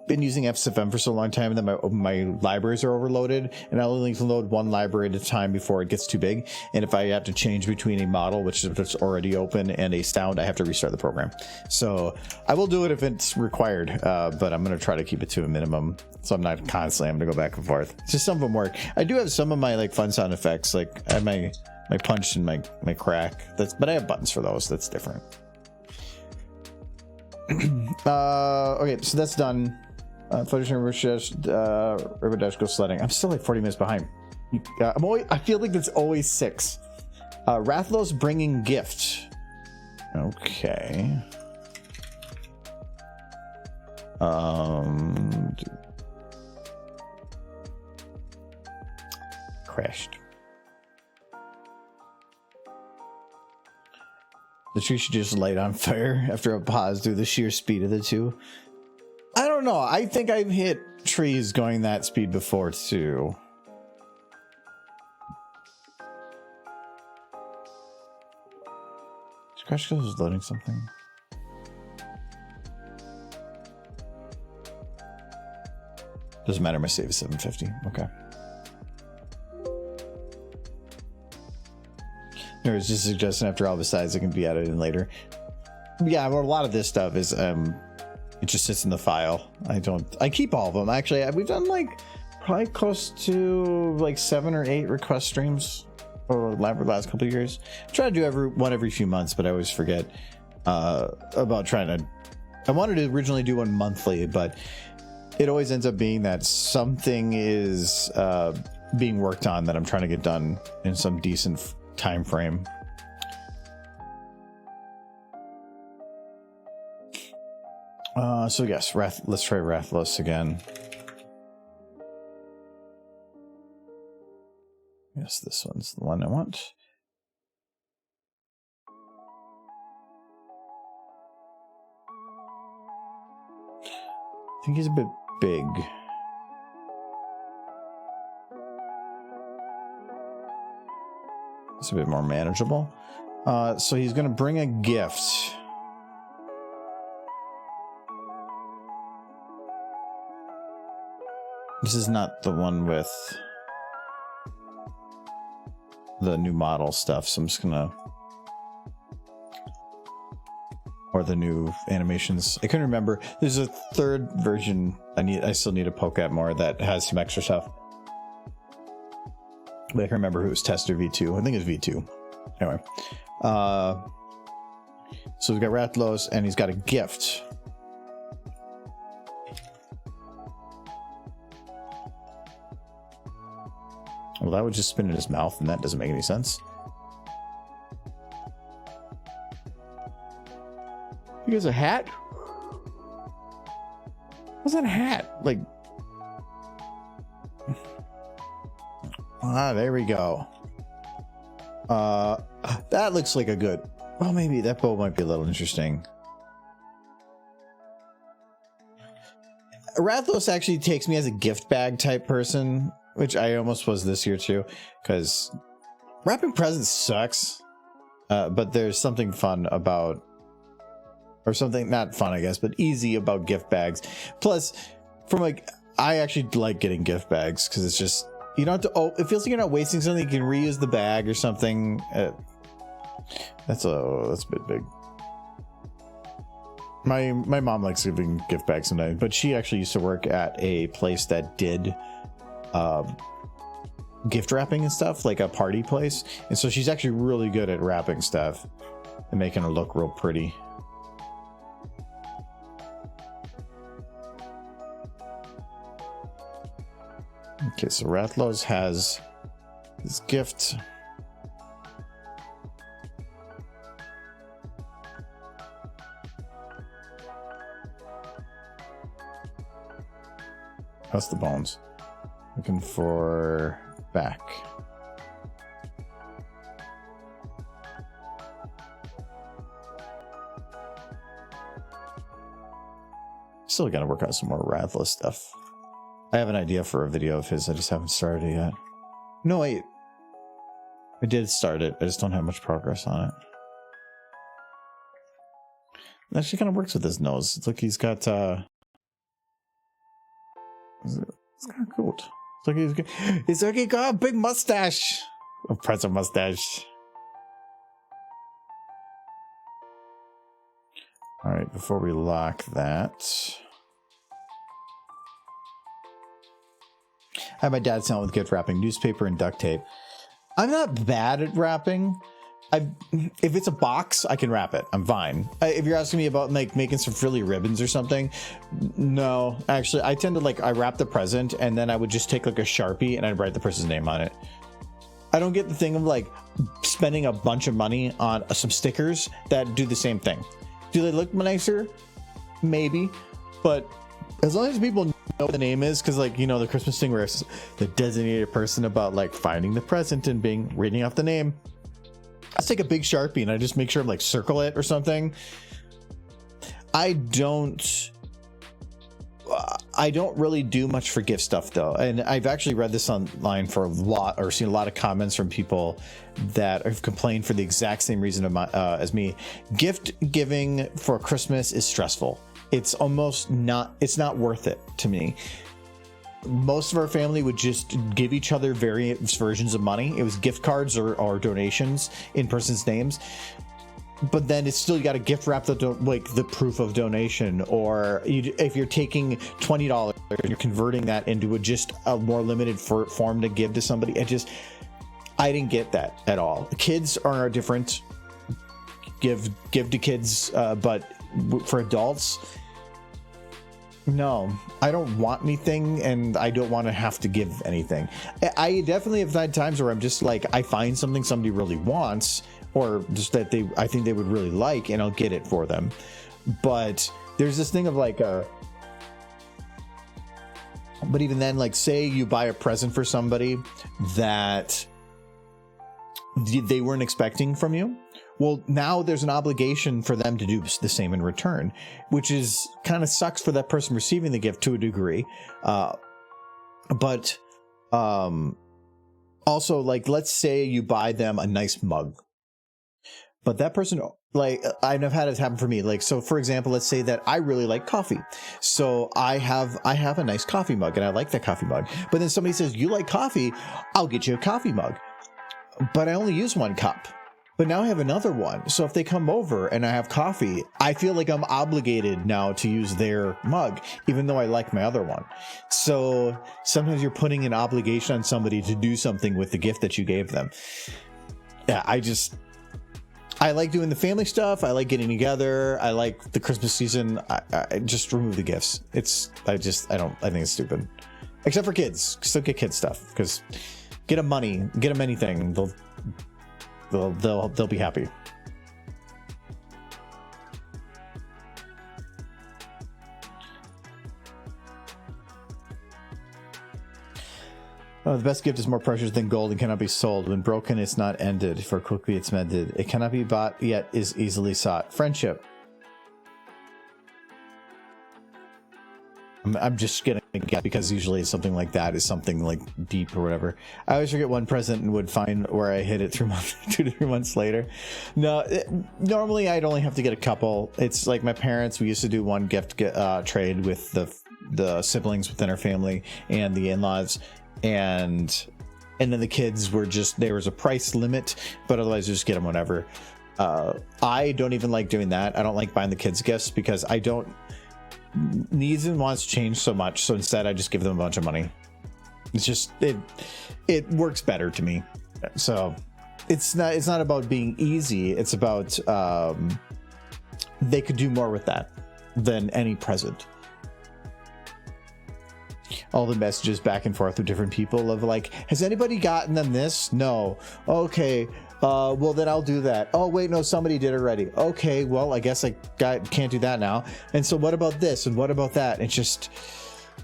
been using FSFM for so long time and then my libraries are overloaded, and I only can load one library at a time before it gets too big. And if I have to change between a model, which is already open, and a sound, I have to restart the program. So I will do it if it's required, but I'm going to try to keep it to a minimum, so I'm not constantly having to go back and forth. It's just some of them work. I do have some of my like fun sound effects, like I have my punch and my crack. But I have buttons for those. That's different. Okay, so that's done. Fluttershy and River Dash go sledding. I'm still like 40 minutes behind. I feel like it's always 6. Rathlow's bringing gift. Okay. Crashed. The tree should just light on fire after a pause due to the sheer speed of the two. I don't know. I think I've hit trees going that speed before too. Crash Kills is loading something. Doesn't matter. My save is 750. Okay. There was just a suggestion after all the sides it can be added in later. Yeah, well, a lot of this stuff is it just sits in the file. I keep all of them. Actually, we've done like probably close to like 7 or 8 request streams for the last couple of years. I try to do every few months, but I always forget about trying to. I wanted to originally do one monthly, but it always ends up being that something is being worked on that I'm trying to get done in some decent time frame. So yes, let's try Rathalos again. Yes, this one's the one I want. I think he's a bit big. It's a bit more manageable. So he's going to bring a gift. This is not the one with the new model stuff, so I'm just gonna, or the new animations. I couldn't remember. There's a third version I still need to poke at more that has some extra stuff. But I can remember who was Tester V2. I think it's V2. Anyway, so we've got Rathalos, and he's got a gift. Well, that would just spin in his mouth, and that doesn't make any sense. He has a hat? What's that hat? Like... Ah, there we go. That looks like a good... Well, maybe that bow might be a little interesting. Rathalos actually takes me as a gift bag type person, which I almost was this year too, because wrapping presents sucks. But there's something fun about, or something not fun, I guess, but easy about gift bags. Plus, from like, I actually like getting gift bags because it's just, you don't have to, oh, it feels like you're not wasting something. You can reuse the bag or something. That's a bit big. My mom likes giving gift bags sometimes, but she actually used to work at a place that did gift wrapping and stuff, like a party place, and so she's actually really good at wrapping stuff and making it look real pretty. Okay, so Rathalos has his gift. That's the bones. Looking for back. Still gotta work on some more Rathalos stuff. I have an idea for a video of his, I just haven't started it yet. No, wait. I did start it, I just don't have much progress on it. It actually kind of works with his nose. It's like he's got, it's kind of cool. It's like he got a big mustache. A pretzel mustache. Alright, before we lock that. I had my dad sent with gift wrapping, newspaper and duct tape. I'm not bad at wrapping. If it's a box, I can wrap it. I'm fine. If you're asking me about like making some frilly ribbons or something, no. Actually, I tend to like, I wrap the present and then I would just take like a Sharpie and I'd write the person's name on it. I don't get the thing of like spending a bunch of money on some stickers that do the same thing. Do they look nicer? Maybe. But as long as people know what the name is, because like, you know, the Christmas thing where it's the designated person about like finding the present and reading off the name. Let's take a big Sharpie and I just make sure I'm like circle it or something. I don't really do much for gift stuff though. And I've actually read this online for a lot, or seen a lot of comments from people that have complained for the exact same reason as me. Gift giving for Christmas is stressful. It's almost not, it's not worth it to me. Most of our family would just give each other various versions of money. It was gift cards or donations in person's names. But then it's still, you got to gift wrap the proof of donation, or if you're taking $20 and you're converting that into just a more limited form to give to somebody. I didn't get that at all. Kids are different. Give to kids, but for adults, no, I don't want anything, and I don't want to have to give anything. I definitely have had times where I'm just like, I find something somebody really wants, or just that I think they would really like, and I'll get it for them. But there's this thing of like but even then, like, say you buy a present for somebody that they weren't expecting from you. Well, now there's an obligation for them to do the same in return, which is kind of sucks for that person receiving the gift to a degree. But also, like, let's say you buy them a nice mug, but that person, like, I've had it happen for me. Like, so for example, let's say that I really like coffee. So I have a nice coffee mug, and I like that coffee mug. But then somebody says, you like coffee, I'll get you a coffee mug. But I only use one cup. But now I have another one. So if they come over and I have coffee, I feel like I'm obligated now to use their mug, even though I like my other one. So sometimes you're putting an obligation on somebody to do something with the gift that you gave them. Yeah, I like doing the family stuff. I like getting together. I like the Christmas season. I just remove the gifts. I think it's stupid. Except for kids. Still get kids stuff, because get them money, get them anything. They'll be happy. The best gift is more precious than gold and cannot be sold. When broken, it's not ended, for quickly it's mended. It cannot be bought, yet is easily sought. Friendship. I'm just gonna guess, because usually something like that is something like deep or whatever. I always forget one present and would find where I hid it 2 to 3 months later. No, normally I'd only have to get a couple. It's like my parents, we used to do one gift trade with the siblings within our family and the in-laws, and then the kids were just, there was a price limit, but otherwise just get them whenever. I don't even like doing that. I don't like buying the kids gifts, because I don't, needs and wants change so much, so instead I just give them a bunch of money. It's just, it works better to me. So it's not about being easy, it's about they could do more with that than any present. All the messages back and forth with different people of like, has anybody gotten them this? No. Okay, well then I'll do that. Oh wait, no, somebody did already. Okay, well I guess I can't do that now. And so what about this and what about that? It's just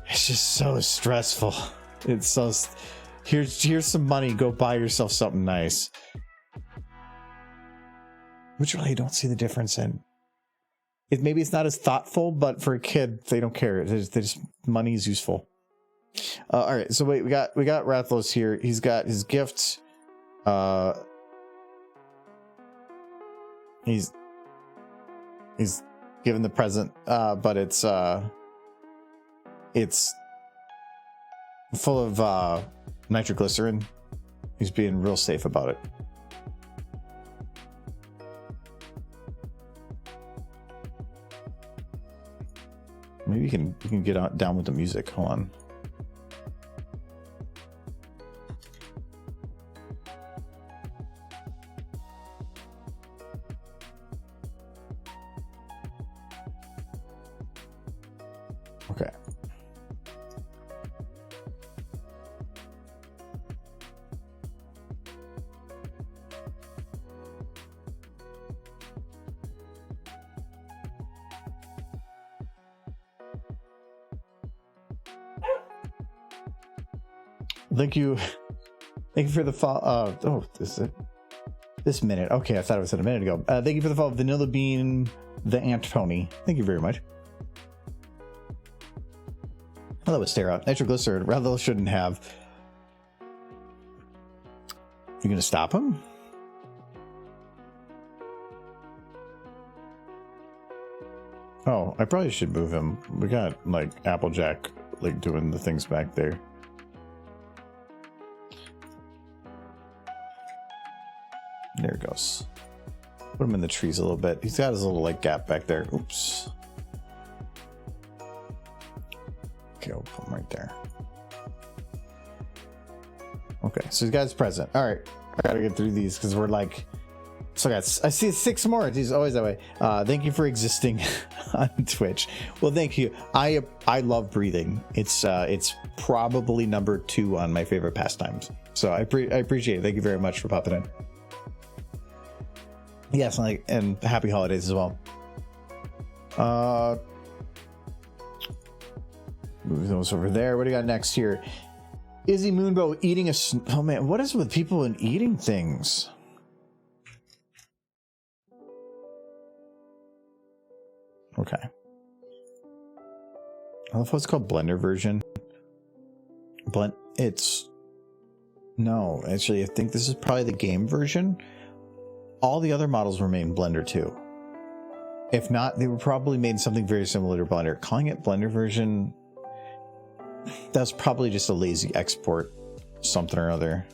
so stressful. It's so, here's some money, go buy yourself something nice. Which really I don't see the difference in. Maybe it's not as thoughtful, but for a kid, they don't care. They just money is useful. All right, so wait, we got Rathalos here. He's got his gifts. He's given the present, but it's full of nitroglycerin. He's being real safe about it. Maybe you can get down with the music. Hold on. Okay. Thank you for the follow. Oh, this minute. Okay, I thought it was a minute ago. Thank you for the follow, Vanilla Bean, the Ant Pony. Thank you very much. Hello, Astera. Nitroglycerin. Rather shouldn't have. You gonna stop him? Oh, I probably should move him. We got like Applejack like doing the things back there. There it goes. Put him in the trees a little bit. He's got his little like gap back there. Oops. Okay, put him right there. Okay, so he's got his present. All right. I gotta get through these because we're like, so I see 6 more. It's always that way. Thank you for existing on Twitch. Well, thank you. I love breathing. It's probably number 2 on my favorite pastimes. So I appreciate it. Thank you very much for popping in. Yes, and happy holidays as well. Move those over there. What do you got next here? Izzy Moonbow eating a... Oh, man. What is with people and eating things? Okay. I love what's called Blender version. No, actually, I think this is probably the game version. All the other models were made in Blender too. If not, they were probably made something very similar to Blender. Calling it Blender version, that's probably just a lazy export, something or other.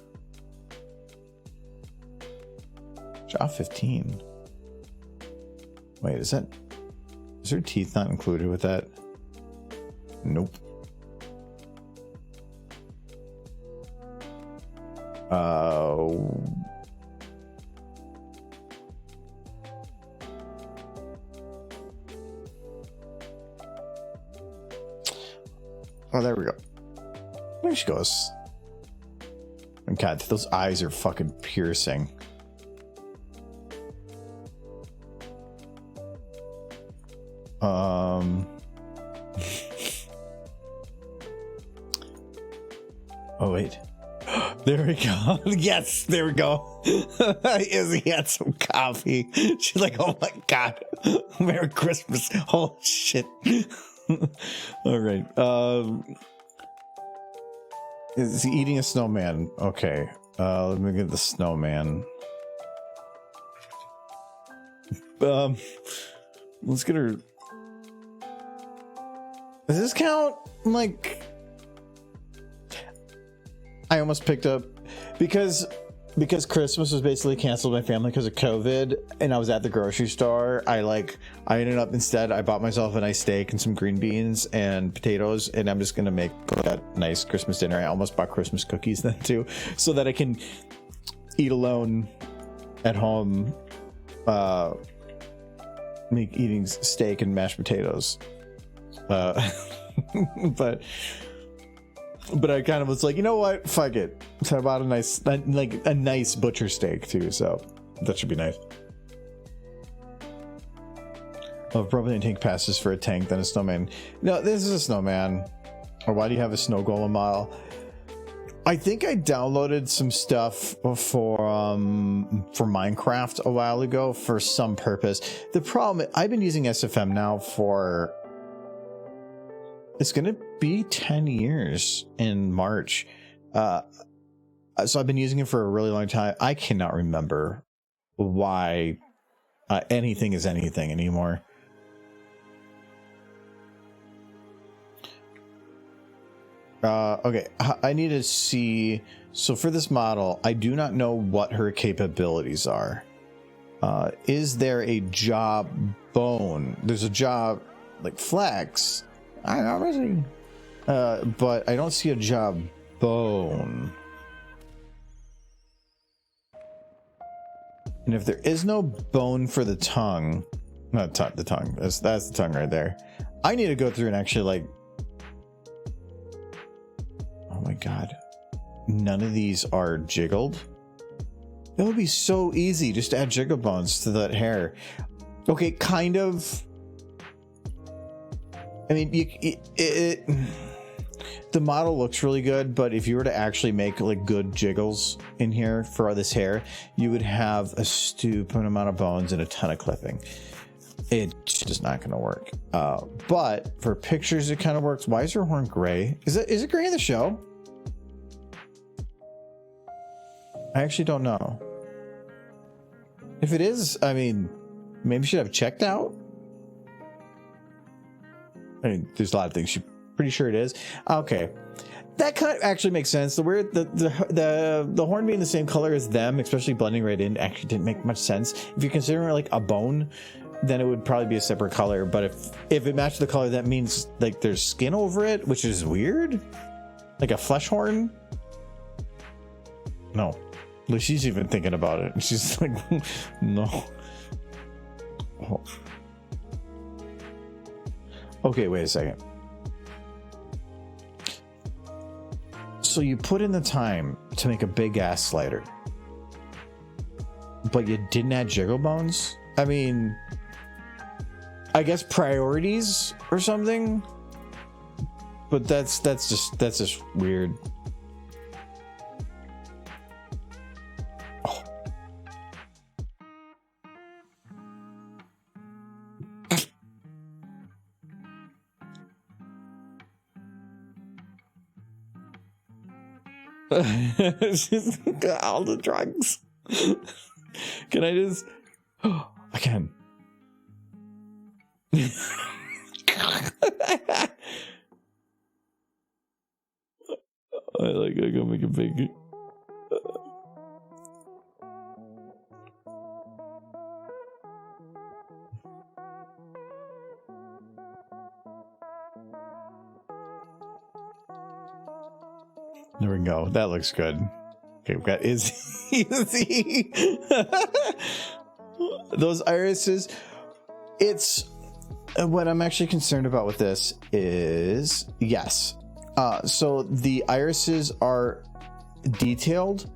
Jaw 15. Wait, is there teeth not included with that? Nope. Oh, there we go. There she goes. And God, those eyes are fucking piercing. Oh, wait. There we go. Yes, there we go. Izzy had some coffee. She's like, oh my God. Merry Christmas. Oh, shit. All right. Is he eating a snowman? Okay. Let me get the snowman. Let's get her. Does this count? Like, I almost picked up because Christmas was basically canceled by my family because of COVID, and I was at the grocery store. I ended up instead, I bought myself a nice steak and some green beans and potatoes, and I'm just gonna make that nice Christmas dinner. I almost bought Christmas cookies then too, so that I can eat alone at home, eating steak and mashed potatoes. But I kind of was like, you know what? Fuck it. So I bought a nice butcher steak too, so that should be nice. I'll probably take passes for a tank than a snowman. No, this is a snowman. Or why do you have a snow golem model? I think I downloaded some stuff for Minecraft a while ago for some purpose. The problem, I've been using SFM now for... It's going to be 10 years in March. So I've been using it for a really long time. I cannot remember why anything is anything anymore. Okay, I need to see. So for this model, I do not know what her capabilities are. Is there a job bone? There's a job like flex. I don't know, but I don't see a job bone. And if there is no bone for the tongue, not the tongue, that's the tongue right there. I need to go through and actually like, oh my God, none of these are jiggled. That would be so easy just to add jiggle bones to that hair. Okay, kind of. I mean, the model looks really good, but if you were to actually make like good jiggles in here for this hair, you would have a stupid amount of bones and a ton of clipping. It's just not going to work. But for pictures, it kind of works. Why is your horn gray? Is it gray in the show? I actually don't know. If it is, I mean, maybe you should have checked out. I mean, there's a lot of things. She's pretty sure it is. Okay, that kind of actually makes sense. The weird, the horn being the same color as them, especially blending right in, actually didn't make much sense. If you're considering it like a bone, then it would probably be a separate color. But if it matched the color, that means like there's skin over it, which is weird. Like a flesh horn. No, Like, she's even thinking about it. She's like, no. Oh. Okay, wait a second. So you put in the time to make a big ass slider, but you didn't add jiggle bones? I mean, I guess priorities or something, but that's just weird. Oh. She's got all the drugs. Can I just? Oh, I can. I gotta make a big. There we go. That looks good. Okay, we've got Izzy. Those irises. It's what I'm actually concerned about with this is yes. So the irises are detailed,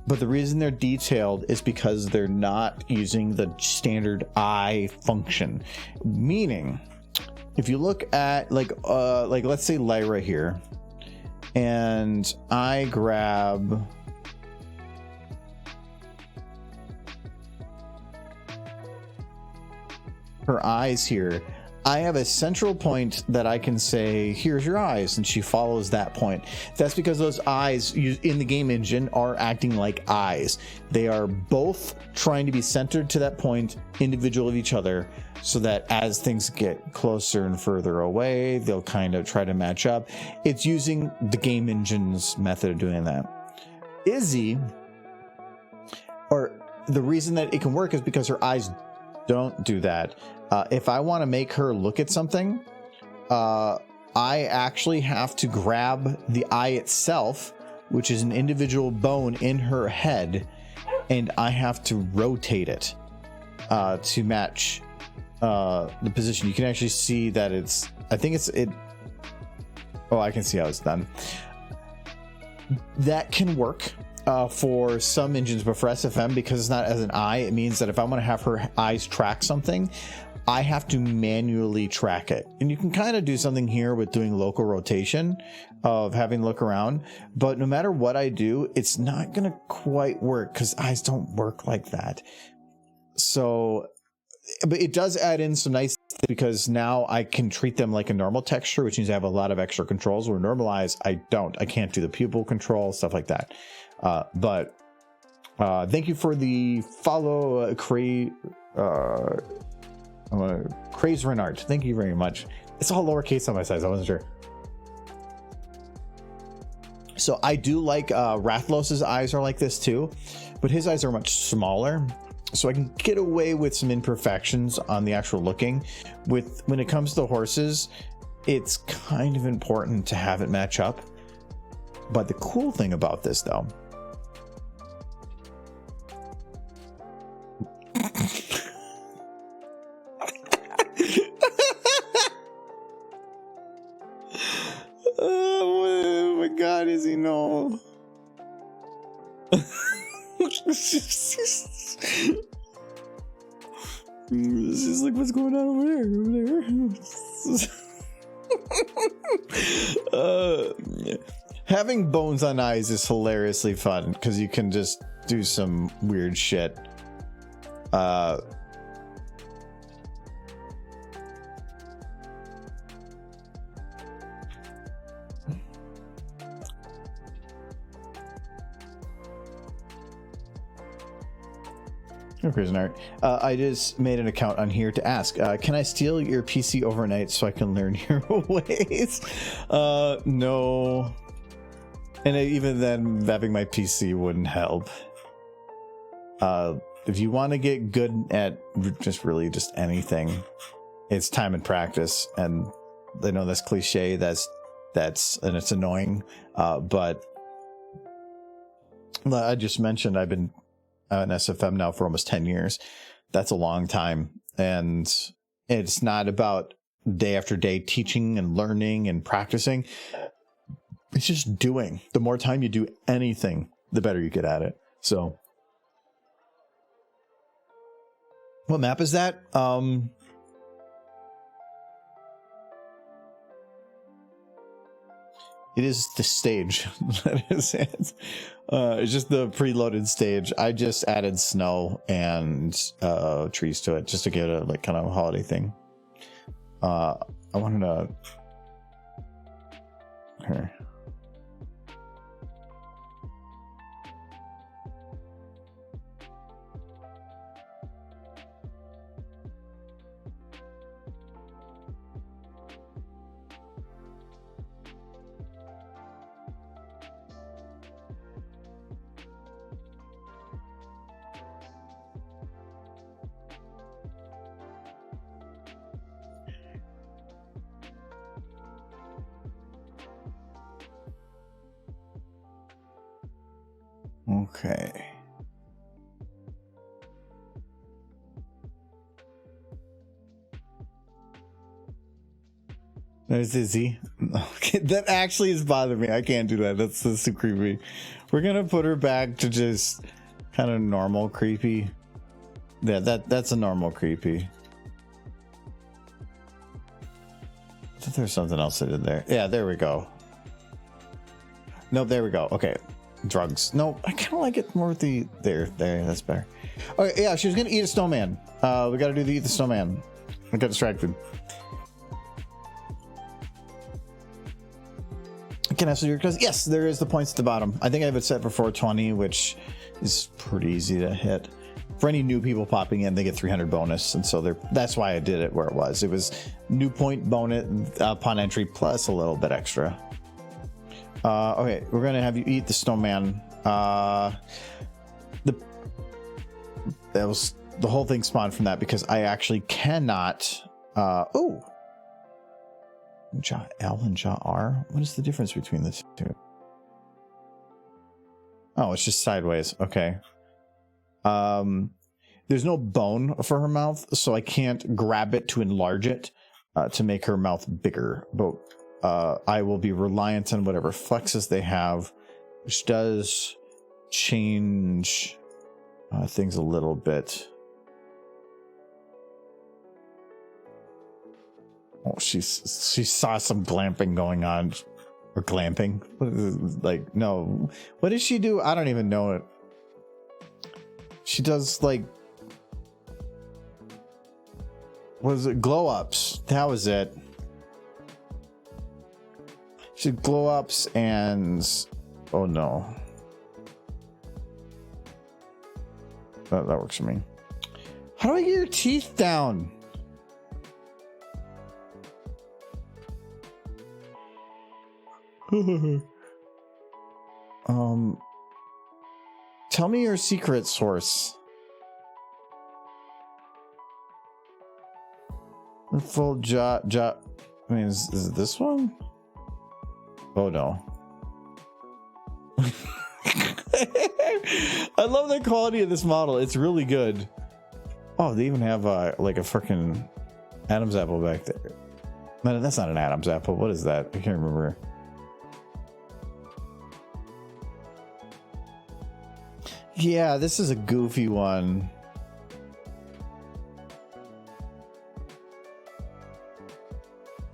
but the reason they're detailed is because they're not using the standard eye function. Meaning, if you look at like let's say Lyra here, and I grab her eyes here, I have a central point that I can say, here's your eyes, and she follows that point. That's because those eyes in the game engine are acting like eyes. They are both trying to be centered to that point, individual of each other, so that as things get closer and further away, they'll kind of try to match up. It's using the game engine's method of doing that. Izzy, or the reason that it can work is because her eyes don't do that. If I want to make her look at something, I actually have to grab the eye itself, which is an individual bone in her head, and I have to rotate it to match the position. You can actually see that it's, I think it's, oh, I can see how it's done. That can work for some engines, but for SFM, because it's not as an eye, it means that if I want to have her eyes track something, I have to manually track it. And you can kind of do something here with doing local rotation of having look around, but no matter what I do, it's not going to quite work because eyes don't work like that. So, but it does add in some nice things because now I can treat them like a normal texture, which means I have a lot of extra controls, where normal eyes, I can't do the pupil control, stuff like that. But thank you for the follow, Craze Renard. Thank you very much. It's all lowercase on my size. I wasn't sure. So I do like Rathlos's eyes are like this too, but his eyes are much smaller, so I can get away with some imperfections on the actual looking. When it comes to horses, it's kind of important to have it match up. But the cool thing about this, though, oh my God, is he no? She's like, what's going on over there? Having bones on eyes is hilariously fun because you can just do some weird shit. Prisoner, I just made an account on here to ask, can I steal your PC overnight so I can learn your ways? No. And even then, having my PC wouldn't help. If you want to get good at just anything, it's time and practice. And I know that's cliche, and it's annoying, but I just mentioned I've been an SFM now for almost 10 years. That's a long time. And it's not about day after day teaching and learning and practicing. It's just doing. The more time you do anything, the better you get at it. So what map is that? It is the stage. That is it. It's just the preloaded stage. I just added snow and trees to it just to get a like kind of holiday thing. I wanted to. Here. Okay. There's Izzy. Okay, that actually is bothering me. I can't do that. That's too creepy. We're gonna put her back to just kind of normal creepy. Yeah, that's a normal creepy. I thought there was something else I did there. Yeah, there we go. Nope, there we go. Okay. Drugs. No, I kind of like it more with the there. That's better. Okay, yeah, she was gonna eat a snowman. We got to do the eat the snowman. I got distracted. Can I answer your question? Yes, there is the points at the bottom. I think I have it set for 420, which is pretty easy to hit. For any new people popping in, they get 300 bonus, and so that's why I did it where it was. It was new point bonus upon entry plus a little bit extra. Okay, we're gonna have you eat the snowman. That was the whole thing spawned from that because I actually cannot. Oh, Jaw L and Jaw R. What is the difference between the two? Oh, it's just sideways. Okay. There's no bone for her mouth, so I can't grab it to enlarge it to make her mouth bigger. But I will be reliant on whatever flexes they have, which does change things a little bit. Oh, she saw some glamping going on, or glamping. Like, no, what does she do? I don't even know it. She does like, what is it? Glow ups. That was it. She glow ups and oh no, that works for me. How do I get your teeth down? Tell me your secret source. Full jaw. I mean, is it this one? Oh no. I love the quality of this model. It's really good. Oh, they even have like a freaking Adam's apple back there. No, that's not an Adam's apple. What is that? I can't remember. Yeah, this is a goofy one.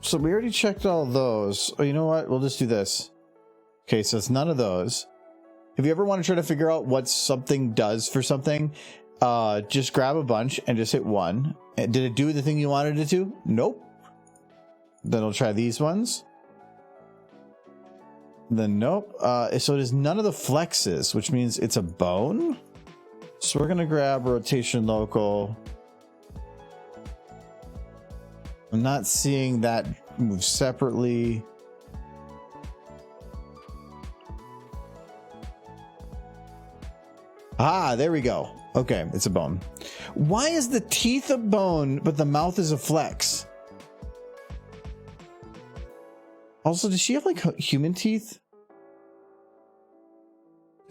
So we already checked all those. Oh, you know what? We'll just do this. Okay, so it's none of those. If you ever want to try to figure out what something does for something, just grab a bunch and just hit one. Did it do the thing you wanted it to? Nope. Then I'll try these ones. Then nope. So it is none of the flexes, which means it's a bone. So we're gonna grab rotation local. I'm not seeing that move separately. Ah, there we go. Okay, it's a bone. Why is the teeth a bone, but the mouth is a flex? Also, does she have like human teeth?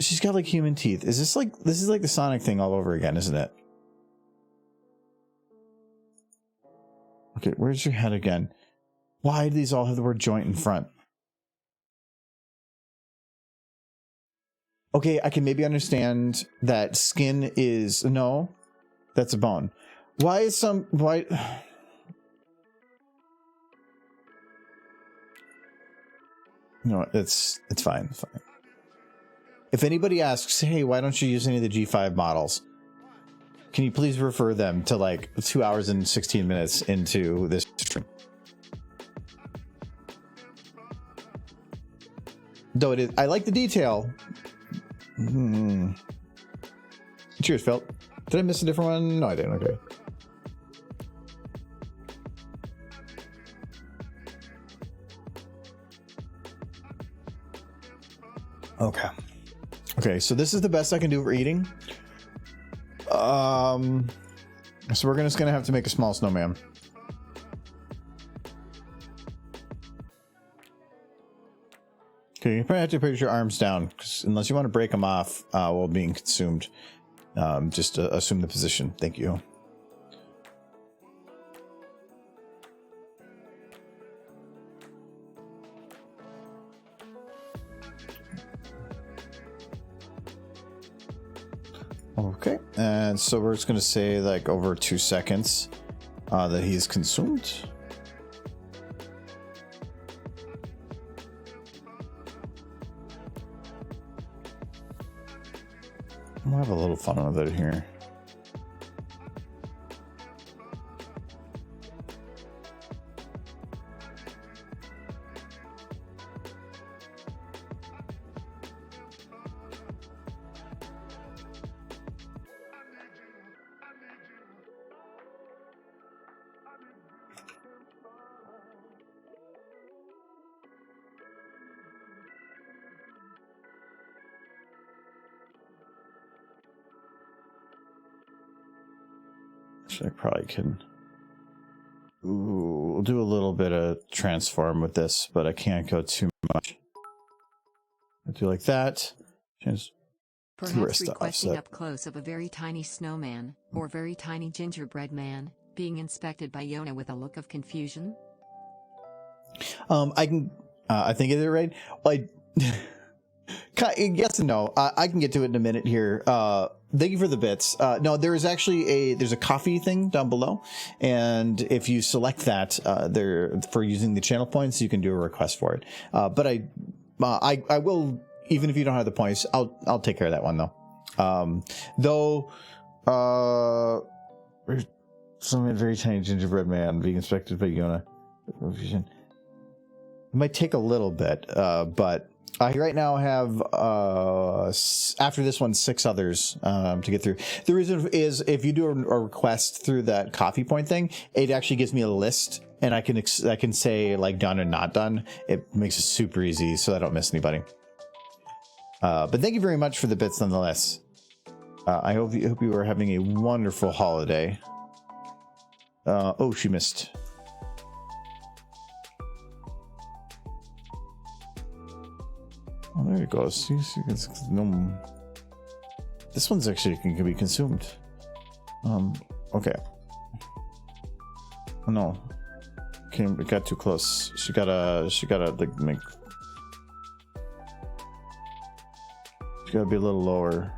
She's got like human teeth. Is this like, this is like the Sonic thing all over again, isn't it? Okay, where's your head again? Why do these all have the word joint in front? Okay, I can maybe understand that skin is... No, that's a bone. Why is some... Why... No, it's fine. It's fine. If anybody asks, hey, why don't you use any of the G5 models? Can you please refer them to like 2 hours and 16 minutes into this stream? Though it is... I like the detail. Cheers, Felt. Did I miss a different one? No, I didn't. Okay. Okay. Okay, so this is the best I can do for eating. So we're just gonna have to make a small snowman. Okay, you probably have to put your arms down, because unless you want to break them off while being consumed, just assume the position. Thank you. Okay, and so we're just going to say like over 2 seconds that he's consumed. We'll have a little fun with it here. I probably can. Ooh, we'll do a little bit of transform with this, but I can't go too much. I'll do like that. Perhaps requesting up close of a very tiny snowman or very tiny gingerbread man being inspected by Yona with a look of confusion. I can. I think is it right? Like, yes and no. I can get to it in a minute here. Thank you for the bits. No, there is actually there's a coffee thing down below, and if you select that there for using the channel points, you can do a request for it. But I will, even if you don't have the points, I'll take care of that one though. Some very tiny gingerbread man being inspected by Yona. It might take a little bit, but. I right now have, after this one, 6 others to get through. The reason is if you do a request through that coffee point thing, it actually gives me a list, and I can say like done and not done. It makes it super easy so I don't miss anybody. But thank you very much for the bits nonetheless. I hope you are having a wonderful holiday. Oh, she missed. Oh, there it goes. This one's actually can be consumed. Okay. Oh, no. Okay, it got too close. She gotta like make. She gotta be a little lower.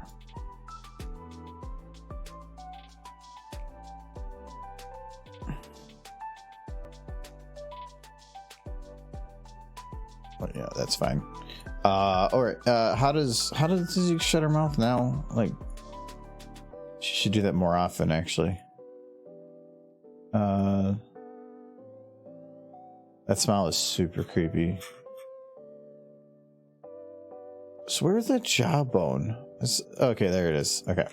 Oh yeah, that's fine. All right. How does she shut her mouth now? Like, she should do that more often, actually. That smile is super creepy. So where's the jawbone? Okay, there it is. Okay.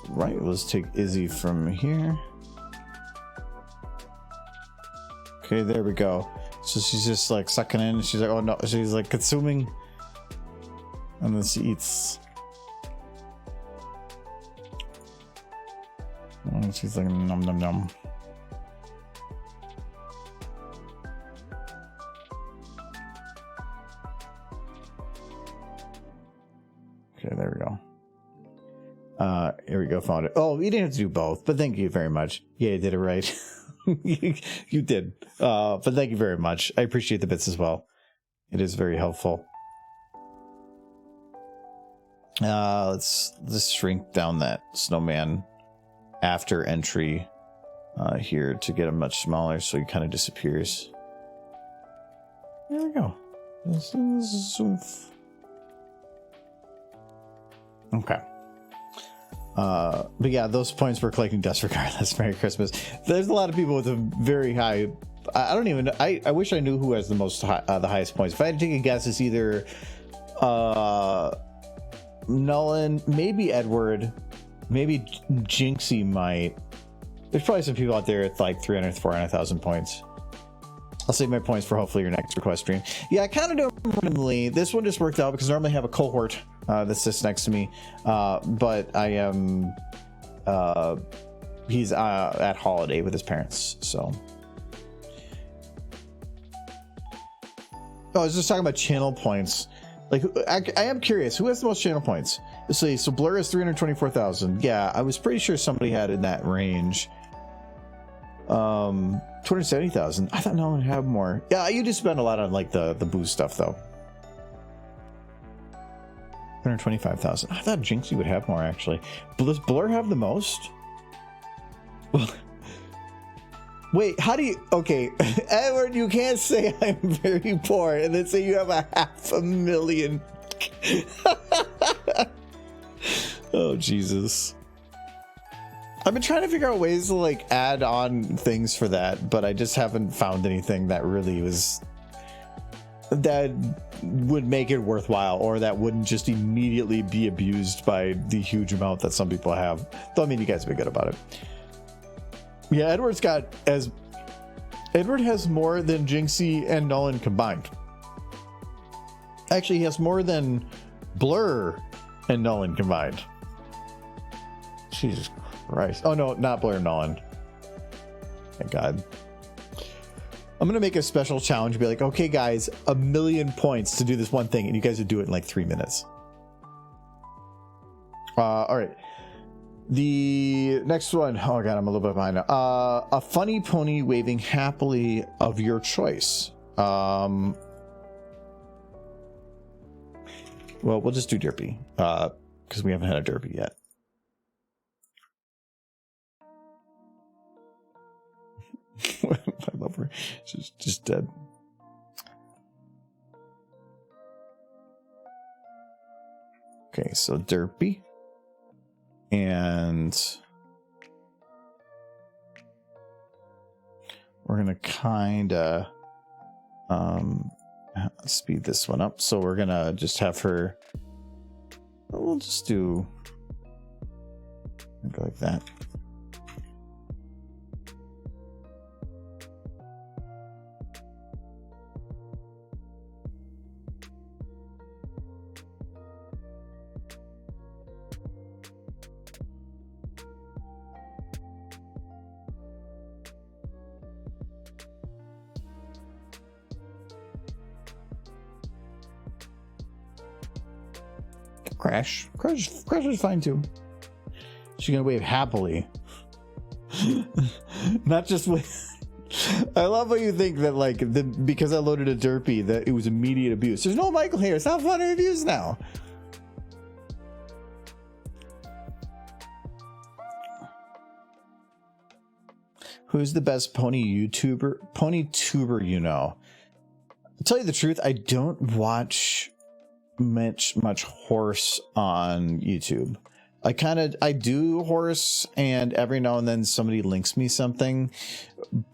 Right, let's take Izzy from here. Okay, there we go. So she's just like sucking in. She's like, oh no, she's like consuming. And then she eats. And she's like, nom nom nom. Okay, there we go. Here we go, found it. Oh, you didn't have to do both, but thank you very much. Yeah, you did it right. you did. But thank you very much. I appreciate the bits as well. It is very helpful. Let's shrink down that snowman after entry here to get him much smaller so he kind of disappears. There we go. Okay. But yeah, those points we're collecting dust regardless. Merry Christmas. There's a lot of people with a very high. I don't even. I wish I knew who has the most the highest points. If I had to take a guess, it's either Nolan, maybe Edward, maybe Jinxie might. There's probably some people out there at like 300, 400,000 points. I'll save my points for hopefully your next request stream. Yeah, I kind of do them randomly. This one just worked out because I normally have a cohort that sits next to me. But I am, he's at holiday with his parents, so. Oh, I was just talking about channel points. Like, I am curious, who has the most channel points? Let's see, so Blur has 324,000. Yeah, I was pretty sure somebody had in that range. 270,000. I thought no one had more. Yeah, you just spend a lot on like the booze stuff though. 125,000. I thought Jinxie would have more actually. But does Blur have the most? Wait, how do you? Okay, Edward, you can't say I'm very poor and then say you have 500,000. Oh Jesus. I've been trying to figure out ways to like add on things for that, but I just haven't found anything that really was that would make it worthwhile, or that wouldn't just immediately be abused by the huge amount that some people have. Though I mean, you guys have been good about it. Yeah, Edward has more than Jinxie and Nolan combined. Actually, he has more than Blur and Nolan combined. Jesus Christ. Oh no, not Blur and Nolan. Thank God. I'm gonna make a special challenge and be like, okay guys, 1,000,000 points to do this one thing, and you guys would do it in like 3 minutes. All right. The next one, oh god, I'm a little bit behind now. A funny pony waving happily of your choice. Well, we'll just do Derpy, because we haven't had a Derpy yet. I love her. She's just dead. Okay, so Derpy. And we're gonna kind of speed this one up. So we're gonna just have her. We'll just do go like that. Crash is fine too. She's gonna wave happily. Not just with. I love how you think that like because I loaded a Derpy that it was immediate abuse. There's no Michael here. It's not fun to abuse now. Who's the best pony tuber you know? To tell you the truth, I don't watch much horse on YouTube. I do horse, and every now and then somebody links me something,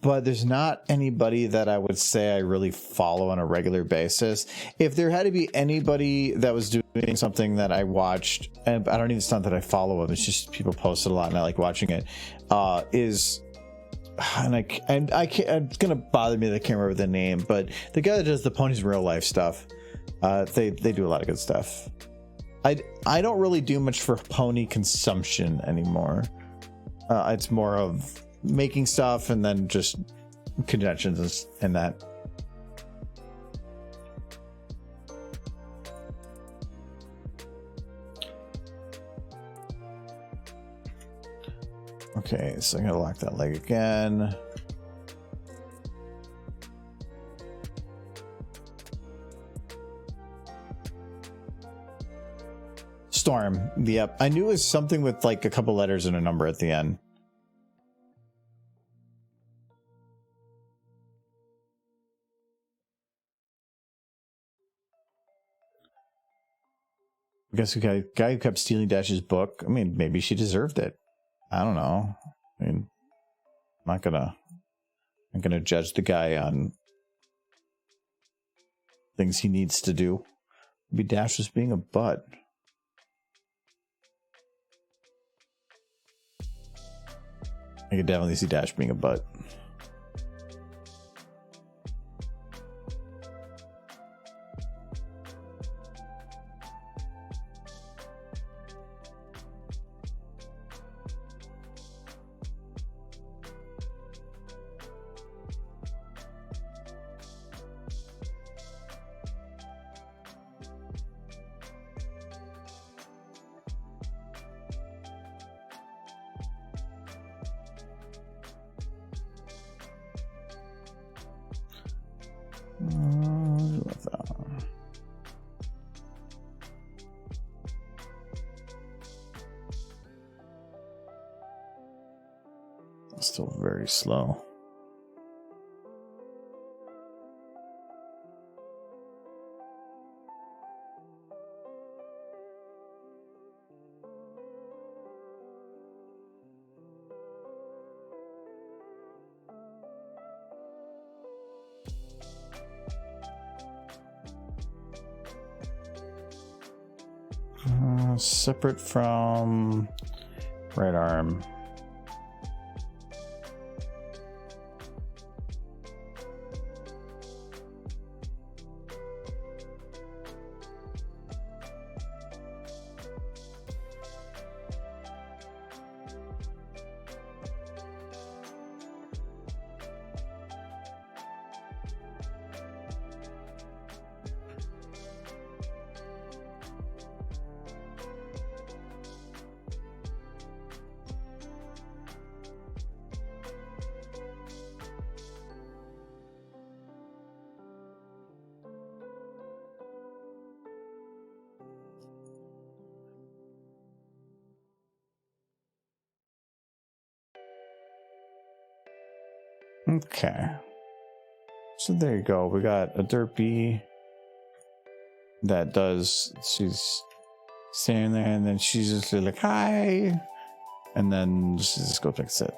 but there's not anybody that I would say I really follow on a regular basis. If there had to be anybody that was doing something that I watched, and I don't even, it's not that I follow them, it's just people post it a lot and I like watching it, is and I can't, it's gonna bother me that I can't remember the name, but the guy that does the Ponies Real Life stuff, they do a lot of good stuff. I don't really do much for pony consumption anymore. It's more of making stuff and then just conventions and that. Okay, so I'm gonna lock that leg again. Storm. Yep. I knew it was something with like a couple letters and a number at the end. I guess the guy who kept stealing Dash's book, I mean, maybe she deserved it. I don't know. I mean, I'm not gonna judge the guy on things he needs to do. Maybe Dash was being a butt. I could definitely see Dash being a butt. Still very slow. Separate from right arm. Okay. So there you go. We got a Derpy that does, she's standing there and then she's just like, hi. And then she just goes like, sit.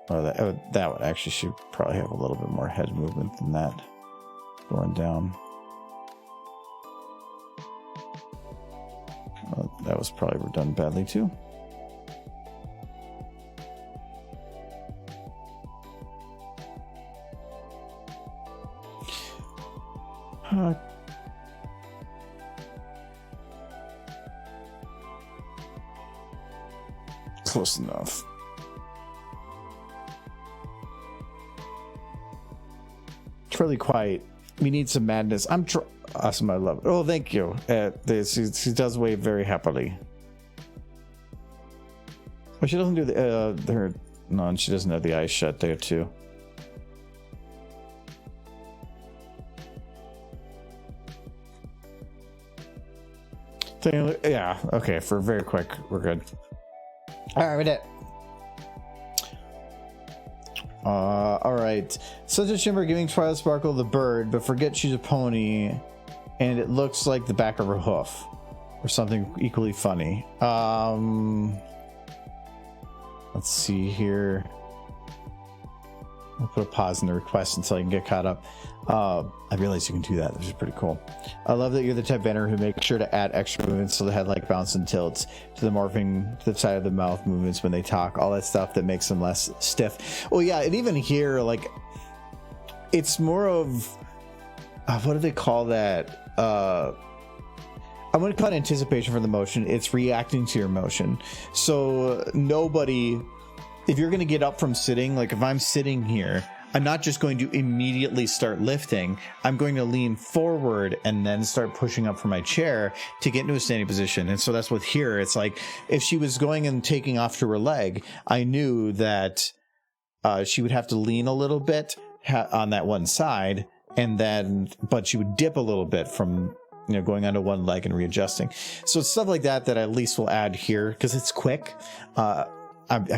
Oh, that would actually, should probably have a little bit more head movement than that going down. Well, that was probably done badly too. Close enough. It's really quiet. We need some madness. Awesome. I love it. Oh, thank you. She does wave very happily. Well, she doesn't do her. No, and she doesn't have the eyes shut there too. Yeah. Okay. For very quick, we're good. All right, we did. All right. Sunset Shimmer giving Twilight Sparkle the bird, but forget she's a pony, and it looks like the back of her hoof, or something equally funny. Let's see here. I'll put a pause in the request until I can get caught up. I realize you can do that, which is pretty cool. I love that you're the type banner who makes sure to add extra movements to the head, like bounce and tilts, to the morphing to the side of the mouth movements when they talk, all that stuff that makes them less stiff. Well, yeah, and even here, like, it's more of what do they call that? I'm going to call it anticipation for the motion. It's reacting to your motion. So nobody, if you're going to get up from sitting, like if I'm sitting here, I'm not just going to immediately start lifting. I'm going to lean forward and then start pushing up from my chair to get into a standing position. And so that's what here, it's like if she was going and taking off to her leg, I knew that she would have to lean a little bit on that one side, and then, but she would dip a little bit from, you know, going onto one leg and readjusting. So it's stuff like that that I at least will add here because it's quick. I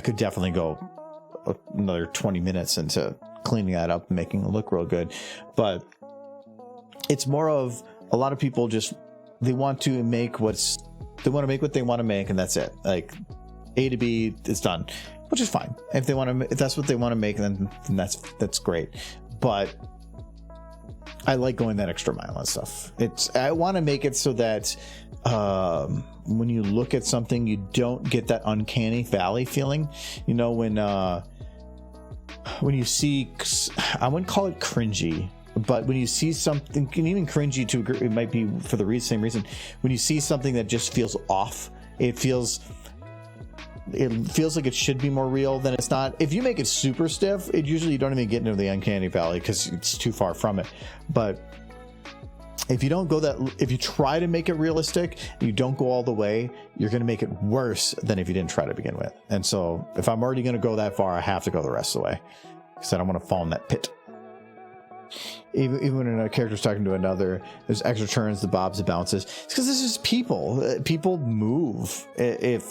could definitely go another 20 minutes into cleaning that up and making it look real good, but it's more of a lot of people just, they want to make what they want to make, and that's it. Like A to B is done, which is fine. If that's what they want to make, then that's great. But I like going that extra mile and stuff. I want to make it so that when you look at something, you don't get that uncanny valley feeling. You know, when you see, I wouldn't call it cringy, but when you see something, and even cringy to agree, it might be for the same reason. When you see something that just feels off, it feels like it should be more real than it's not. If you make it super stiff, it usually you don't even get into the uncanny valley because it's too far from it. But if you don't go if you try to make it realistic, you don't go all the way, you're going to make it worse than if you didn't try to begin with. And so if I'm already going to go that far, I have to go the rest of the way because I don't want to fall in that pit. Even when a character's talking to another, there's extra turns, the bobs, the bounces. It's because this is people. People move. I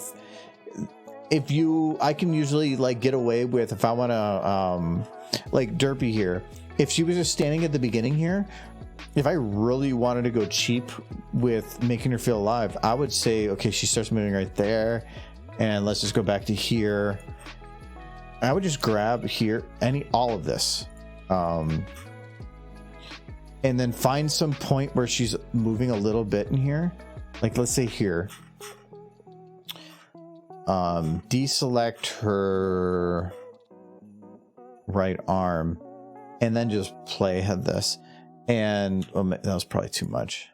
can usually like get away with, if I want to, like Derpy here, if she was just standing at the beginning here, if I really wanted to go cheap with making her feel alive, I would say, okay, she starts moving right there, and let's just go back to here. I would just grab here, all of this, and then find some point where she's moving a little bit in here. Like, let's say here. Deselect her right arm, and then just play this. And that was probably too much.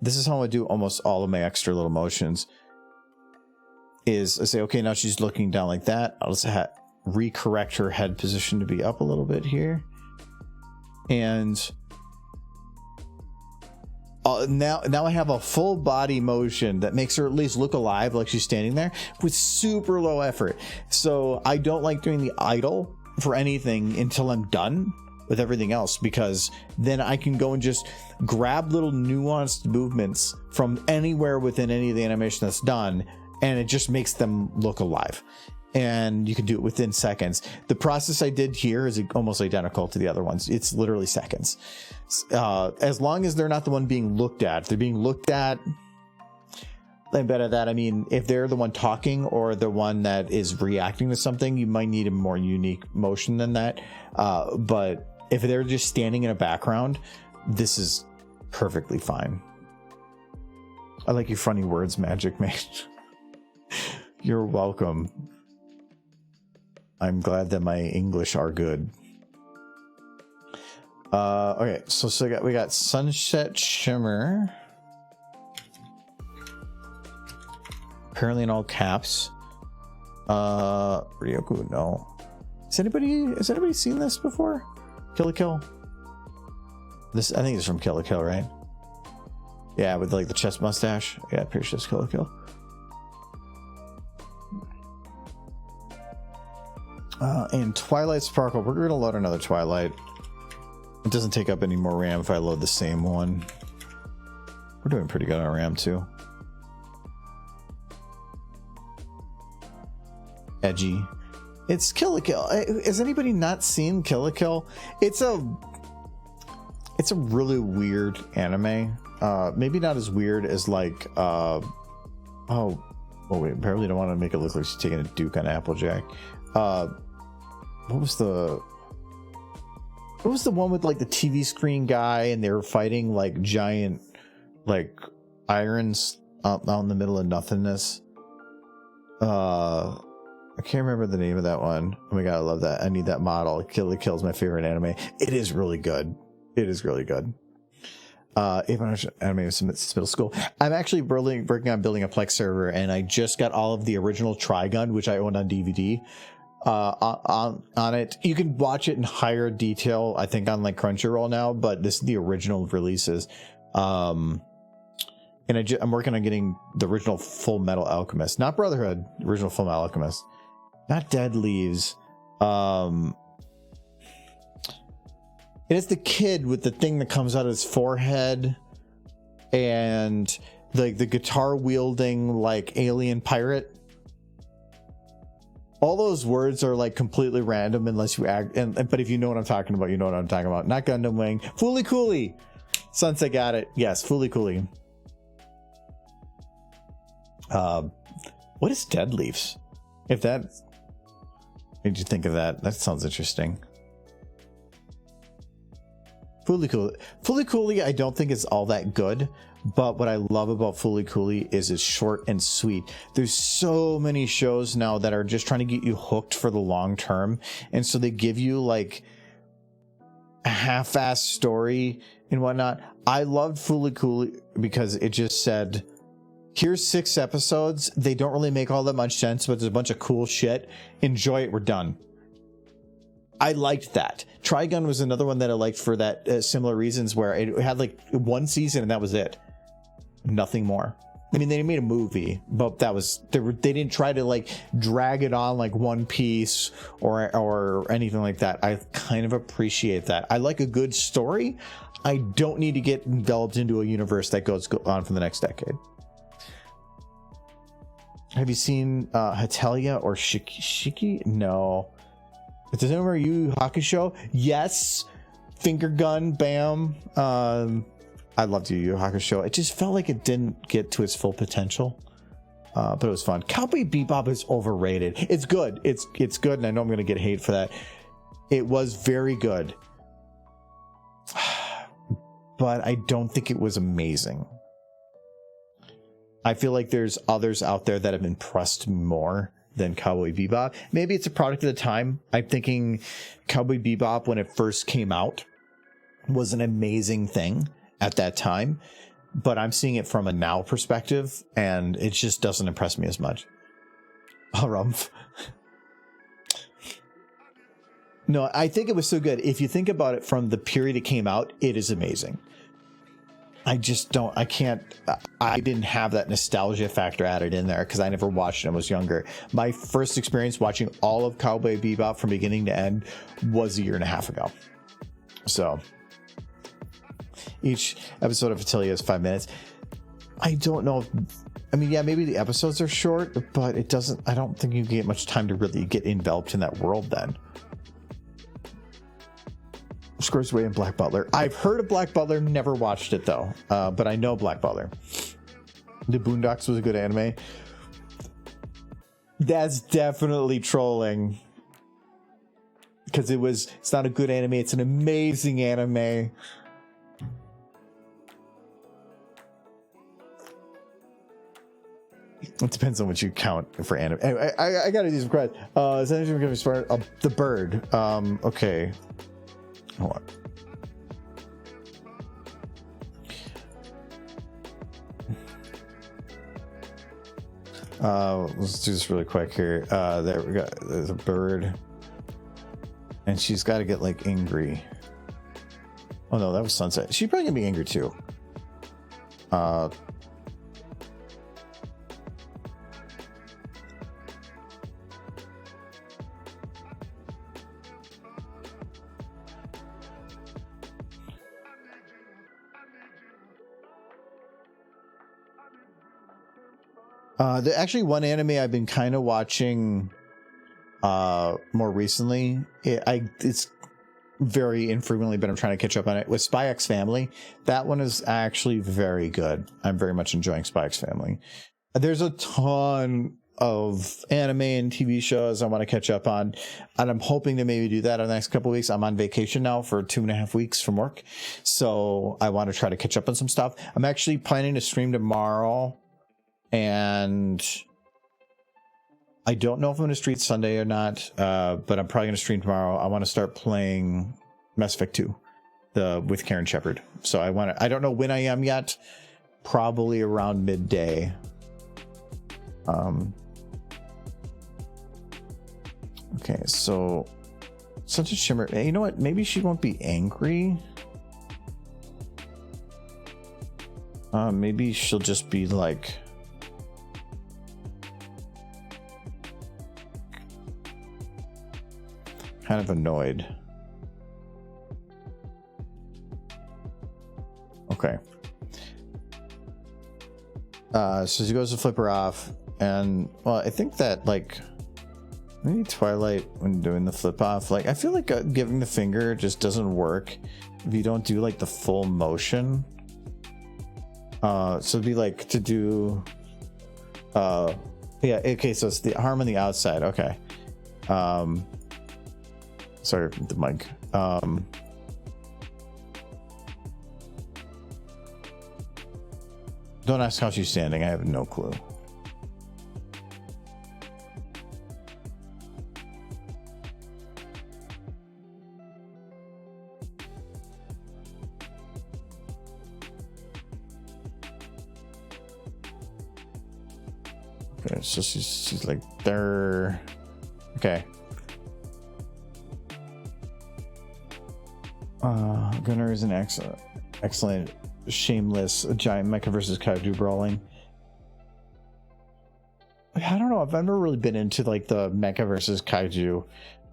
This is how I do almost all of my extra little motions. Is I say, okay, now she's looking down like that. I'll just recorrect her head position to be up a little bit here. And now I have a full body motion that makes her at least look alive, like she's standing there with super low effort. So I don't like doing the idle for anything until I'm done with everything else, because then I can go and just grab little nuanced movements from anywhere within any of the animation that's done, and it just makes them look alive. And you can do it within seconds. The process I did here is almost identical to the other ones. It's literally seconds. As long as they're not the one being looked at. If they're being looked at, and better that, I mean, if they're the one talking or the one that is reacting to something, you might need a more unique motion than that. But if they're just standing in a background, this is perfectly fine. I like your funny words, Magic Man. You're welcome. I'm glad that my English are good. Okay, so we got Sunset Shimmer. Apparently in all caps. Ryoku, no. Has anybody seen this before? Kill la Kill? This, I think it's from Kill la Kill, right? Yeah, with like the chest mustache. Yeah, Pierce just Kill la Kill. And Twilight Sparkle. We're going to load another Twilight. It doesn't take up any more RAM if I load the same one. We're doing pretty good on RAM too. Edgy. It's Kill la Kill. Has anybody not seen Kill la Kill? It's a really weird anime. Maybe not as weird as like Oh, wait, apparently don't want to make it look like she's taking a Duke on Applejack. What was the one with like the TV screen guy and they were fighting like giant like irons out in the middle of nothingness? I can't remember the name of that one. Oh my god, I love that. I need that model. Kill the Kill's my favorite anime. It is really good. It is really good. Even anime since middle school. I'm actually working on building a Plex server, and I just got all of the original Trigun, which I owned on DVD. On it, you can watch it in higher detail, I think, on like Crunchyroll now, but this is the original releases. And I'm working on getting the original Full Metal Alchemist, not Brotherhood, original Full Metal Alchemist, not Dead Leaves. It is the kid with the thing that comes out of his forehead and the guitar wielding like alien pirate. All those words are like completely random unless you act, but if you know what I'm talking about, you know what I'm talking about. Not Gundam Wing. Fooly Cooly. Sunset got it. Yes, Fooly Cooly. What is Dead Leaves? If that made you think of that, that sounds interesting. Fooly Cooly. Fooly Cooly, I don't think is all that good, but what I love about Fooly Cooly is it's short and sweet. There's so many shows now that are just trying to get you hooked for the long term, and so they give you like a half-assed story and whatnot. I loved Fooly Cooly because it just said, here's 6 episodes. They don't really make all that much sense, but there's a bunch of cool shit. Enjoy it. We're done. I liked that. Trigun was another one that I liked for that similar reasons, where it had like 1 season and that was it. Nothing more. I mean, they made a movie, but that was they didn't try to like drag it on like One Piece or anything like that. I kind of appreciate that. I like a good story. I don't need to get enveloped into a universe that goes on for the next decade. Have you seen Hatelia or Shiki? No. Is there anywhere Yu Hakusho? Yes. Finger gun, bam. I loved Yu Yu Hakusho. It just felt like it didn't get to its full potential. But it was fun. Cowboy Bebop is overrated. It's good. It's good, and I know I'm going to get hate for that. It was very good. But I don't think it was amazing. I feel like there's others out there that have impressed me more than Cowboy Bebop. Maybe it's a product of the time. I'm thinking Cowboy Bebop, when it first came out, was an amazing thing at that time, but I'm seeing it from a now perspective, and it just doesn't impress me as much. Harumph. No, I think it was so good. If you think about it from the period it came out, it is amazing. I didn't have that nostalgia factor added in there because I never watched it when I was younger. My first experience watching all of Cowboy Bebop from beginning to end was 1.5 years ago. So each episode of Hatelia is 5 minutes. I don't know yeah, maybe the episodes are short, but I don't think you get much time to really get enveloped in that world then. Scores Away in Black Butler. I've heard of Black Butler, never watched it though, but I know Black Butler. The Boondocks was a good anime. That's definitely trolling, because it's not a good anime, it's an amazing anime. It depends on what you count for anime. Anyway, I gotta do some credit. Is anything going to start? The Bird. Okay. Hold on. Let's do this really quick here. There we go. There's a bird, and she's got to get like angry. Oh no, that was Sunset. She's probably gonna be angry too. Actually, one anime I've been kind of watching more recently. It's very infrequently, but I'm trying to catch up on it. With Spy X Family, that one is actually very good. I'm very much enjoying Spy X Family. there's a ton of anime and TV shows I want to catch up on, and I'm hoping to maybe do that in the next couple of weeks. I'm on vacation now for 2.5 weeks from work, so I want to try to catch up on some stuff. I'm actually planning to stream tomorrow, and I don't know if I'm going to stream Sunday or not, but I'm probably going to stream tomorrow. I want to start playing Mass Effect 2 with Karen Shepard, so I don't know when I am yet, probably around midday. Okay, so Sunset Shimmer, you know what? Maybe she won't be angry. Maybe she'll just be like, kind of annoyed. Okay. So she goes to flip her off, and well, I think that like maybe Twilight, when doing the flip off, like I feel like giving the finger just doesn't work if you don't do like the full motion. So it'd be like to do yeah, okay, so it's the arm on the outside. Okay. Sorry, the mic. Don't ask how she's standing. I have no clue. Okay, so she's like there. Okay. Gunnar is an excellent, shameless giant mecha versus kaiju brawling. I don't know. I've never really been into like the mecha versus kaiju.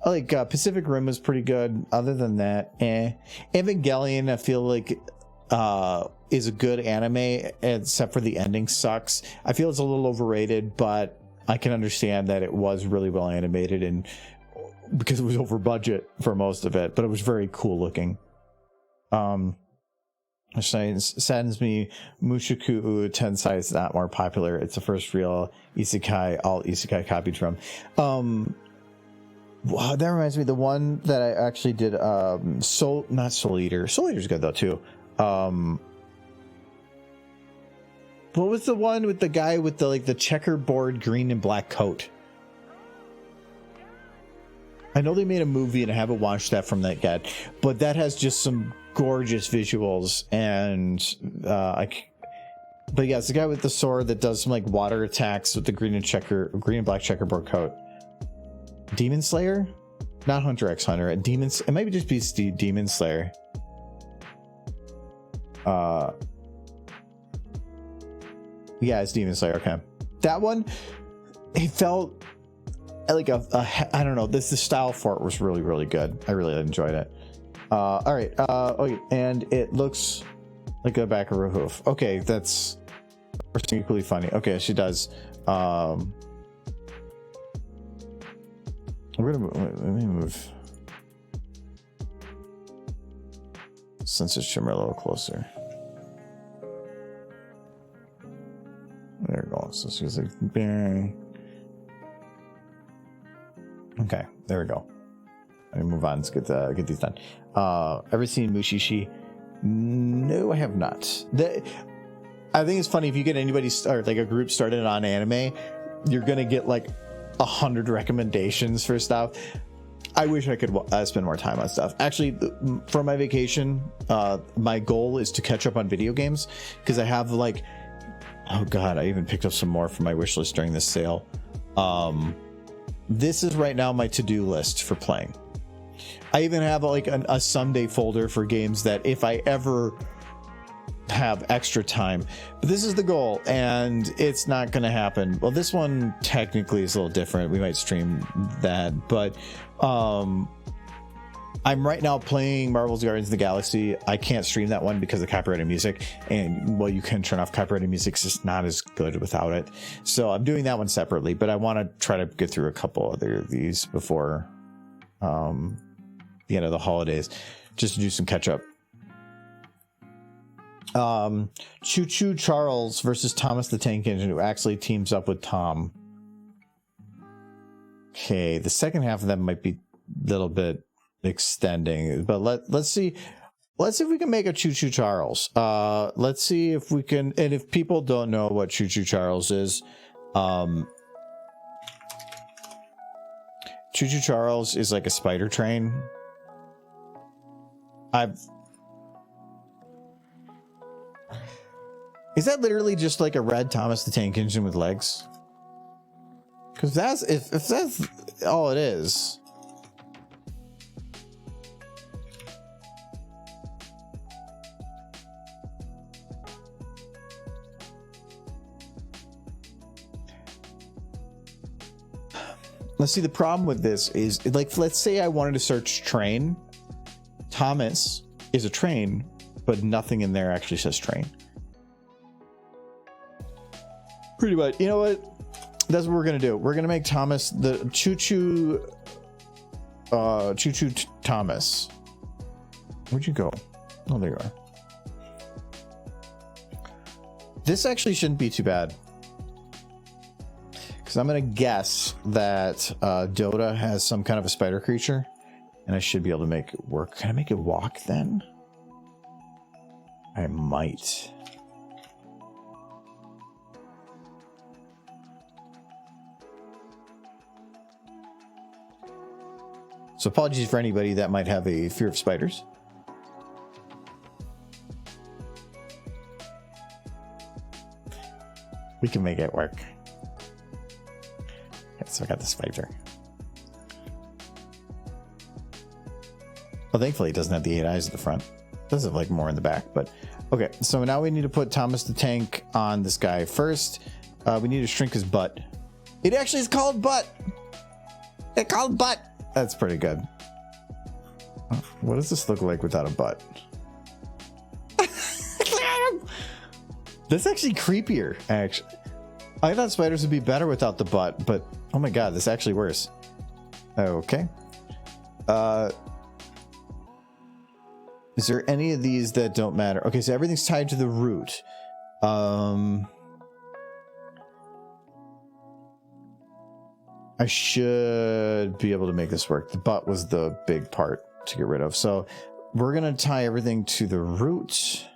Like Pacific Rim was pretty good. Other than that, Evangelion, I feel like is a good anime, except for the ending sucks. I feel it's a little overrated, but I can understand that it was really well animated, and because it was over budget for most of it, but it was very cool looking. Saddens me, Mushoku Tensei is not more popular. It's the first real isekai, all isekai copied from. Wow, that reminds me, the one that I actually did, not Soul Eater. Soul Eater's good though too. What was the one with the guy with the like the checkerboard green and black coat? I know they made a movie and I haven't watched that from that yet, but that has just some gorgeous visuals, and but yeah, it's the guy with the sword that does some like water attacks with the green and black checkerboard coat. Demon Slayer, not Hunter x Hunter. It might just be Demon Slayer. Yeah, it's Demon Slayer. Okay, that one, it felt like I don't know. The style for it was really, really good. I really enjoyed it. All right. Okay, and it looks like a back of her hoof. Okay, that's equally funny. Okay, she does. We're gonna let me move Sunset Shimmer a little closer. There we go. So she's like, bang. Okay, there we go. Let me move on. Let's get these done. Ever seen Mushishi? No, I have not. I think it's funny if you get anybody start like a group started on anime, you're gonna get like 100 recommendations for stuff. I wish I could spend more time on stuff. Actually, for my vacation, my goal is to catch up on video games, because I have like, oh god, I even picked up some more from my wish list during this sale. This is right now my to-do list for playing. I even have like a Sunday folder for games that if I ever have extra time, but this is the goal, and it's not going to happen. Well, this one technically is a little different. We might stream that, but I'm right now playing Marvel's Guardians of the Galaxy. I can't stream that one because of copyrighted music, and well, you can turn off copyrighted music. It's just not as good without it. So I'm doing that one separately, but I want to try to get through a couple other of these before the end of the holidays, just to do some catch up. Choo Choo Charles versus Thomas the Tank Engine, who actually teams up with Tom. Okay, the second half of that might be a little bit extending, but let's see. Let's see if we can make a Choo Choo Charles. Let's see if we can, and if people don't know what Choo Choo Charles is, Choo Choo Charles is like a spider train. Is that literally just like a red Thomas the Tank Engine with legs? Because that's if that's all it is. Let's see, the problem with this is, like, let's say I wanted to search train. Thomas is a train, but nothing in there actually says train. Pretty much. You know what? That's what we're going to do. We're going to make Thomas the Choo Choo Thomas. Where'd you go? Oh, there you are. This actually shouldn't be too bad. So I'm going to guess that Dota has some kind of a spider creature, and I should be able to make it work. Can I make it walk then? I might. So apologies for anybody that might have a fear of spiders. We can make it work. So I got the spider. Well, thankfully it doesn't have the 8 eyes at the front. It does have like more in the back, but okay. So now we need to put Thomas the Tank on this guy first. We need to shrink his butt. It actually is called butt. It's called butt. That's pretty good. What does this look like without a butt? That's actually creepier, actually. I thought spiders would be better without the butt, but oh my god, this is actually worse. Okay. Is there any of these that don't matter? Okay, so everything's tied to the root. I should be able to make this work. The butt was the big part to get rid of. So we're going to tie everything to the root.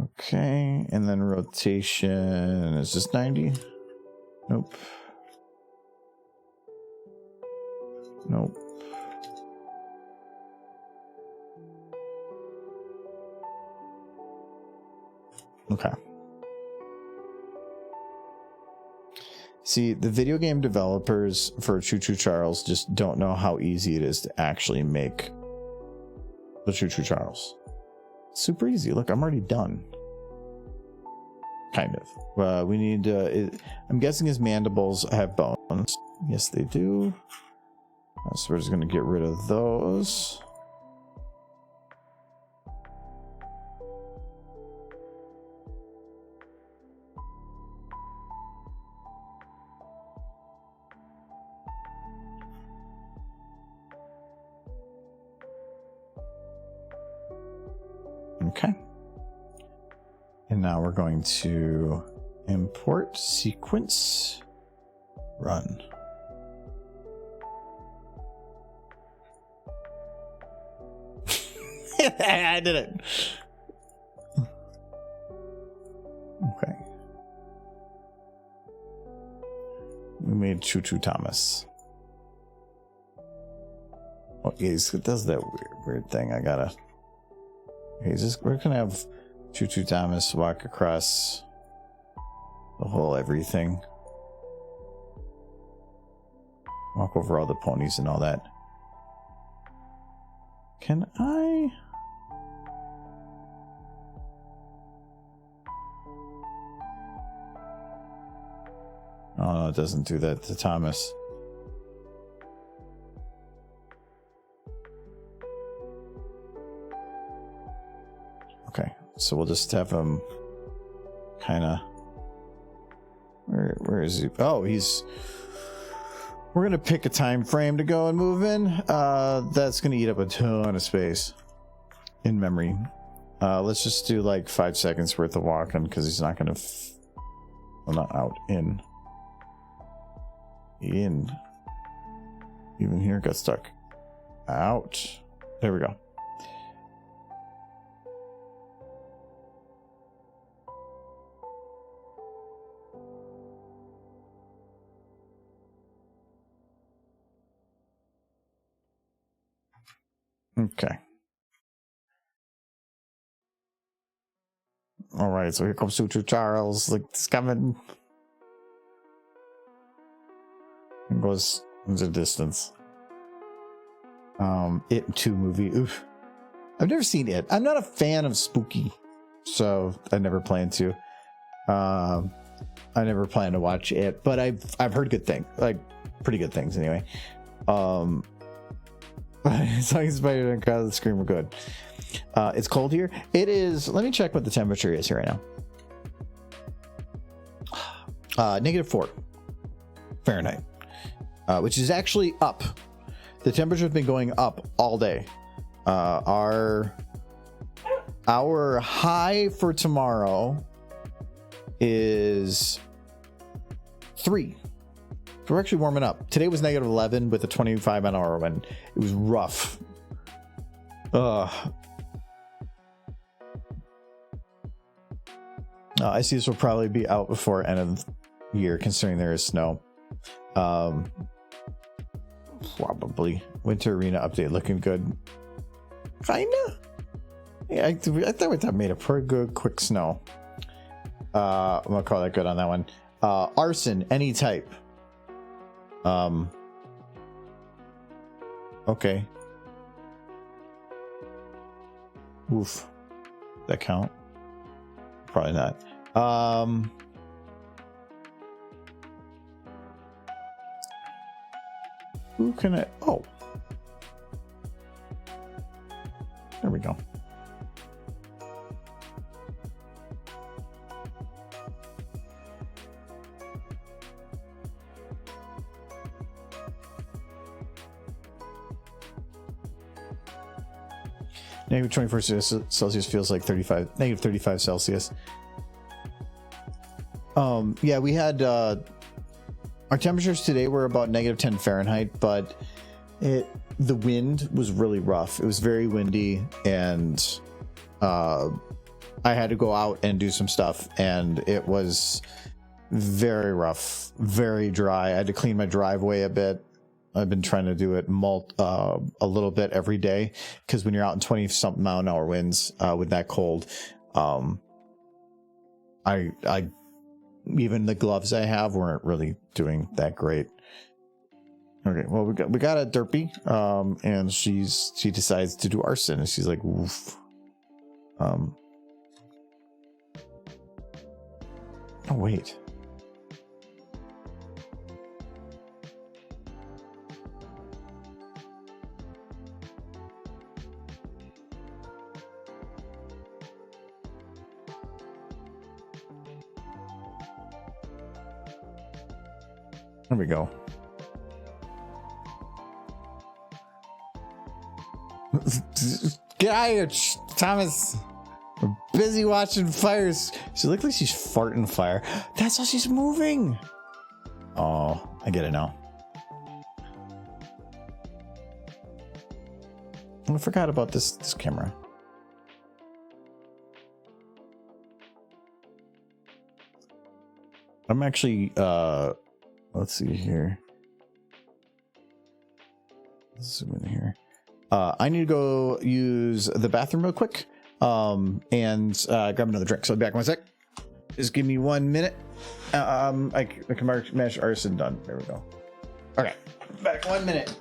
Okay, and then rotation, is this 90? Nope. Nope. Okay. See, the video game developers for Choo Choo Charles just don't know how easy it is to actually make the Choo Choo Charles. Super easy. Look, I'm already done. Kind of. We need I'm guessing his mandibles have bones. Yes, they do. So we're just going to get rid of those. Okay. And now we're going to import sequence run. I did it. Okay. We made Choo Choo Thomas. Oh, he does that weird thing. I gotta. We're gonna have Choo Choo Thomas walk across the whole everything. Walk over all the ponies and all that. Can I? Oh, no, it doesn't do that to Thomas. Okay, so we'll just have him kind of... Where is he? Oh, he's... We're gonna pick a time frame to go and move in. That's gonna eat up a ton of space in memory. Let's just do like 5 seconds worth of walking because he's not gonna. Well, not out. In. Even here got stuck. Out. There we go. Okay. All right, so here comes Suture Charles. Like, it's coming. It goes into the distance. It 2 movie. Oof. I've never seen it. I'm not a fan of spooky, so I never plan to. I never plan to watch it, but I've heard good things, like pretty good things anyway. As long as Spider-Man crowd the scream, we're good. It's cold here. It is. Let me check what the temperature is here right now. -4 Fahrenheit, which is actually up. The temperature has been going up all day. Our high for tomorrow is 3. So we're actually warming up. Today was -11 with a 25-mile-an-hour wind. It was rough. I see this will probably be out before end of the year, considering there is snow. Probably. Winter Arena update looking good. Kinda. Yeah, I thought that made a pretty good quick snow. I'm gonna call that good on that one. Arson, any type. Okay. Oof. That count? Probably not. Who can I? Oh. There we go. -24 Celsius feels like -35 Celsius. Yeah, we had our temperatures today were about -10 Fahrenheit, but the wind was really rough. It was very windy, and I had to go out and do some stuff, and it was very rough, very dry. I had to clean my driveway a bit. I've been trying to do it a little bit every day, because when you're out in 20-something mile-an-hour winds with that cold, I even the gloves I have weren't really doing that great. Okay, well we got a derpy, and she decides to do arson, and she's like, oof. Oh wait. There we go. Get out of here, Thomas. We're busy watching fires. She looks like she's farting fire. That's how she's moving. Oh, I get it now. I forgot about this camera. I'm actually let's see here. Let's zoom in here. I need to go use the bathroom real quick, and grab another drink. So I'll be back in 1 sec. Just give me 1 minute. I can manage arson done. There we go. Okay, back 1 minute.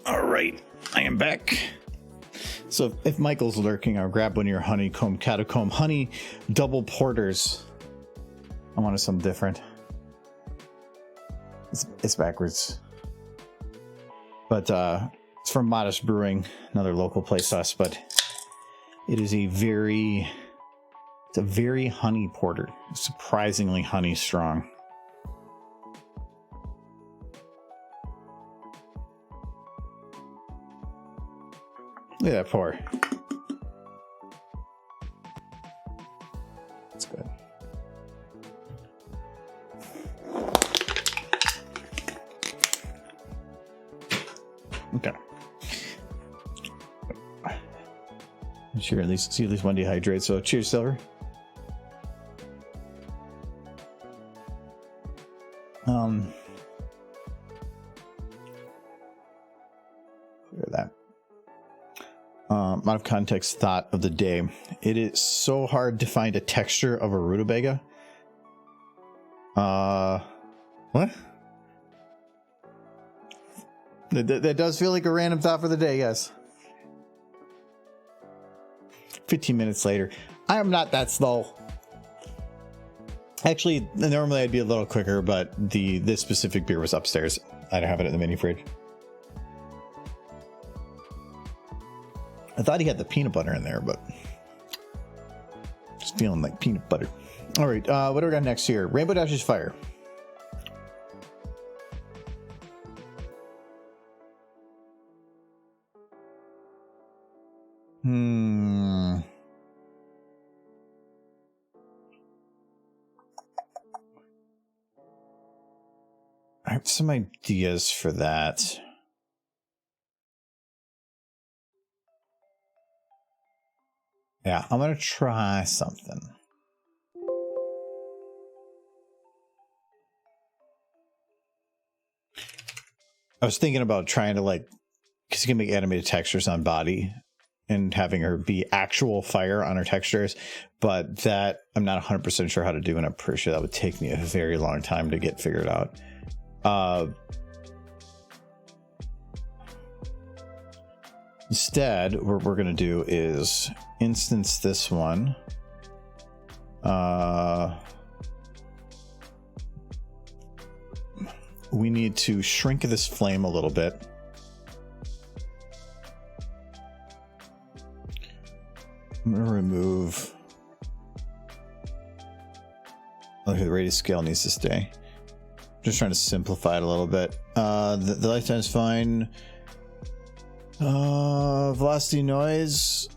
All right, I am back. So if Michael's lurking, I'll grab one of your honeycomb catacomb honey double porters. I wanted something different. It's backwards, but it's from Modest Brewing, another local place to us. But it is a very honey porter, surprisingly honey strong. Look at that pour. That's good. Okay. Sure, at least one dehydrate. So cheers, Silver. Clear that. Out of context thought of the day. It is so hard to find a texture of a rutabaga. What? That does feel like a random thought for the day, yes. 15 minutes later. I am not that slow. Actually, normally I'd be a little quicker, but this specific beer was upstairs. I don't have it in the mini fridge. I thought he had the peanut butter in there, but just feeling like peanut butter. All right, what do we got next here? Rainbow Dash's Fire. I have some ideas for that. Yeah, I'm gonna try something. I was thinking about trying to because you can make animated textures on body and having her be actual fire on her textures, but that I'm not 100% sure how to do, and I'm pretty sure that would take me a very long time to get figured out. Instead, what we're going to do is instance this one. We need to shrink this flame a little bit. I'm going to remove... Okay, the radius scale needs to stay. Just trying to simplify it a little bit. The lifetime is fine. Velocity noise.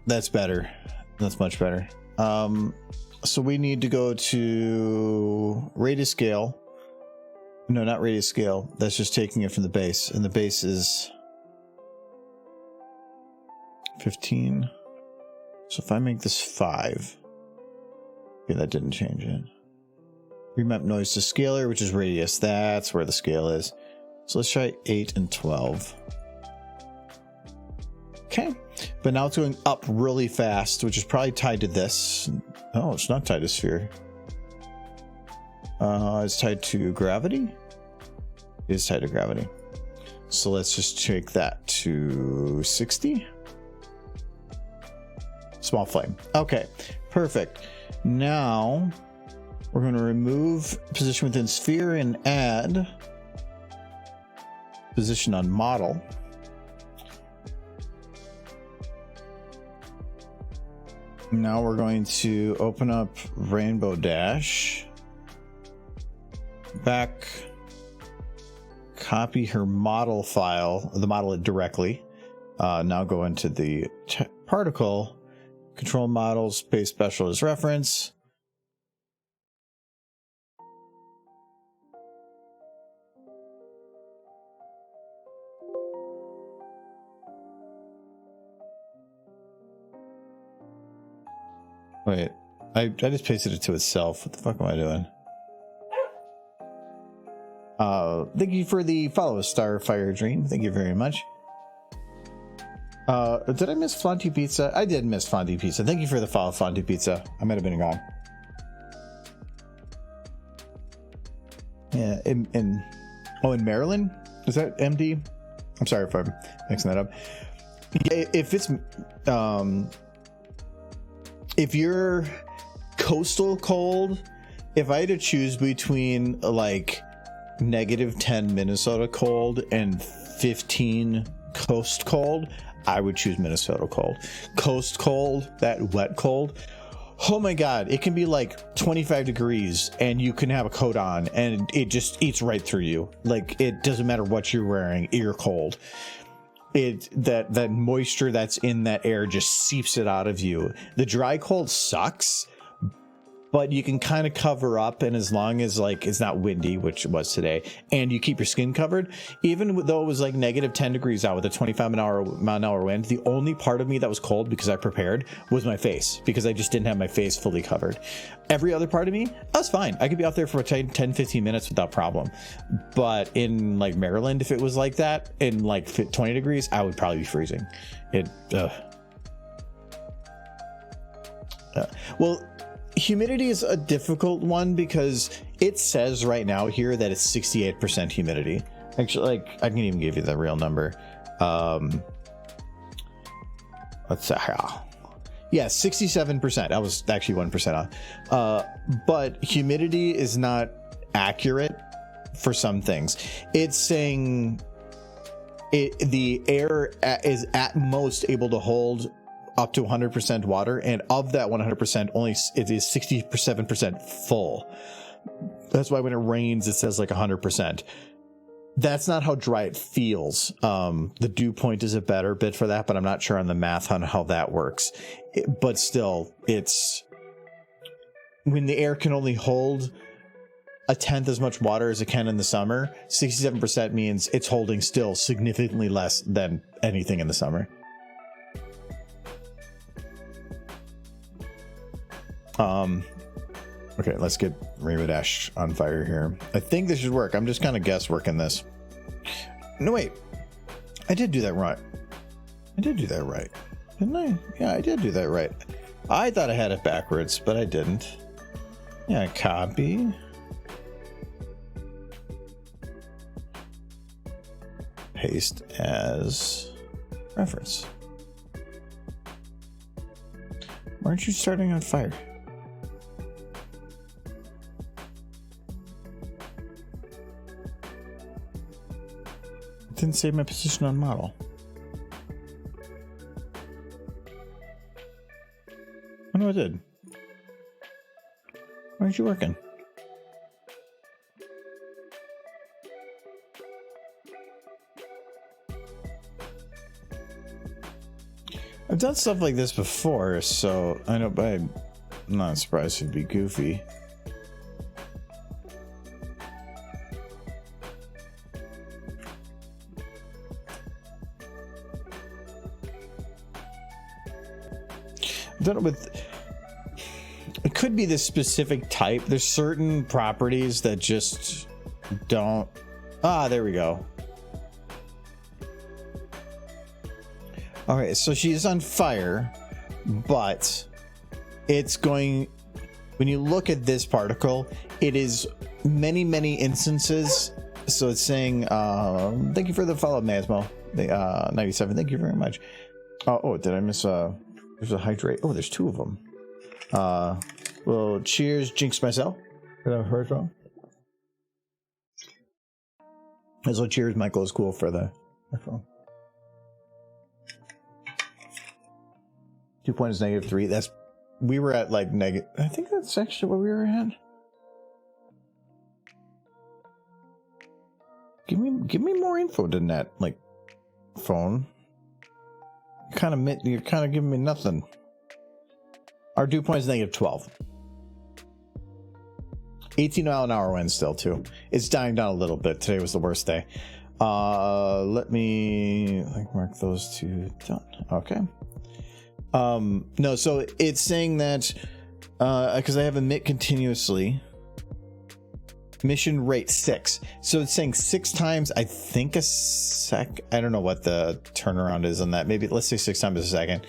That's better. That's much better. So we need to go to radius scale. No, not radius scale. That's just taking it from the base. And the base is 15. So if I make this 5. Okay, that didn't change it. Remap noise to scalar, which is radius. That's where the scale is. So let's try 8 and 12. Okay, but now it's going up really fast, which is probably tied to this. Oh, it's not tied to sphere. It's tied to gravity. It is tied to gravity. So let's just take that to 60. Small flame. Okay, perfect. Now we're going to remove position within sphere and add position on model. Now we're going to open up Rainbow Dash. Back. Copy her model file, the model it directly. Now go into the particle. Control model, space special as reference. Wait, I just pasted it to itself. What the fuck am I doing? Thank you for the follow, Starfire Dream. Thank you very much. Did I miss Fondue Pizza? I did miss Fondue Pizza. Thank you for the follow, Fondue Pizza. I might have been gone. Yeah, in Maryland? Is that MD? I'm sorry if I'm mixing that up. Yeah, if you're coastal cold, if I had to choose between like -10 Minnesota cold and 15 coast cold, I would choose Minnesota cold. Coast cold, that wet cold, oh my god, it can be like 25 degrees and you can have a coat on and it just eats right through you. Like, it doesn't matter what you're wearing, you're cold. That moisture that's in that air just seeps it out of you. The dry cold sucks, but you can kind of cover up, and as long as like it's not windy, which it was today, and you keep your skin covered, even though it was like -10 degrees out with a 25 mile an hour wind, the only part of me that was cold because I prepared was my face, because I just didn't have my face fully covered. Every other part of me, I was fine. I could be out there for 10-15 minutes without problem. But in like Maryland, if it was like that in like 20 degrees, I would probably be freezing. Well, humidity is a difficult one because it says right now here that it's 68% humidity. Actually, like, I can even give you the real number. Let's say, yeah, 67%. I was actually 1% off. But humidity is not accurate for some things. It's saying the air is at most able to hold up to 100% water, and of that 100%, only it is 67% full. That's why when it rains, it says like 100%. That's not how dry it feels. The dew point is a better bit for that, but I'm not sure on the math on how that works. But still, it's when the air can only hold a tenth as much water as it can in the summer. 67% means it's holding still significantly less than anything in the summer. Okay, let's get Rainbow Dash on fire here. I think this should work. I'm just kind of guess working this. No, wait. I did do that right. I did do that right. Didn't I? Yeah, I did do that right. I thought I had it backwards, but I didn't. Yeah, copy. Paste as reference. Why aren't you starting on fire? Didn't save my position on model. I know I did. Why aren't you working? I've done stuff like this before, so I know, but I'm not surprised it'd be goofy. Done it with, it could be this specific type. There's certain properties that just don't. There we go. All right, so she's on fire, but it's going, when you look at this particle, it is many instances. So it's saying, thank you for the follow, Masmo, 97. Thank you very much. Oh, did I miss there's a hydrate. Oh, there's two of them. Well, cheers, Jinx myself. Did I heard wrong? So cheers, Michael is cool for the phone. 2 point is -3. That's, we were at like negative. I think that's actually what we were at. Give me more info than that, like phone. You're kind of giving me nothing. Our dew point is -12. 18 mile an hour wind still too. It's dying down a little bit. Today was the worst day. Let me mark those two done. Okay. No, so it's saying that because I have emit continuously. Mission rate 6. So it's saying 6 times, I think, a sec. I don't know what the turnaround is on that. Maybe let's say 6 times a second.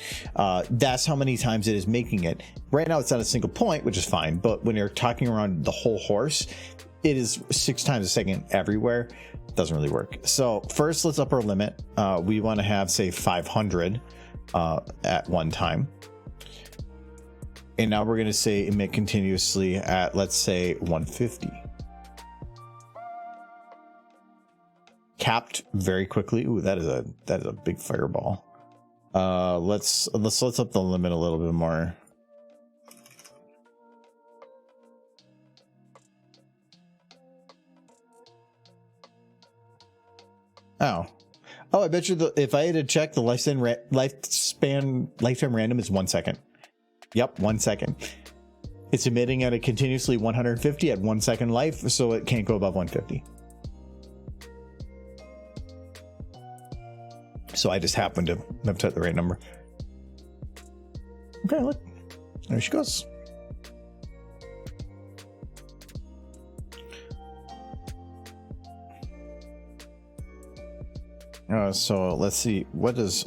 That's how many times it is making it. Right now it's at a single point, which is fine. But when you're talking around the whole horse, it is 6 times a second everywhere. Doesn't really work. So first, let's up our limit. We want to have, say, 500 at one time. And now we're going to say emit continuously at, let's say, 150. Capped very quickly. Ooh, that is a big fireball. Let's up the limit a little bit more. Oh, I bet you if I had to check, the lifetime random is 1 second. Yep, 1 second. It's emitting at a continuously 150 at 1 second life, so it can't go above 150. So I just happened to have set the right number. Okay, look, there she goes. So let's see, what does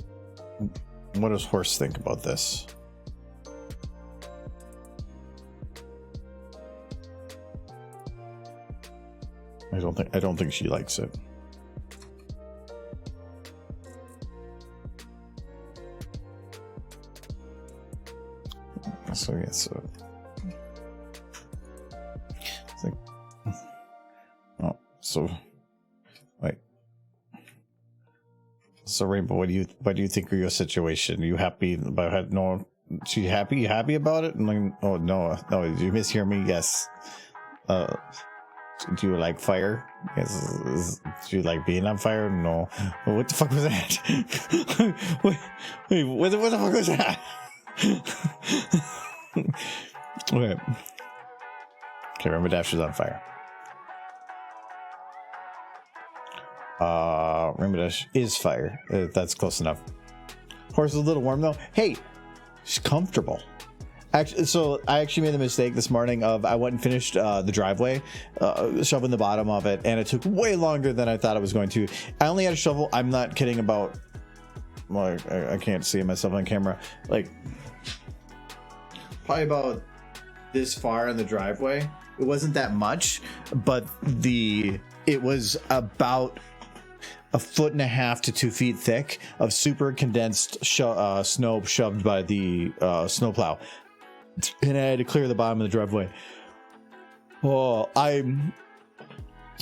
Horse think about this? I don't think she likes it. So yeah, so it's like, oh, so wait. So Rainbow, what do you think of your situation? Are you happy about it? No, she happy? You happy about it? And like, oh no, did you mishear me? Yes. Do you like fire? Yes. Do you like being on fire? No. Well, what the fuck was that? wait, what the fuck was that? Okay. Rainbow Dash is on fire. Rainbow Dash is fire. That's close enough. Horse is a little warm though. Hey, she's comfortable. Actually, so I actually made the mistake this morning of I went and finished the driveway, shoveling the bottom of it, and it took way longer than I thought it was going to. I only had a shovel. I'm not kidding about. Well, I can't see myself on camera. Like probably about this far in the driveway. It wasn't that much, but it was about 1.5 to 2 feet thick of super condensed snow shoved by the snowplow, and I had to clear the bottom of the driveway. Oh, I'm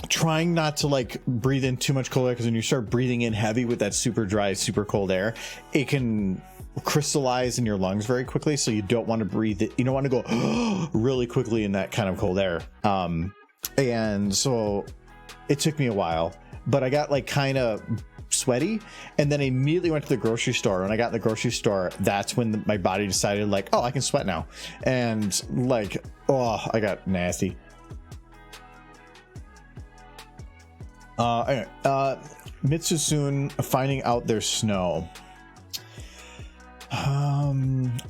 trying not to like breathe in too much cold air, because when you start breathing in heavy with that super dry, super cold air, it can crystallize in your lungs very quickly. So you don't want to breathe it. You don't want to go really quickly in that kind of cold air. And so it took me a while, but I got like kind of sweaty, and then I immediately went to the grocery store. When I got in the grocery store, that's when my body decided like, oh, I can sweat now. And like, oh, I got nasty. Anyway, Mitsusun finding out there's snow.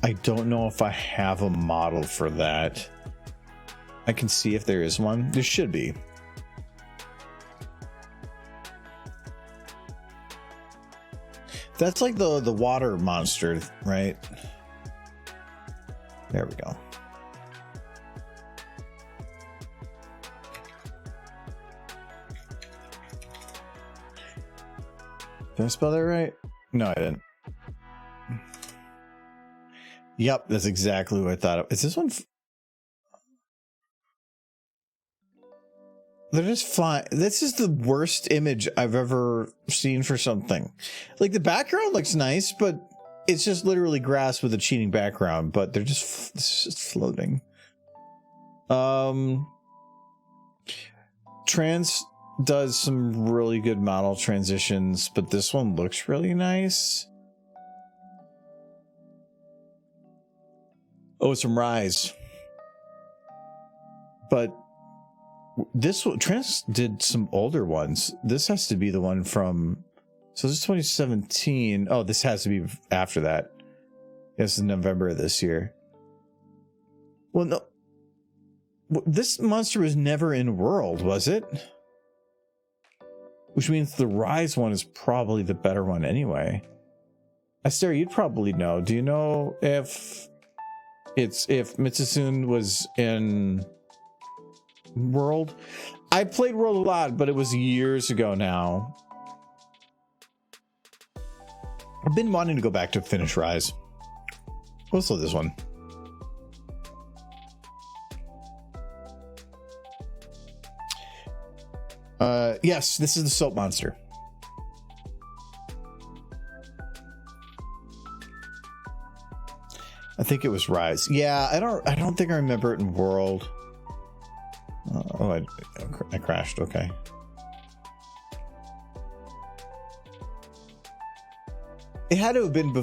I don't know if I have a model for that. I can see if there is one. There should be. That's like the water monster, right? There we go. Did I spell that right? No, I didn't. Yep, that's exactly what I thought. Is this one? They're just flying. This is the worst image I've ever seen for something. Like the background looks nice, but it's just literally grass with a cheating background. But they're just floating. Trans does some really good model transitions, but this one looks really nice. Oh, it's from Rise. But this one, Trans did some older ones. This has to be the one from, so this is 2017. Oh, this has to be after that. This is November of this year. Well, no. This monster was never in World, was it? Which means the Rise one is probably the better one anyway. Aster, you'd probably know. Do you know if Mitsusun was in World? I played World a lot, but it was years ago now. I've been wanting to go back to finish Rise. Also this one. Yes, this is the soap monster. I think it was Rise. Yeah, I don't think I remember it in World. I crashed. Okay. It had to have been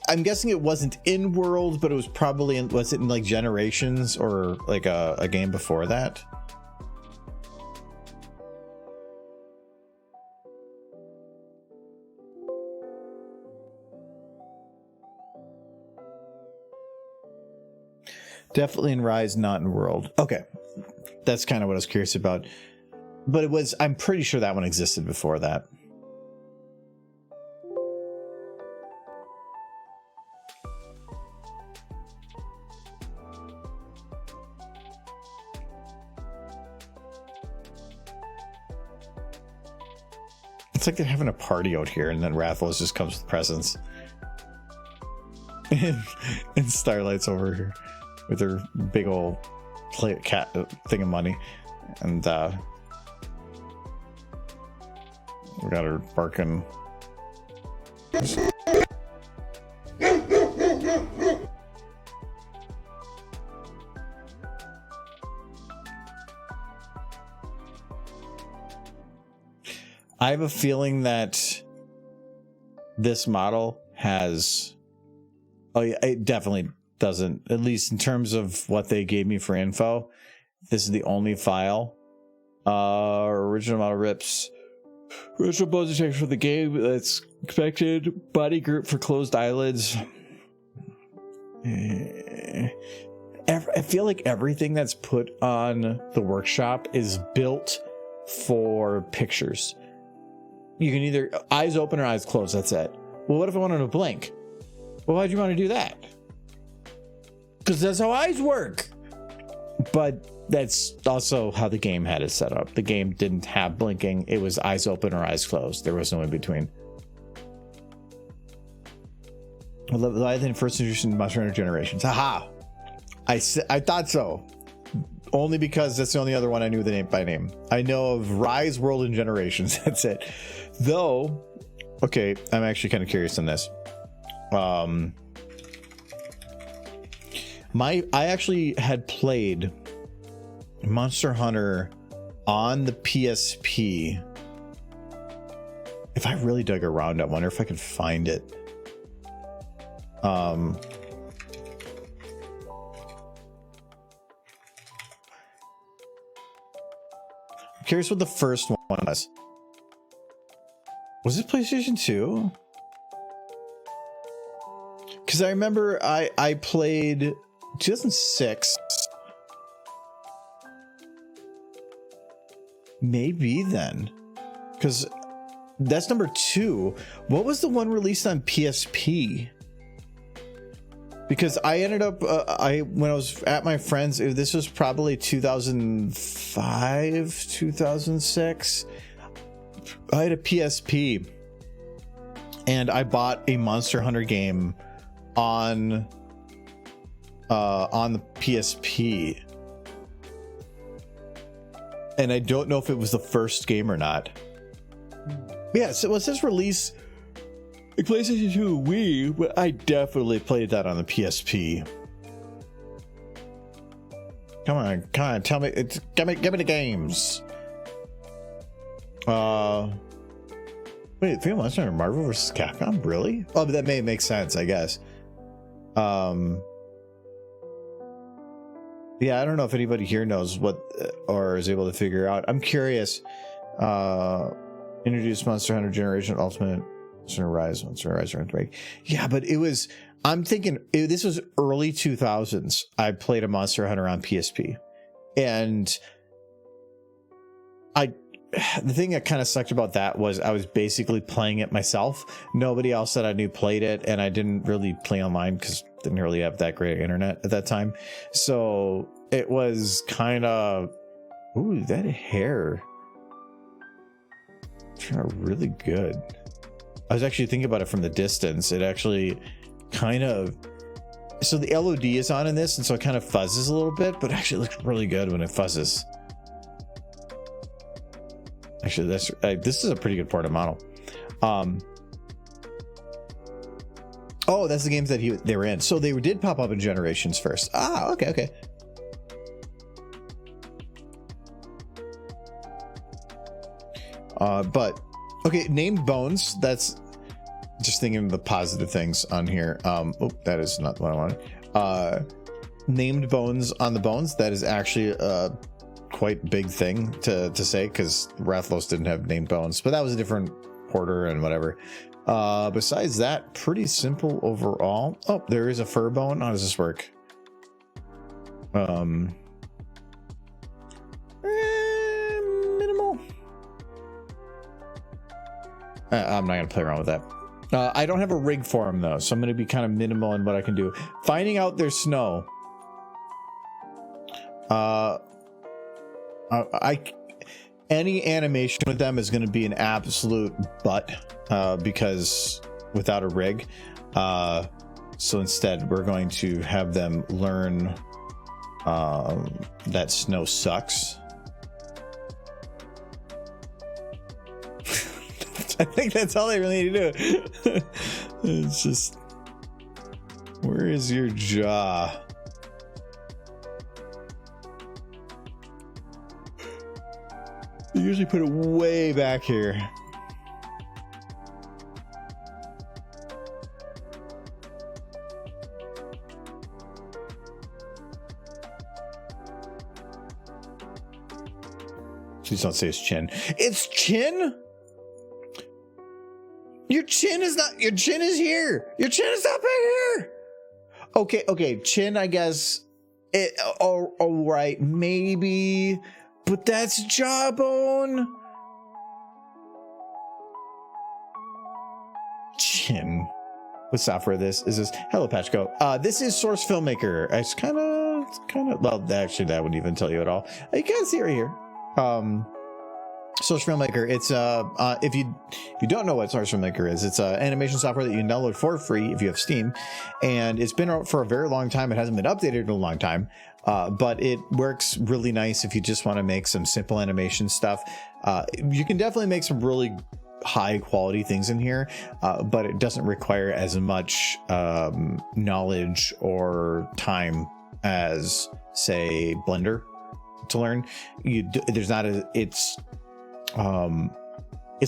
I'm guessing it wasn't in World, but it was probably was it in like Generations or like a game before that? Definitely in Rise, not in World. Okay. That's kind of what I was curious about. But it was, I'm pretty sure that one existed before that. It's like they're having a party out here, and then Rathalos just comes with presents. And Starlight's over here with her big old cat thing of money, and we got her barking. I have a feeling that this model has, oh yeah, it definitely doesn't, at least in terms of what they gave me for info. This is the only file. Original model rips. Original bones detection for the game that's expected. Body group for closed eyelids. I feel like everything that's put on the workshop is built for pictures. You can either eyes open or eyes closed. That's it. Well, what if I wanted to blink? Well, why'd you want to do that? Because that's how eyes work. But that's also how the game had it set up. The game didn't have blinking. It was eyes open or eyes closed. There was no in between. Leviathan first introduced in Monster Hunter Generations. Haha! I thought so. Only because that's the only other one I knew the name by name. I know of Rise, World, and Generations. That's it. Though, okay, I'm actually kind of curious on this. I actually had played Monster Hunter on the PSP. If I really dug around, I wonder if I could find it. I'm curious what the first one was. Was it PlayStation 2? Because I remember I played 2006. Maybe then. Because that's number 2. What was the one released on PSP? Because I ended up, when I was at my friend's, this was probably 2005, 2006. I had a PSP, and I bought a Monster Hunter game on the PSP. And I don't know if it was the first game or not. Yeah, so it says release PlayStation 2, Wii, but I definitely played that on the PSP. Come on, tell me, give me the games. Wait, Three Monster Hunter Marvel vs. Capcom, really? Oh, but that may make sense, I guess. Yeah, I don't know if anybody here knows what or is able to figure out. I'm curious. Introduce Monster Hunter Generation Ultimate. Monster Rise, right? Yeah, but it was, I'm thinking this was early 2000s. I played a Monster Hunter on PSP, and the thing that kind of sucked about that was I was basically playing it myself. Nobody else that I knew played it, and I didn't really play online because didn't really have that great internet at that time. So it was kind of Ooh, that hair turned out really good. I was actually thinking about it from the distance. It actually kind of, so the LOD is on in this, and so it kind of fuzzes a little bit, but actually it looks really good when it fuzzes. Actually, this is a pretty good portrait model. Oh, that's the games that they were in. So they did pop up in Generations first. Ah, okay. But okay, named bones. That's just thinking of the positive things on here. Oh, that is not what I wanted. Named bones on the bones. That is actually a quite big thing to say, because Rathalos didn't have named bones, but that was a different porter and whatever. Besides that, pretty simple overall. Oh, there is a fur bone. How does this work? Minimal. I'm not gonna play around with that. I don't have a rig for them though, so I'm gonna be kind of minimal in what I can do. Finding out their snow. Any animation with them is going to be an absolute butt, because without a rig. So instead, we're going to have them learn that snow sucks. I think that's all they really need to do. It's just, where is your jaw? I usually put it way back here. Please don't say it's chin. It's chin? Your chin is not, your chin is here. Your chin is up here. Okay, chin, I guess. All right, maybe. But that's jawbone. Chin. What software is this? Hello, Patchko. This is Source Filmmaker. It's kind of, well, actually, that wouldn't even tell you at all. You can see it right here. Source Filmmaker. It's if you don't know what Source Filmmaker is, it's animation software that you can download for free if you have Steam, and it's been out for a very long time. It hasn't been updated in a long time, but it works really nice if you just want to make some simple animation stuff. You can definitely make some really high quality things in here, but it doesn't require as much knowledge or time as, say, Blender to learn. There's not a, it's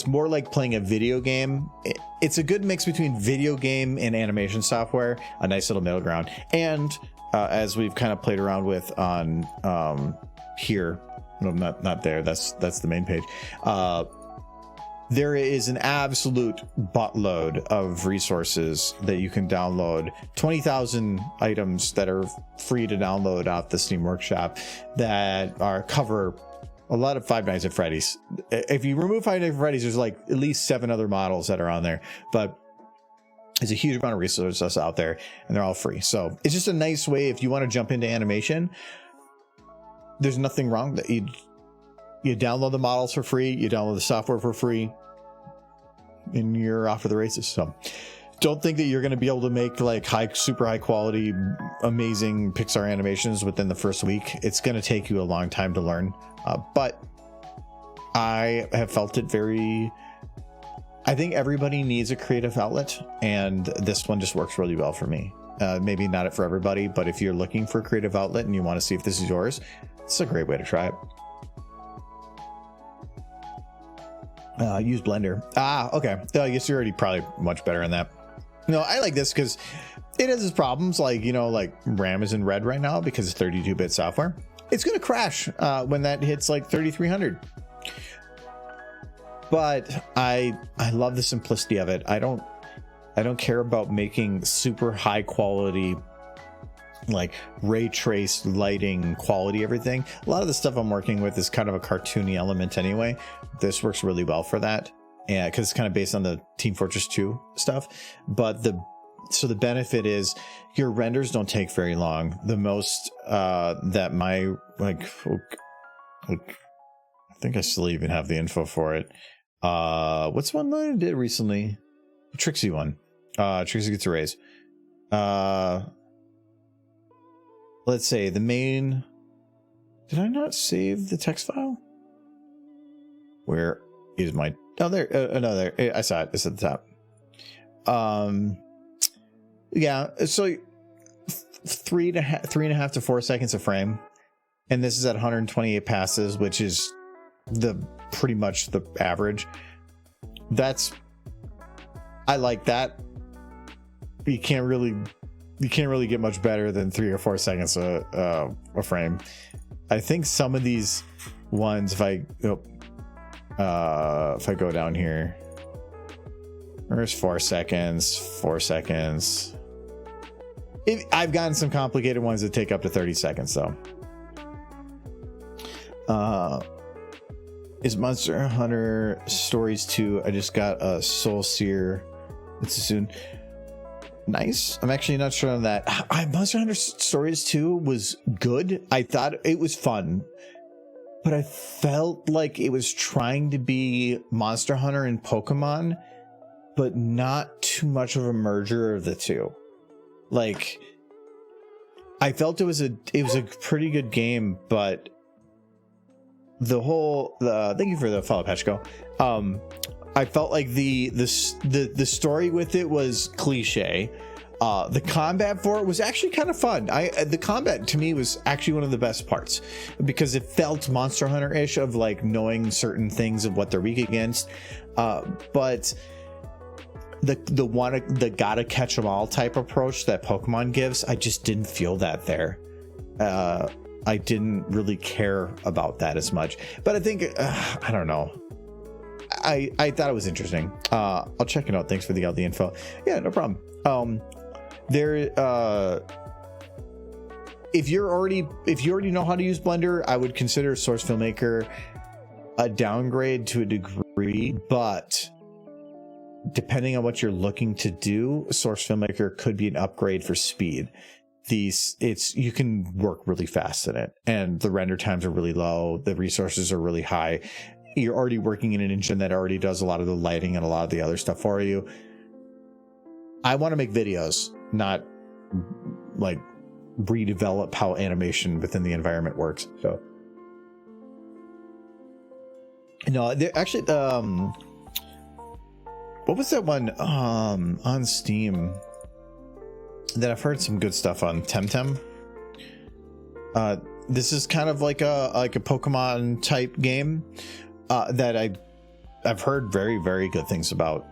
more like playing a video game. It's a good mix between video game and animation software, a nice little middle ground. And as we've kind of played around with on here, no, not there, that's the main page. There is an absolute buttload of resources that you can download. 20,000 items that are free to download off the Steam Workshop that cover a lot of Five Nights at Freddy's. If you remove Five Nights at Freddy's, there's like at least 7 other models that are on there, but there's a huge amount of resources out there, and they're all free. So it's just a nice way if you want to jump into animation. There's nothing wrong that you download the models for free, you download the software for free, and you're off for the races. So don't think that you're going to be able to make like super high quality, amazing Pixar animations within the first week. It's going to take you a long time to learn. But I have felt it I think everybody needs a creative outlet, and this one just works really well for me. Maybe not for everybody, but if you're looking for a creative outlet and you want to see if this is yours, it's a great way to try it. Use Blender. Okay. I guess you're already probably much better in that. No, I like this because it has its problems. Like, like RAM is in red right now because it's 32-bit software. It's going to crash when that hits like 3300. But I love the simplicity of it. I don't care about making super high quality, like ray trace lighting quality, everything. A lot of the stuff I'm working with is kind of a cartoony element anyway. This works really well for that. Yeah, because it's kind of based on the Team Fortress 2 stuff. But the benefit is your renders don't take very long. The most that my Look, I think I still even have the info for it. What's one that I did recently? The Trixie one. Trixie gets a raise. Let's say the main. Did I not save the text file? Where is my? Oh, there. No, there. I saw it. It's at the top. Yeah. So 3.5 to 4 seconds a frame, and this is at 128 passes, which is pretty much the average. I like that. You can't really get much better than 3 or 4 seconds a frame. I think some of these ones, if I go down here, there's 4 seconds. I've gotten some complicated ones that take up to 30 seconds though. Is Monster Hunter Stories 2? I just got a Soul Seer. It's soon. Nice. I'm actually not sure on that. Monster Hunter Stories 2 was good. I thought it was fun, but I felt like it was trying to be Monster Hunter and Pokemon, but not too much of a merger of the two. Like, I felt it was a pretty good game, but thank you for the follow, Peshko. I felt like the story with it was cliche. The combat for it was actually kind of fun. The combat to me was actually one of the best parts because it felt Monster Hunter-ish of like knowing certain things of what they're weak against. But the gotta catch 'em all type approach that Pokemon gives, I just didn't feel that there. I didn't really care about that as much, but I think I don't know. I thought it was interesting. I'll check it out. Thanks for the LD info. Yeah, no problem. If you already know how to use Blender, I would consider Source Filmmaker a downgrade to a degree, but depending on what you're looking to do, Source Filmmaker could be an upgrade for speed. You can work really fast in it, and the render times are really low. The resources are really high. You're already working in an engine that already does a lot of the lighting and a lot of the other stuff for you. I want to make videos, not like redevelop how animation within the environment works. So, no, actually, what was that one on Steam that I've heard some good stuff on? Temtem. This is kind of like a Pokemon type game that I've heard very, very good things about,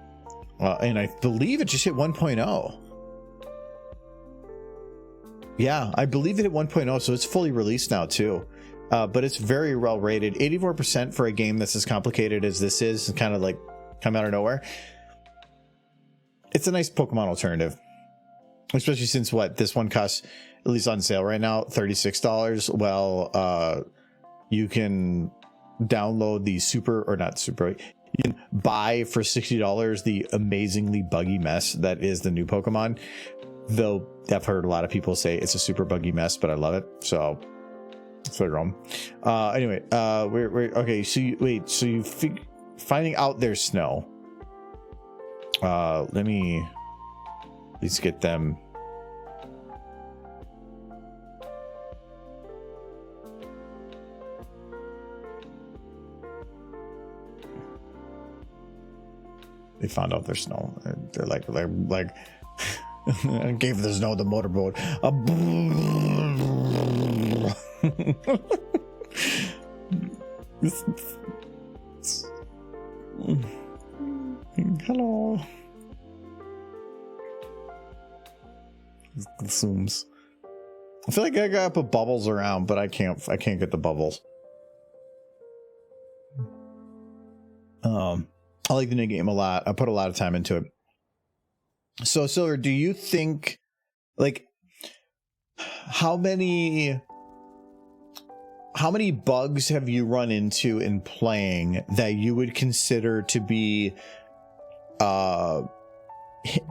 and I believe it just hit 1.0. Yeah, I believe it hit 1.0, so it's fully released now too. But it's very well rated. 84% for a game that's as complicated as this is, kind of like come out of nowhere. It's a nice Pokemon alternative, especially since this one costs, at least on sale right now, $36. Well, you can download the you can buy for $60 the amazingly buggy mess that is the new Pokemon. Though I've heard a lot of people say it's a super buggy mess, but I love it. So it's very wrong. Anyway, we're okay. So you finding out there's snow. Let me at least get them. They found out there's snow. They're like I gave the snow the motorboat. Hello. The zooms. I feel like I gotta put bubbles around, but I can't get the bubbles. I like the new game a lot. I put a lot of time into it. So Silver, do you think, like, how many bugs have you run into in playing that you would consider to be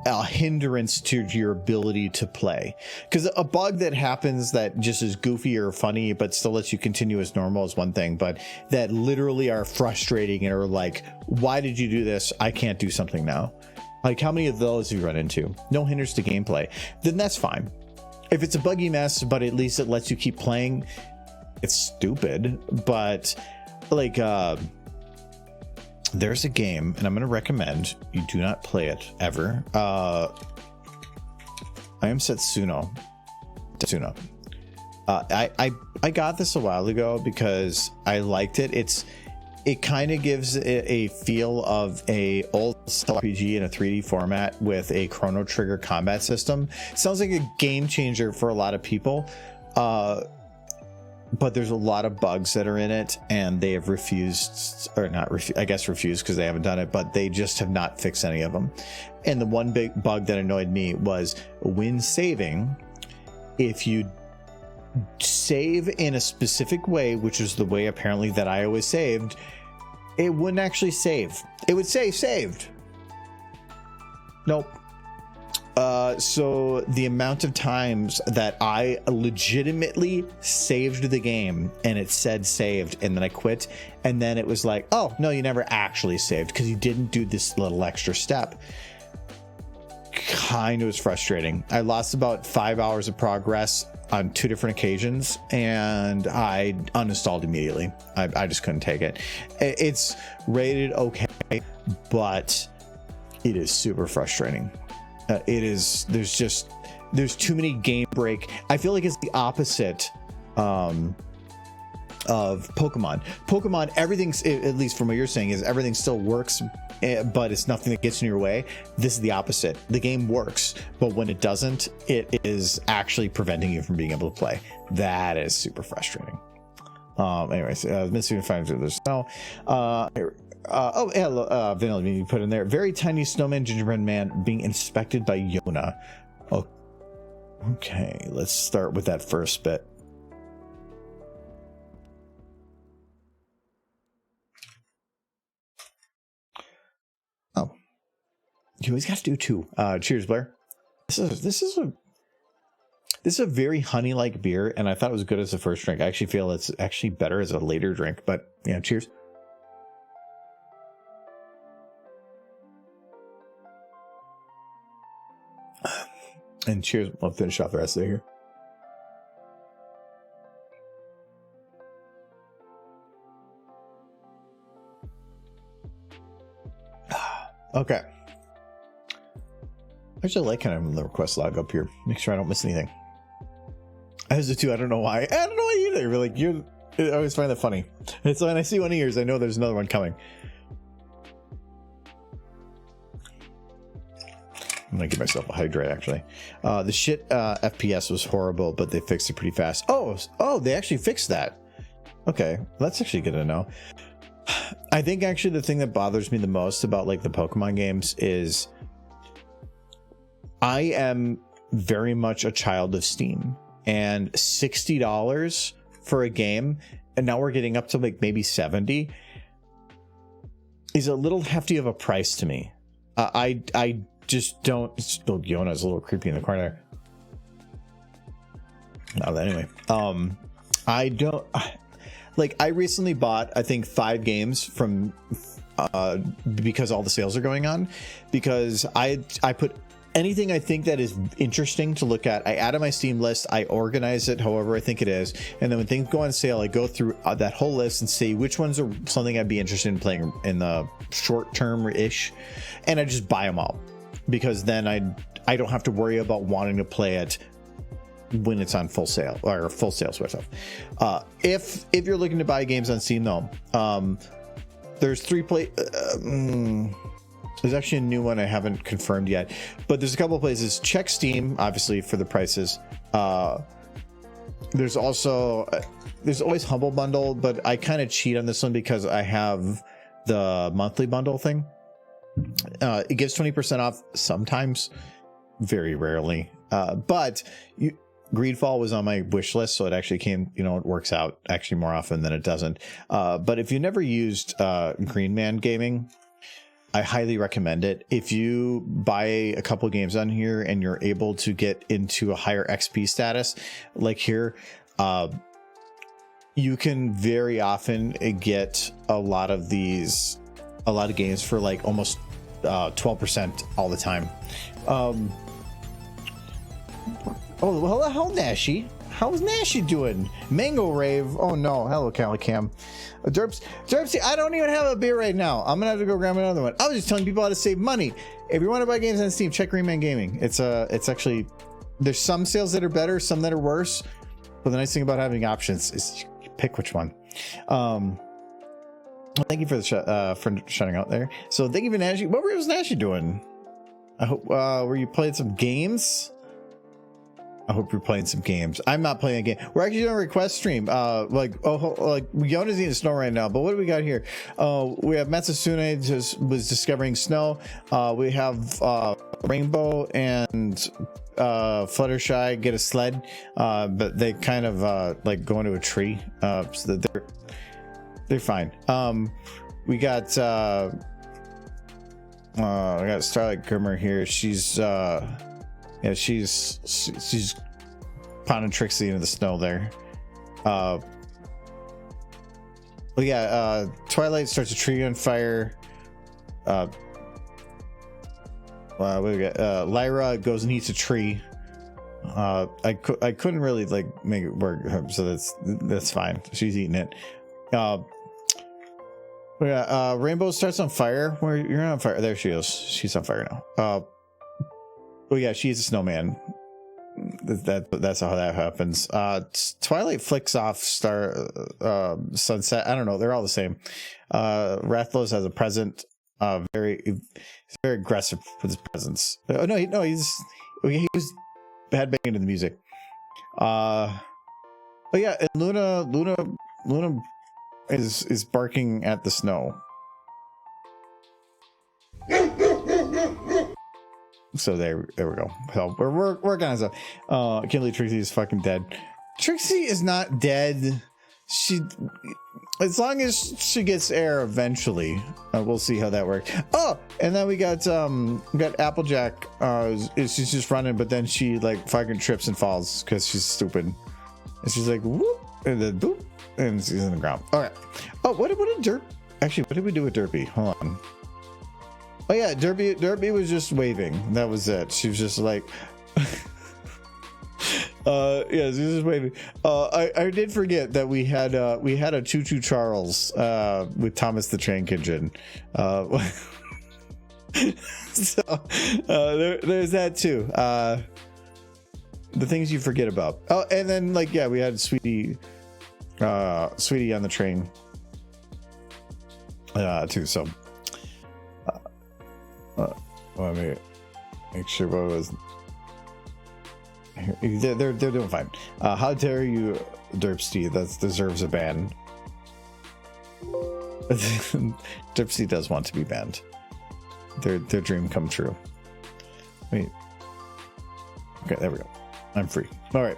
a hindrance to your ability to play. Because a bug that happens that just is goofy or funny but still lets you continue as normal is one thing, but that literally are frustrating and are like, why did you do this? I can't do something now. Like, how many of those have you run into? No hindrance to gameplay. Then that's fine. If it's a buggy mess, but at least it lets you keep playing, it's stupid. But like, there's a game, and I'm going to recommend you do not play it ever. I am Setsuno. I got this a while ago because I liked it. It kind of gives it a feel of a old RPG in a 3D format with a Chrono Trigger combat system. Sounds like a game changer for a lot of people. But there's a lot of bugs that are in it, and they have refused, or not refused, I guess refused because they haven't done it, but they just have not fixed any of them. And the one big bug that annoyed me was when saving, if you save in a specific way, which is the way apparently that I always saved, it wouldn't actually save. It would say saved. Nope. So the amount of times that I legitimately saved the game and it said saved and then I quit, and then it was like, oh no, you never actually saved because you didn't do this little extra step. Kind of was frustrating. I lost about 5 hours of progress on 2 different occasions and I uninstalled immediately. I just couldn't take it. It's rated okay, but it is super frustrating. There's too many game break. I feel like it's the opposite of Pokemon. Everything's, at least from what you're saying, is everything still works, but it's nothing that gets in your way. This is the opposite. The game works, but when it doesn't, it is actually preventing you from being able to play. That is super frustrating. Anyways, Missing finds there's no. Vanilla, you put in there. Very tiny snowman gingerbread man being inspected by Yona. Oh, okay, let's start with that first bit. Oh, you always got to do 2. Cheers, Blair. This is a very honey-like beer, and I thought it was good as a first drink. I actually feel it's actually better as a later drink, but yeah, cheers. And cheers. I'll finish off the rest of it here. Okay. I actually like kind of the request log up here. Make sure I don't miss anything. As the 2, I don't know why. I don't know why either. Like, I always find that funny. And so when I see one of yours, I know there's another one coming. I'm gonna give myself a hydrate actually. The shit FPS was horrible, but they fixed it pretty fast. Oh, they actually fixed that. Okay, that's actually good to know. I think actually the thing that bothers me the most about like the Pokemon games is I am very much a child of Steam, and $60 for a game, and now we're getting up to like maybe 70, is a little hefty of a price to me. I just don't. Oh, Yona's a little creepy in the corner. No, anyway, I don't like. I recently bought, I think, 5 games from because all the sales are going on. Because I put anything I think that is interesting to look at, I add to my Steam list. I organize it however I think it is, and then when things go on sale, I go through that whole list and see which ones are something I'd be interested in playing in the short term ish, and I just buy them all. Because then I don't have to worry about wanting to play it when it's on full sale or full sale sort of. If you're looking to buy games on Steam though, there's 3 there's actually a new one I haven't confirmed yet, but there's a couple of places. Check Steam obviously for the prices. There's also there's always Humble Bundle, but I kind of cheat on this one because I have the monthly bundle thing. It gives 20% off sometimes, very rarely, but Greedfall was on my wish list, so it actually came, it works out actually more often than it doesn't. But if you never used Green Man Gaming, I highly recommend it. If you buy a couple games on here and you're able to get into a higher XP status, like here, you can very often get a lot of games for like almost 12% all the time. Oh, well, hello, Nashi. How's Nashi doing? Mango Rave. Oh no. Hello, Calicam. Derpsy, I don't even have a beer right now. I'm gonna have to go grab another one. I was just telling people how to save money. If you want to buy games on Steam, check Green Man Gaming. It's actually, there's some sales that are better, some that are worse. But the nice thing about having options is you pick which one. Thank you for the for shutting out there. So thank you for Nashi. What was Nashi doing? I hope were you playing some games? I hope you're playing some games. I'm not playing a game. We're actually doing a request stream. Like Yona's eating snow right now. But what do we got here? We have Matsasune was discovering snow. We have Rainbow and Fluttershy get a sled, but they kind of like go into a tree, so that they're fine. We got Starlight Grimmer here. She's she's pounding Trixie into the snow there. Twilight starts a tree on fire. What do we got? Lyra goes and eats a tree. I couldn't really like make it work, so that's fine. She's eating it. Rainbow starts on fire. Where you're not on fire? There she is. She's on fire now. She's a snowman. That's how that happens. Twilight flicks off Sunset. I don't know. They're all the same. Rathlos has a present. Very aggressive with his presence. He was headbanging to the music. And Luna is barking at the snow. So there we go. So we're working on stuff. I can't believe Trixie is fucking dead. Trixie is not dead. As long as she gets air eventually, we'll see how that works. Oh, and then we got Applejack. She's just running, but then she like fucking trips and falls because she's stupid. And she's like whoop, and then boop, and she's in the ground. All right. Oh, what did we do with Derpy? Hold on. Oh yeah, Derpy was just waving. That was it. She was just like she was just waving. I did forget that we had a Choo Choo Charles with Thomas the Train Kitchen. There's that too. The things you forget about. Oh, and then we had Sweetie on the train too. So let me make sure what was. They're doing fine. How dare you, Derpsty? That deserves a ban. Derpsty does want to be banned. Their dream come true. Wait. Okay, there we go. I'm free. All right.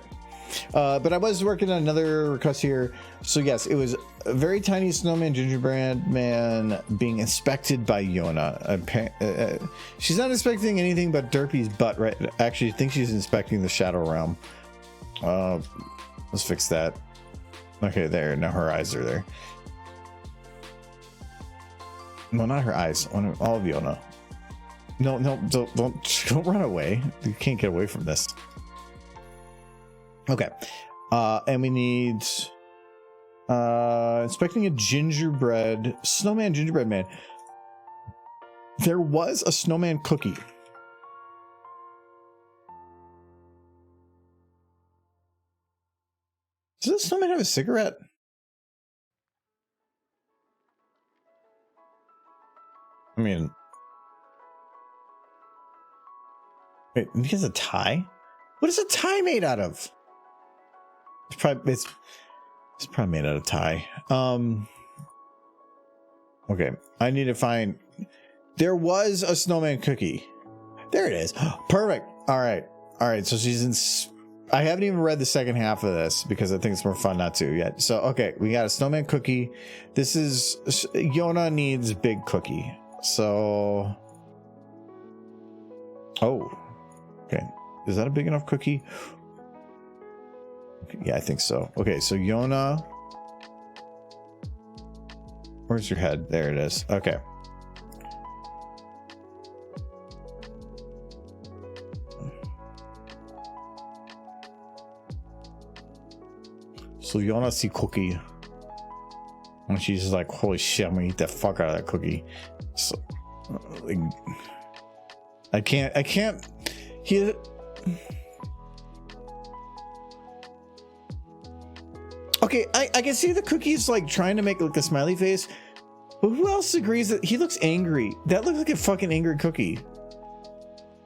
But I was working on another request here. So yes, it was a very tiny snowman gingerbread man being inspected by Yona. She's not inspecting anything but Derpy's butt, right? Actually, I think she's inspecting the Shadow Realm. Let's fix that. Okay, there. Now her eyes are there. No, not her eyes. All of Yona. No, don't run away. You can't get away from this. Okay. And we need inspecting a snowman gingerbread man. There was a snowman cookie. Does this snowman have a cigarette? I mean, wait, he has a tie? What is a tie made out of? It's probably made out of tie. Okay, I need to find. There was a snowman cookie. There it is. Perfect. All right. So she's in. I haven't even read the second half of this because I think it's more fun not to yet. So okay, we got a snowman cookie. This is Yona needs big cookie. So, oh, okay. Is that a big enough cookie? Okay, yeah, I think so. Okay, so Yona, where's your head? There it is. Okay. So Yona see cookie, and she's just like, "Holy shit! I'm gonna eat the fuck out of that cookie." So, like, I can't. He. Okay, I can see the cookie's like trying to make like a smiley face, but who else agrees that he looks angry? That looks like a fucking angry cookie.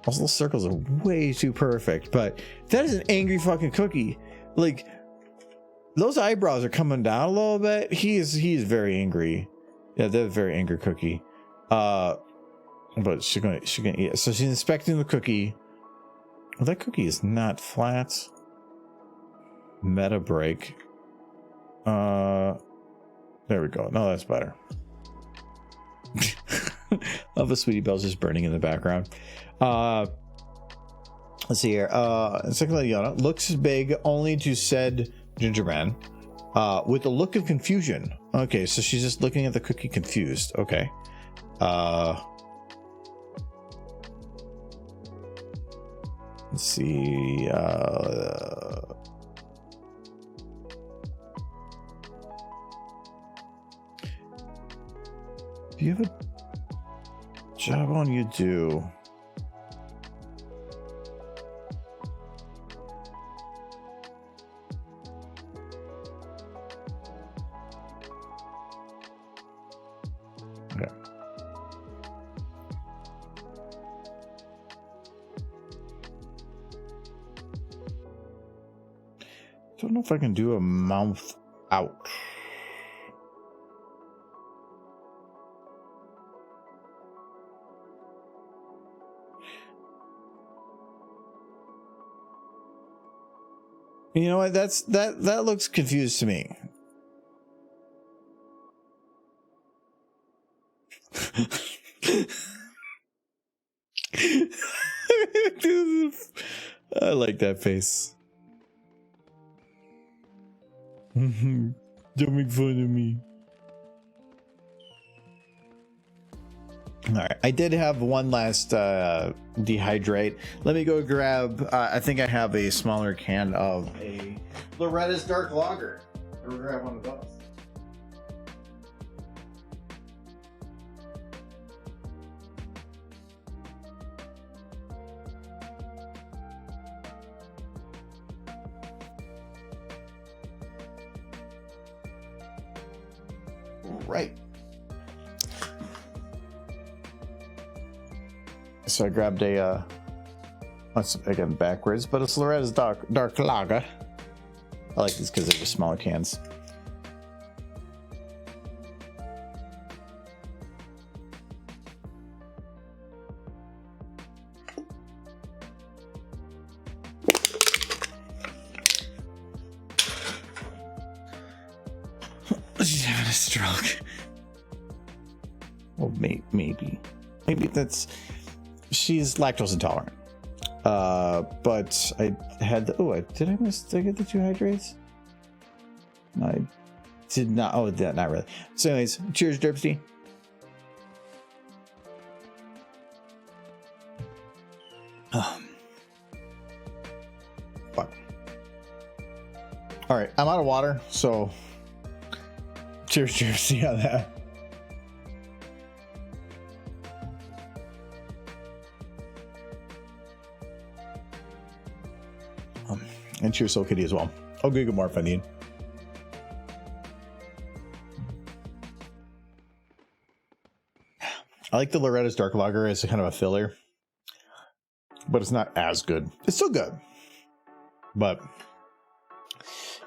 Those little circles are way too perfect, but that is an angry fucking cookie. Like, those eyebrows are coming down a little bit. He is very angry. Yeah, they're a very angry cookie. But she's gonna eat it. So she's inspecting the cookie. Well, that cookie is not flat. Meta break. There we go. No, that's better. Love a Sweetie Belle's just burning in the background. Let's see here. Second lady Yana looks big only to said Gingerman with a look of confusion. Okay, so she's just looking at the cookie confused. Okay. Let's see. Do you have a job on you? Do. Okay. Don't know if I can do a mouth out. You know what? That looks confused to me. I like that face. Don't make fun of me. All right, I did have one last dehydrate. Let me go grab. I think I have a smaller can of a Loretta's Dark Lager. Go grab one of those. Right. So I grabbed a once again backwards, but it's Loretta's Dark Lager. I like these because they're just smaller cans. She's having a stroke. Well, maybe that's. She's lactose intolerant. But I had the, did I get the 2 hydrates? I did not. Oh, not really. So anyways, cheers, Derpsty. Fuck. All right, I'm out of water, so cheers, Derpsty on that. And cheers, Soul Kitty as well. I'll go get more if I need. I like the Loretta's Dark Lager as a kind of a filler, but it's not as good. It's still good, but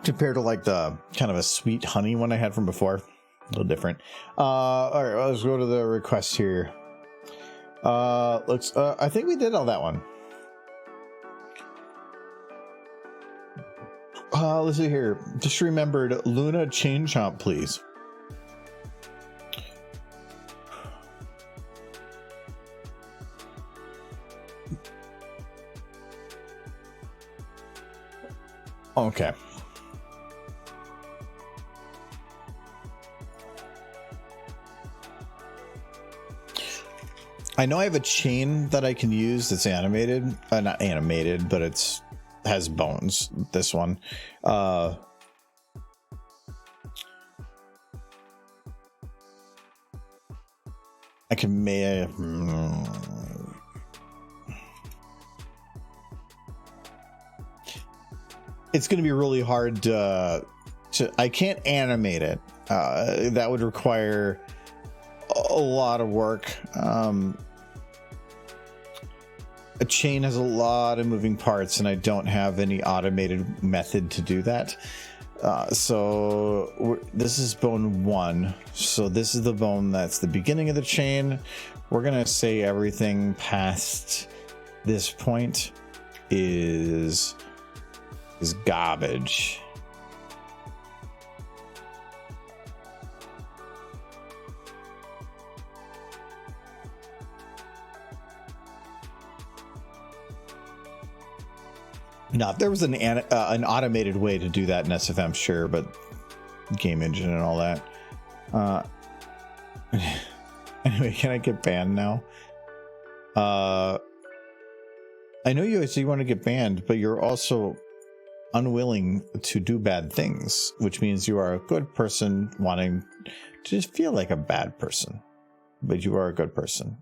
compared to like the kind of a sweet honey one I had from before, a little different. All right, let's go to the request here. I think we did all that one. Let's see here. Just remembered Luna Chain Chomp, please. Okay. I know I have a chain that I can use that's animated. Not animated, but it's has bones. This one. I can make. It's going to be really hard to. I can't animate it. That would require a lot of work. A chain has a lot of moving parts, and I don't have any automated method to do that. So this is bone 1. So this is the bone that's the beginning of the chain. We're gonna say everything past this point is garbage. Now, if there was an automated way to do that in SFM, sure, but game engine and all that. Anyway, can I get banned now? I know you say you want to get banned, but you're also unwilling to do bad things, which means you are a good person wanting to just feel like a bad person, but you are a good person.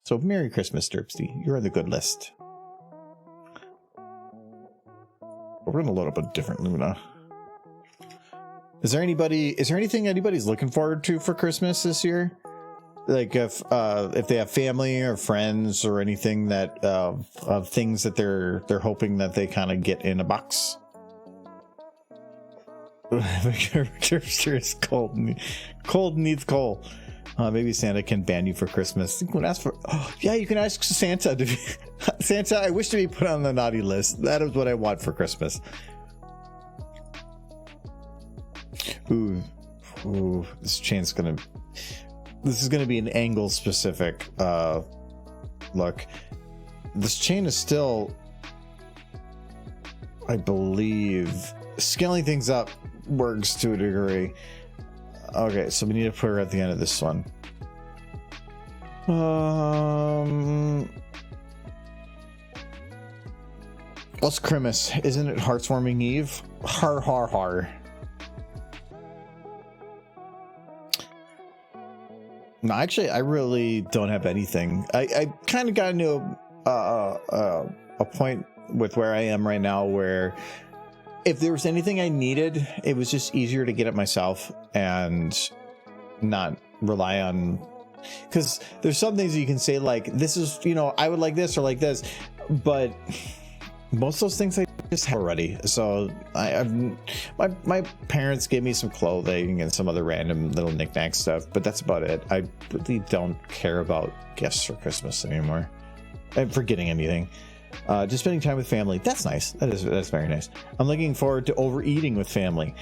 So Merry Christmas, Derpsty. You're on the good list. We're gonna load up a different Luna. Is there anything anybody's looking forward to for Christmas this year? Like if they have family or friends or anything that of things that they're hoping that they kind of get in a box. Sure, it's cold. Cold needs coal. Maybe Santa can ban you for Christmas. You can ask for. Oh, yeah, you can ask Santa to be. Santa, I wish to be put on the naughty list. That is what I want for Christmas. Ooh, this chain's gonna. This is gonna be an angle specific look. This chain is still, I believe, scaling things up works to a degree. Okay, so we need to put her at the end of this one. What's Christmas? Isn't it Heartswarming Eve? Har har har. No, actually, I really don't have anything. I kind of got into a point with where I am right now where if there was anything I needed, it was just easier to get it myself and not rely on, because there's some things you can say like, this is, I would like this or like this, but most of those things I just have already. So my parents gave me some clothing and some other random little knickknack stuff, but that's about it. I really don't care about gifts for Christmas anymore. I'm forgetting anything. Just spending time with family. That's nice. That's very nice. I'm looking forward to overeating with family.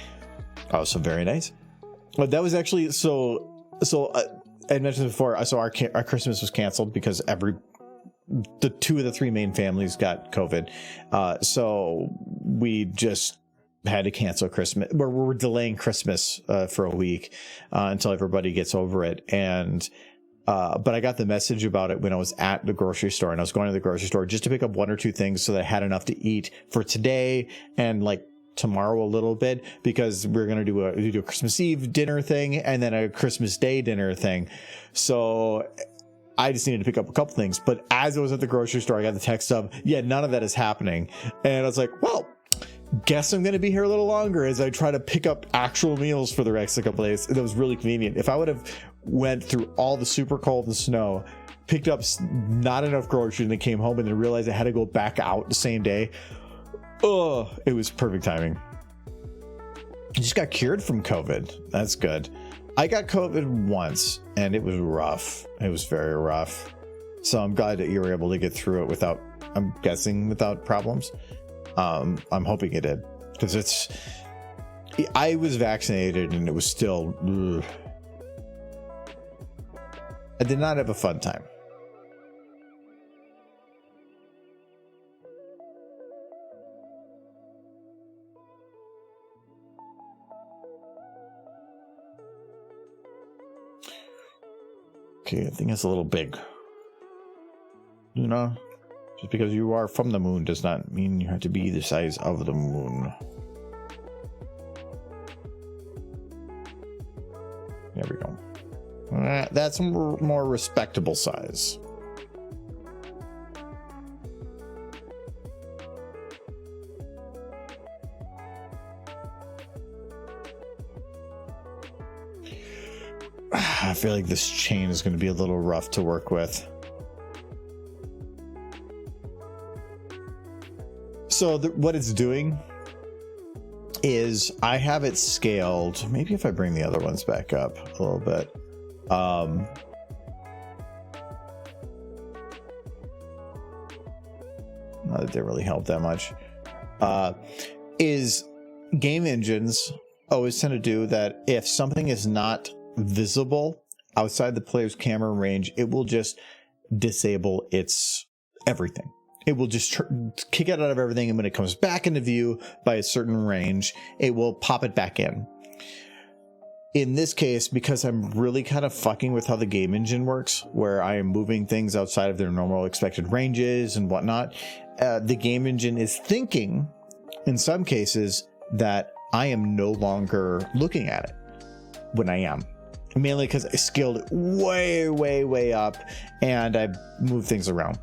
Oh, so very nice. But that was actually I mentioned before. So our Christmas was canceled because the 2 of the 3 main families got COVID. So we just had to cancel Christmas. We're delaying Christmas for a week until everybody gets over it. And but I got the message about it when I was at the grocery store, and I was going to the grocery store just to pick up 1 or 2 things so that I had enough to eat for today and like tomorrow a little bit, because we're going to do a Christmas Eve dinner thing and then a Christmas Day dinner thing. So I just needed to pick up a couple things. But as I was at the grocery store, I got the text of, yeah, none of that is happening. And I was like, well, guess I'm going to be here a little longer as I try to pick up actual meals for the next couple days. That was really convenient. If I would have went through all the super cold and snow, picked up not enough groceries, and then came home and then realized I had to go back out the same day, it was perfect timing. I just got cured from COVID. That's good. I got COVID once and it was rough. It was very rough. So I'm glad that you were able to get through it without, I'm guessing, without problems. I'm hoping it did, because I was vaccinated and it was still, I did not have a fun time. Okay, I think it's a little big. You know, just because you are from the moon does not mean you have to be the size of the moon. There we go. That's a more respectable size. I feel like this chain is going to be a little rough to work with. So what it's doing is I have it scaled. Maybe if I bring the other ones back up a little bit. Not that they really help that much. Is game engines always tend to do that if something is not visible outside the player's camera range, it will just disable its everything. It will just kick it out of everything, and when it comes back into view by a certain range, it will pop it back in. In this case, because I'm really kind of fucking with how the game engine works, where I am moving things outside of their normal expected ranges and whatnot, the game engine is thinking, in some cases, that I am no longer looking at it when I am. Mainly because I scaled it way, way, way up, and I moved things around.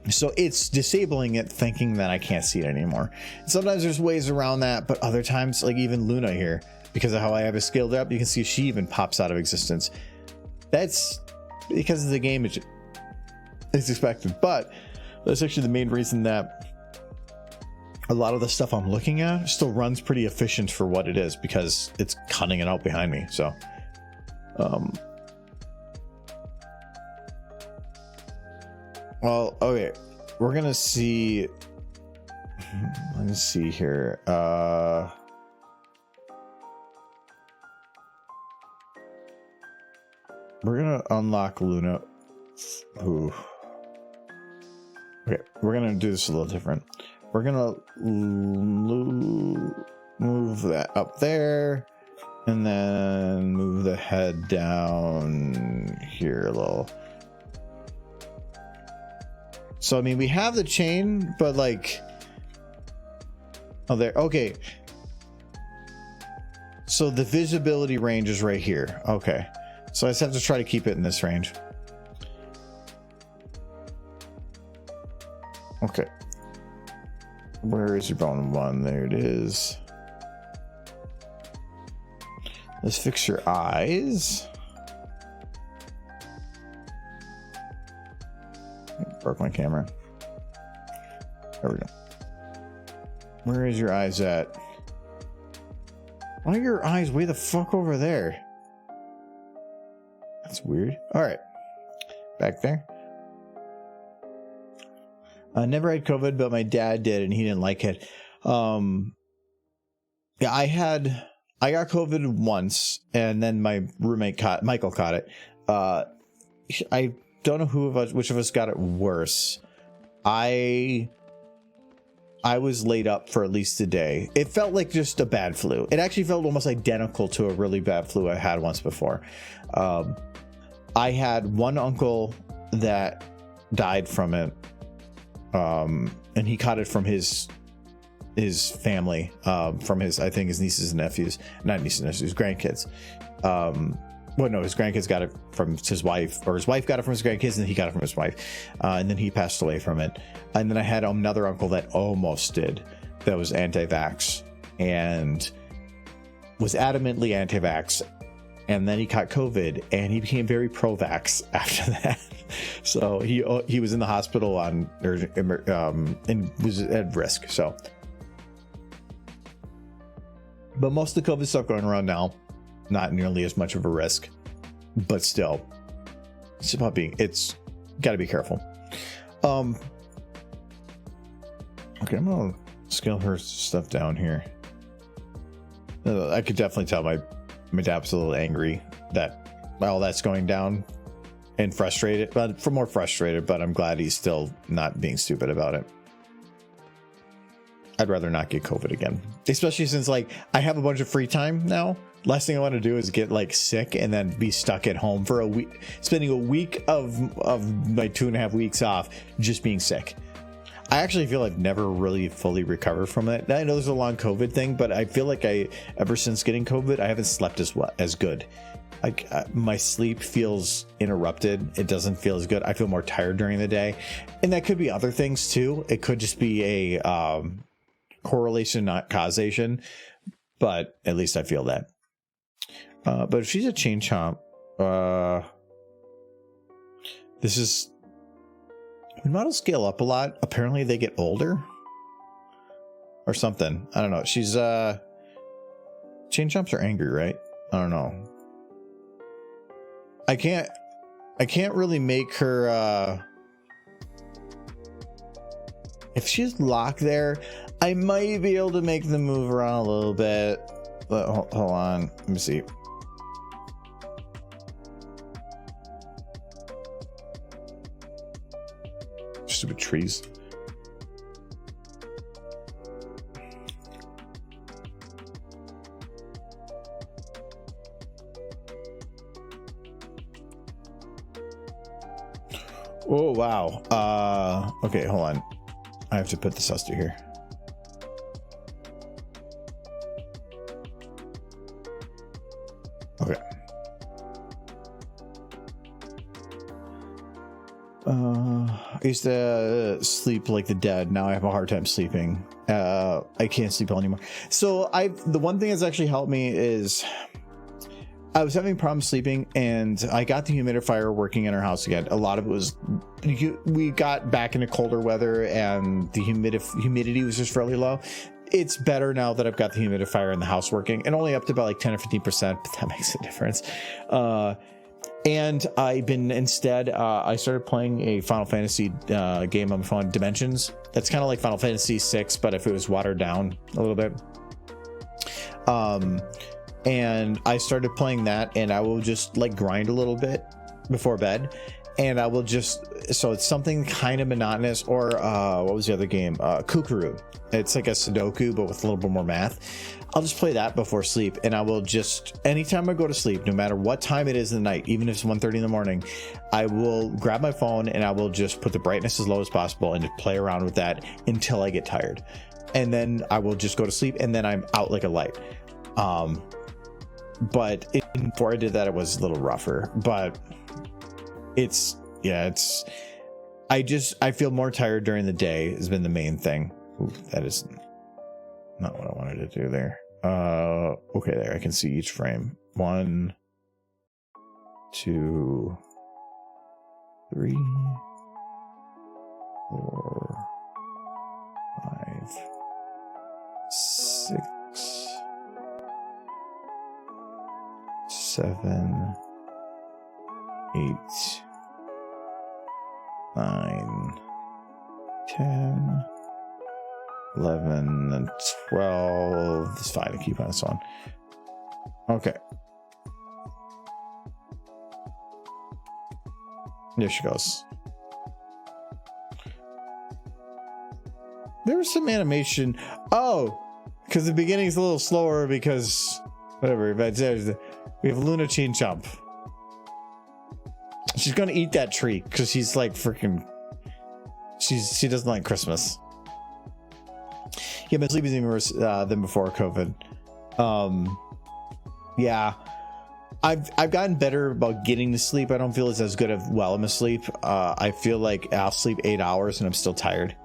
So it's disabling it, thinking that I can't see it anymore. Sometimes there's ways around that, but other times, like even Luna here, because of how I have it scaled up, you can see she even pops out of existence. That's because of the game engine. It's expected, but that's actually the main reason that a lot of the stuff I'm looking at still runs pretty efficient for what it is, because it's cutting it out behind me. So well, okay, we're gonna see. Let's see here. We're gonna unlock Luna. Ooh. Okay, we're gonna do this a little different. We're gonna move that up there, and then move the head down here a little. So I mean, we have the chain, but like, oh, there. Okay. So the visibility range is right here. Okay. So I just have to try to keep it in this range. Okay. Where is your bone one? There it is. Let's fix your eyes. Broke my camera. There we go. Where is your eyes at? Why are your eyes way the fuck over there? That's weird. All right. Back there. I never had COVID, but my dad did, and he didn't like it. Yeah, I got COVID once, and then my roommate Michael caught it. I don't know which of us got it worse. I was laid up for at least a day. It felt like just a bad flu. It actually felt almost identical to a really bad flu I had once before. I had one uncle that died from it. And he caught it from his family, from I think his nieces and nephews, not nieces and nephews, grandkids. Well, no, his grandkids got it from his wife, or his wife got it from his grandkids, and he got it from his wife. And then he passed away from it. And then I had another uncle that almost did, that was anti-vax and was adamantly anti-vax. And then he caught COVID, and he became very pro-vax after that. So he was in the hospital and was at risk. So, but most of the COVID stuff going around now, not nearly as much of a risk, but still, it's got to be careful. Okay, I'm gonna scale her stuff down here. I could definitely tell my dad's a little angry that all that's going down and frustrated, but I'm glad he's still not being stupid about it. I'd rather not get COVID again, especially since like I have a bunch of free time now. Last thing I want to do is get like sick and then be stuck at home for a week, spending a week of my 2.5 weeks off just being sick. I actually feel I've never really fully recovered from it. I know there's a long COVID thing, but I feel like ever since getting COVID, I haven't slept as good. Like my sleep feels interrupted. It doesn't feel as good. I feel more tired during the day, and that could be other things too. It could just be a correlation, not causation, but at least I feel that. But if she's a chain chomp, this is when models scale up a lot. Apparently they get older or something. I don't know. She's chain chomps are angry, right? I don't know. I can't really make her if she's locked there, I might be able to make them move around a little bit. But hold on, let me see. Stupid trees. Oh wow. Okay, hold on. I have to put the Suster here. Okay. I used to sleep like the dead. Now I have a hard time sleeping. I can't sleep anymore. So the one thing that's actually helped me is I was having problems sleeping, and I got the humidifier working in our house again. A lot of it was we got back into colder weather, and the humidity was just fairly low. It's better now that I've got the humidifier in the house working, and only up to about like 10 or 15%, but that makes a difference. And I've been instead, I started playing a Final Fantasy game on my phone, Dimensions. That's kind of like Final Fantasy 6, but if it was watered down a little bit. And I started playing that, and I will just like grind a little bit before bed, and I will just, so it's something kind of monotonous. Or what was the other game? Kukuru. It's like a Sudoku, but with a little bit more math. I'll just play that before sleep, and I will just, anytime I go to sleep, no matter what time it is in the night, even if it's 1:30 in the morning, I will grab my phone and I will just put the brightness as low as possible and just play around with that until I get tired. And then I will just go to sleep, and then I'm out like a light. But before I did that, it was a little rougher, but I feel more tired during the day has been the main thing. Ooh, that is not what I wanted to do there. Okay, there, I can see each frame. 1, 2, 3, 4, 5, 6, 7, 8, 9, 10, 11, and 12. It's fine to keep on this on. Okay. There she goes. There was some animation. Oh, because the beginning is a little slower because whatever. But we have Luna Chain Chomp. She's gonna eat that tree because she's like freaking. She doesn't like Christmas. Yeah, my sleep is even worse than before COVID. Yeah, I've gotten better about getting to sleep. I don't feel as good while I'm asleep. I feel like I'll sleep 8 hours and I'm still tired.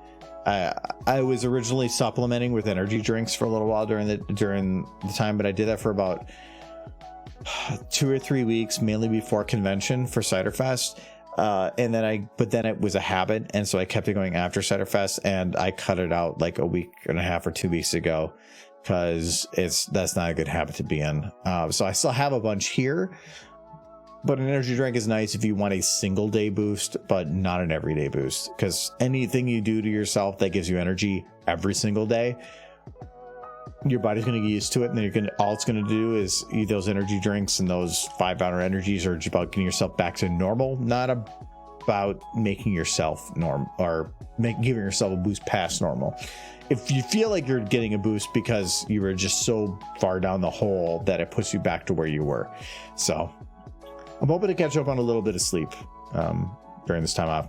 I was originally supplementing with energy drinks for a little while during the time, but I did that for about 2 or 3 weeks, mainly before convention for Ciderfest. And then it was a habit, and so I kept it going after Ciderfest, and I cut it out like a week and a half or 2 weeks ago because that's not a good habit to be in. So I still have a bunch here, but an energy drink is nice if you want a single day boost, but not an everyday boost, because anything you do to yourself that gives you energy every single day, your body's going to get used to it, and then all it's going to do is eat those energy drinks, and those 5-hour energies are just about getting yourself back to normal, not a about making yourself giving yourself a boost past normal. If you feel like you're getting a boost because you were just so far down the hole that it puts you back to where you were. So I'm hoping to catch up on a little bit of sleep during this time off.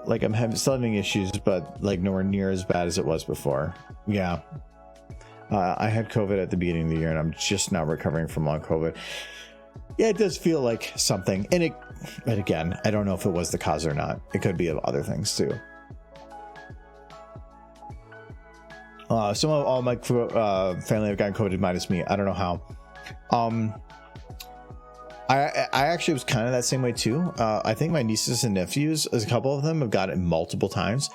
Like I'm still having issues, but like nowhere near as bad as it was before. Yeah. I had COVID at the beginning of the year, and I'm just now recovering from long COVID. Yeah, it does feel like something. And again, I don't know if it was the cause or not. It could be of other things too. Some of all my family have gotten COVID minus me. I don't know how. I actually was kind of that same way too. I think my nieces and nephews, a couple of them, have got it multiple times.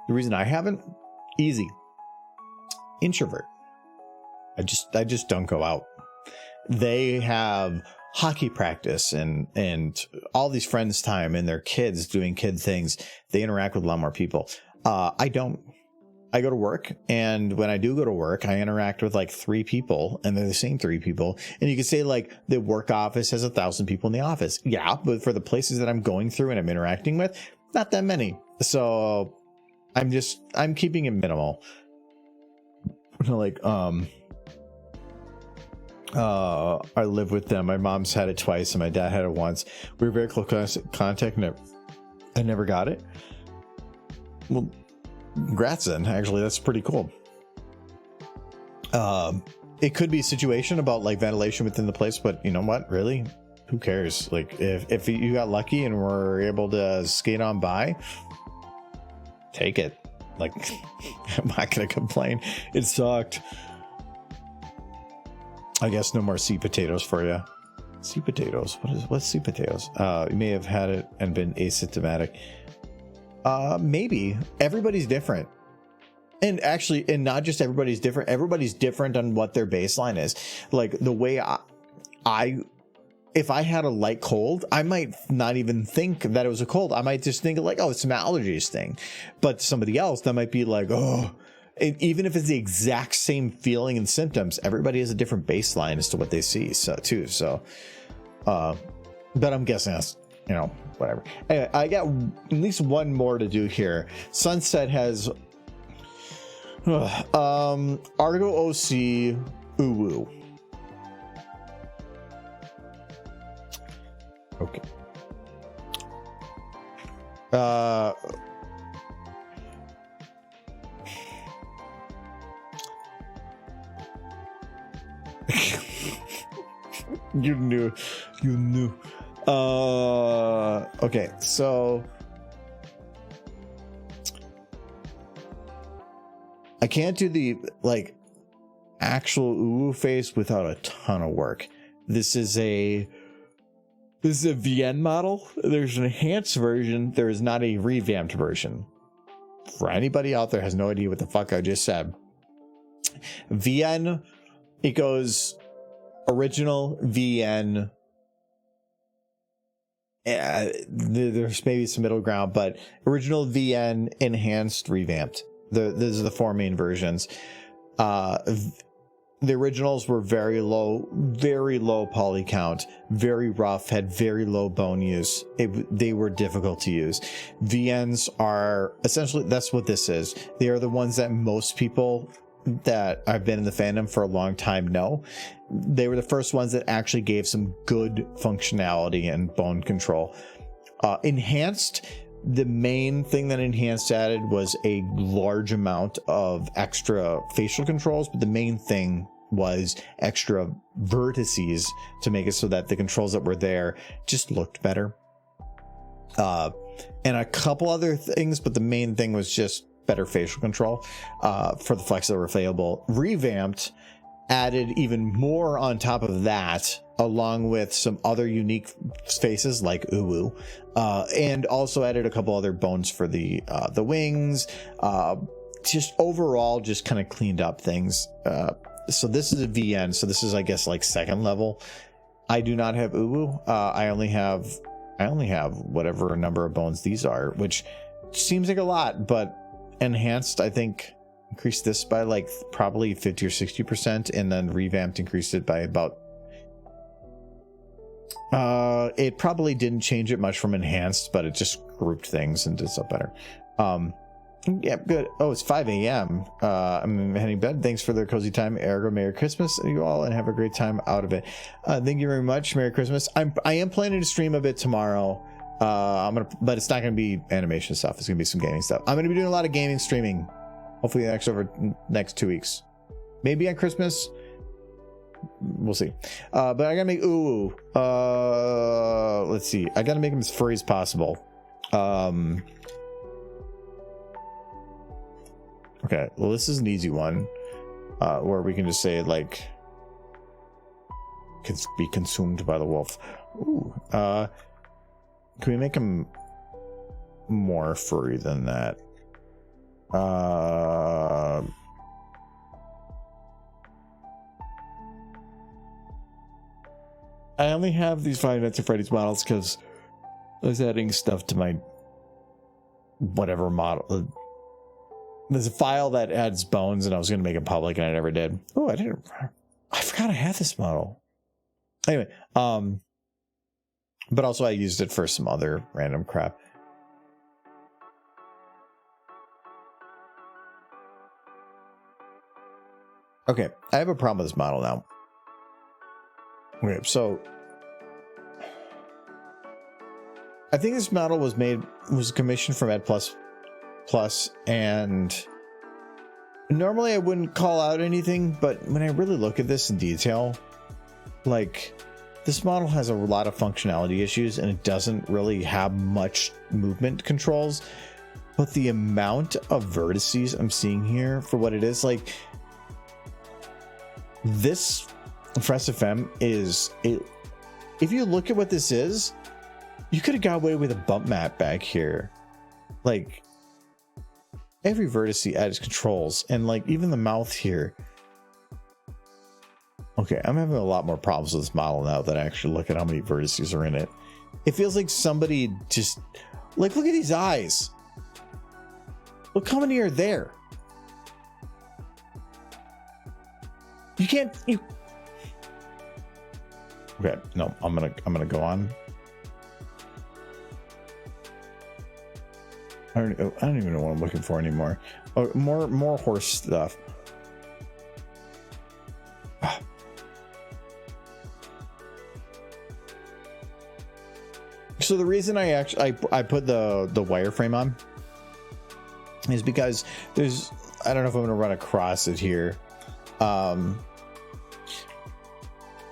The reason I haven't, easy. Introvert. I just don't go out. They have hockey practice and all these friends time and their kids doing kid things. They interact with a lot more people. I don't. I go to work, and when I do go to work, I interact with like 3 people, and they're the same 3 people. And you could say like the work office has 1,000 people in the office. Yeah, but for the places that I'm going through and I'm interacting with, not that many. So I'm keeping it minimal. Like, I live with them. My mom's had it twice and my dad had it once. We were very close contact, and I never got it. Well, congrats then. Actually, that's pretty cool. It could be a situation about like ventilation within the place, but you know what? Really? Who cares? Like if you got lucky and were able to skate on by, take it. Like, I'm not gonna complain. It sucked. I guess no more sweet potatoes for you. Sweet potatoes. What's sweet potatoes? You may have had it and been asymptomatic. Maybe. Everybody's different. And actually, and not just everybody's different. Everybody's different on what their baseline is. Like the way if I had a light cold, I might not even think that it was a cold. I might just think like, oh, it's some allergies thing. But somebody else, that might be like, oh, and even if it's the exact same feeling and symptoms, everybody has a different baseline as to what they see. So too. So, but I'm guessing that's, you know, whatever. Anyway, I got at least one more to do here. Sunset has Argo OC Uwu. Okay. You knew. Okay, so I can't do the like actual Uwu face without a ton of work. This is a VN model. There's an enhanced version. There is not a revamped version. For anybody out there who has no idea what the fuck I just said, VN, it goes original VN. There's maybe some middle ground, but original VN, enhanced, revamped. Those are the 4 main versions. The originals were very low poly count, very rough, had very low bone use. They were difficult to use. VNs are essentially, that's what this is. They are the ones that most people that I've been in the fandom for a long time know. They were the first ones that actually gave some good functionality and bone control. Enhanced, the main thing that Enhanced added was a large amount of extra facial controls, but the main thing was extra vertices to make it so that the controls that were there just looked better. And a couple other things, but the main thing was just better facial control for the flex that were available. Revamped added even more on top of that, along with some other unique faces like Uwu, and also added a couple other bones for the wings. Just overall, just kind of cleaned up things. So this is a VN. So this is, I guess, like 2nd level. I do not have Uwu. I only have whatever number of bones these are, which seems like a lot, but enhanced, I think, increased this by like probably 50 or 60%, and then revamped increased it by about It probably didn't change it much from enhanced, but it just grouped things and did stuff better. Yeah, good. Oh, it's 5 a.m. I'm heading to bed. Thanks for the cozy time. Ergo, Merry Christmas, you all, and have a great time out of it. Thank you very much. Merry Christmas. I am planning to stream a bit tomorrow. But it's not gonna be animation stuff. It's gonna be some gaming stuff. I'm gonna be doing a lot of gaming streaming. Hopefully the next 2 weeks. Maybe on Christmas. We'll see. But I gotta make let's see. I gotta make him as furry as possible. Okay, well, this is an easy one, where we can just say, like, can be consumed by the wolf. Ooh, can we make him more furry than that? I only have these Five Nights at Freddy's models because I was adding stuff to my whatever model. There's a file that adds bones, and I was going to make it public, and I never did. Oh, I forgot I had this model. Anyway, but also I used it for some other random crap. Okay, I have a problem with this model now. Okay, so I think this model was commissioned from Ed Plus, and normally I wouldn't call out anything, but when I really look at this in detail, like, this model has a lot of functionality issues, and it doesn't really have much movement controls, but the amount of vertices I'm seeing here for what it is, like, this Fresh FM is it. If you look at what this is, you could have got away with a bump map back here. Like, every vertice adds controls, and like even the mouth here. Okay, I'm having a lot more problems with this model now that I actually look at how many vertices are in it. It feels like somebody just, like, look at these eyes. Look how many are there. You okay, no, I'm gonna go on. I don't even know what I'm looking for anymore. Oh, more horse stuff. So the reason I put the wireframe on is because I don't know if I'm gonna run across it here.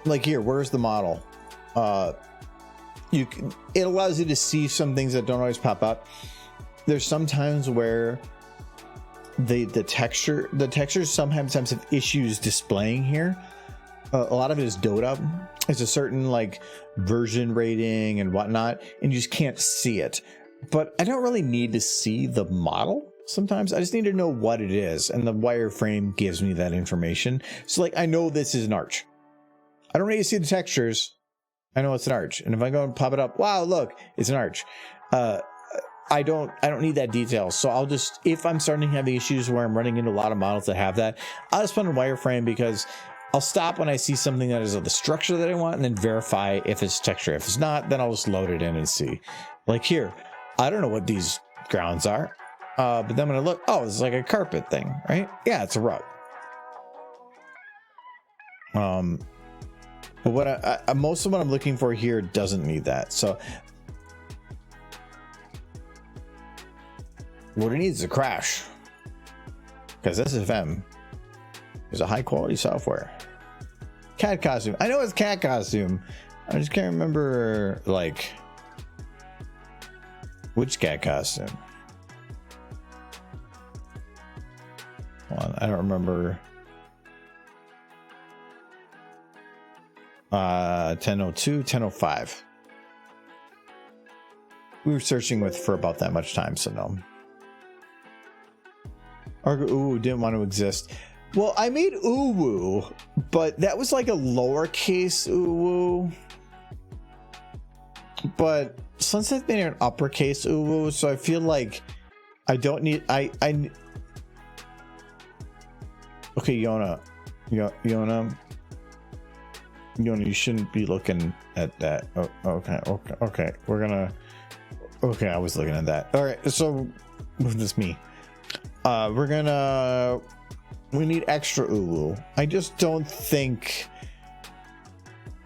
Like here, where's the model? It allows you to see some things that don't always pop up. There's some times where the textures sometimes have issues displaying here. A lot of it is Dota. It's a certain like version rating and whatnot, and you just can't see it. But I don't really need to see the model. Sometimes I just need to know what it is, and the wireframe gives me that information. So like, I know this is an arch. I don't need to see the textures. I know it's an arch, and if I go and pop it up, wow, look, it's an arch. I don't need that detail. So I'll just, if I'm starting to have the issues where I'm running into a lot of models that have that, I'll just put in a wireframe, because I'll stop when I see something that is of the structure that I want, and then verify if it's texture. If it's not, then I'll just load it in and see. Like here, I don't know what these grounds are. But then when I look, oh, it's like a carpet thing, right? Yeah, it's a rug. But what most of what I'm looking for here doesn't need that. So what it needs is a crash, because SFM is a high quality software. Cat costume. I know it's cat costume. I just can't remember like which cat costume. Hold on, I don't remember. 10:02, 10:05. We were searching for about that much time, so no. Argo Uwu didn't want to exist. Well, I made Uwu, but that was like a lowercase Uwu. But Sunset made an uppercase Uwu, so I feel like I don't need. Okay, Yona. You shouldn't be looking at that. Oh, okay. We're gonna. Okay, I was looking at that. All right, so this me. We're gonna. We need extra uwu. I just don't think.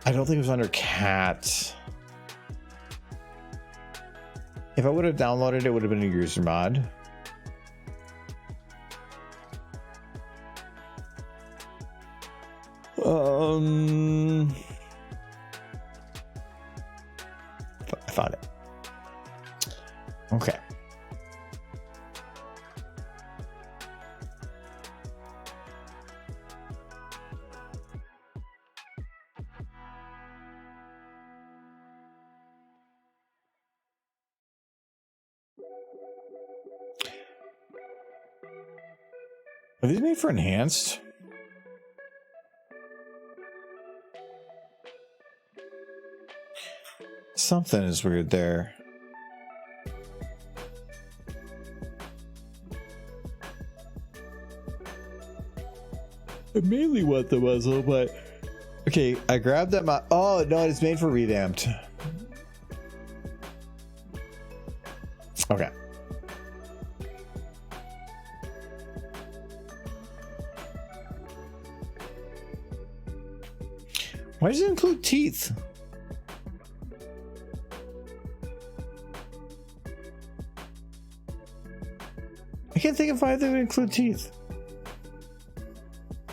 I don't think it was under cat. If I would have downloaded it, it would have been a user mod. I found it. Okay. Are these made for enhanced? Something is weird there. I mainly want the muzzle, but okay, I grabbed that. Oh no, it's made for revamped. Okay. Why does it include teeth? I can't think of why they would include teeth.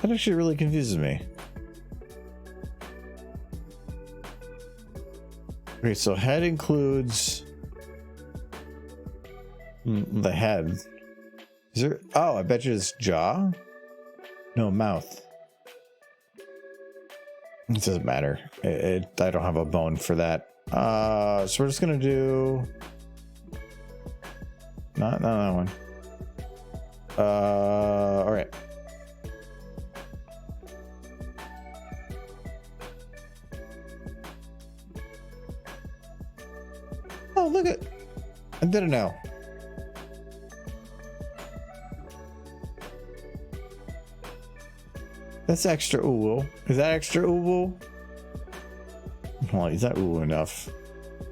That actually really confuses me. Okay, so head includes the head. Is there? Oh, I bet you it's jaw. No, mouth. It doesn't matter. I don't have a bone for that. So we're just gonna do not that one. All right. Oh, look at! I did it now. That's extra uwu. Is that extra uwu? Well, is that uwu enough?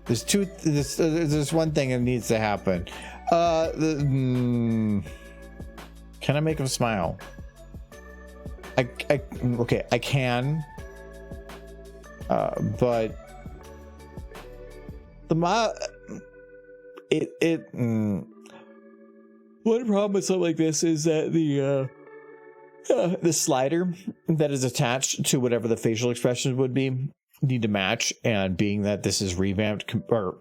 There's two. There's one thing that needs to happen. Can I make him smile? Okay, I can. But one problem with something like this is that the slider that is attached to whatever the facial expressions would be need to match, and being that this is revamped or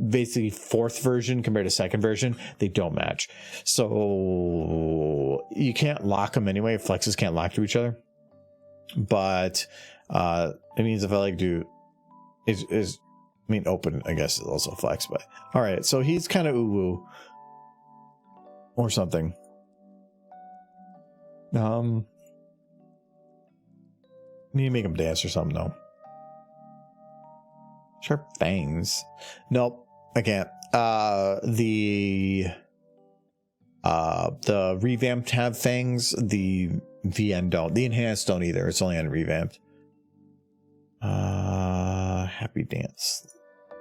basically fourth version compared to second version, they don't match. So you can't lock them anyway. Flexes can't lock to each other, but it means if I like do is I mean open, I guess is also flex. But all right, so he's kind of uwu or something. Need to make him dance or something though. Sharp fangs. Nope, I can't. The revamped have fangs. The VN don't. The enhanced don't either. It's only on revamped. Happy dance.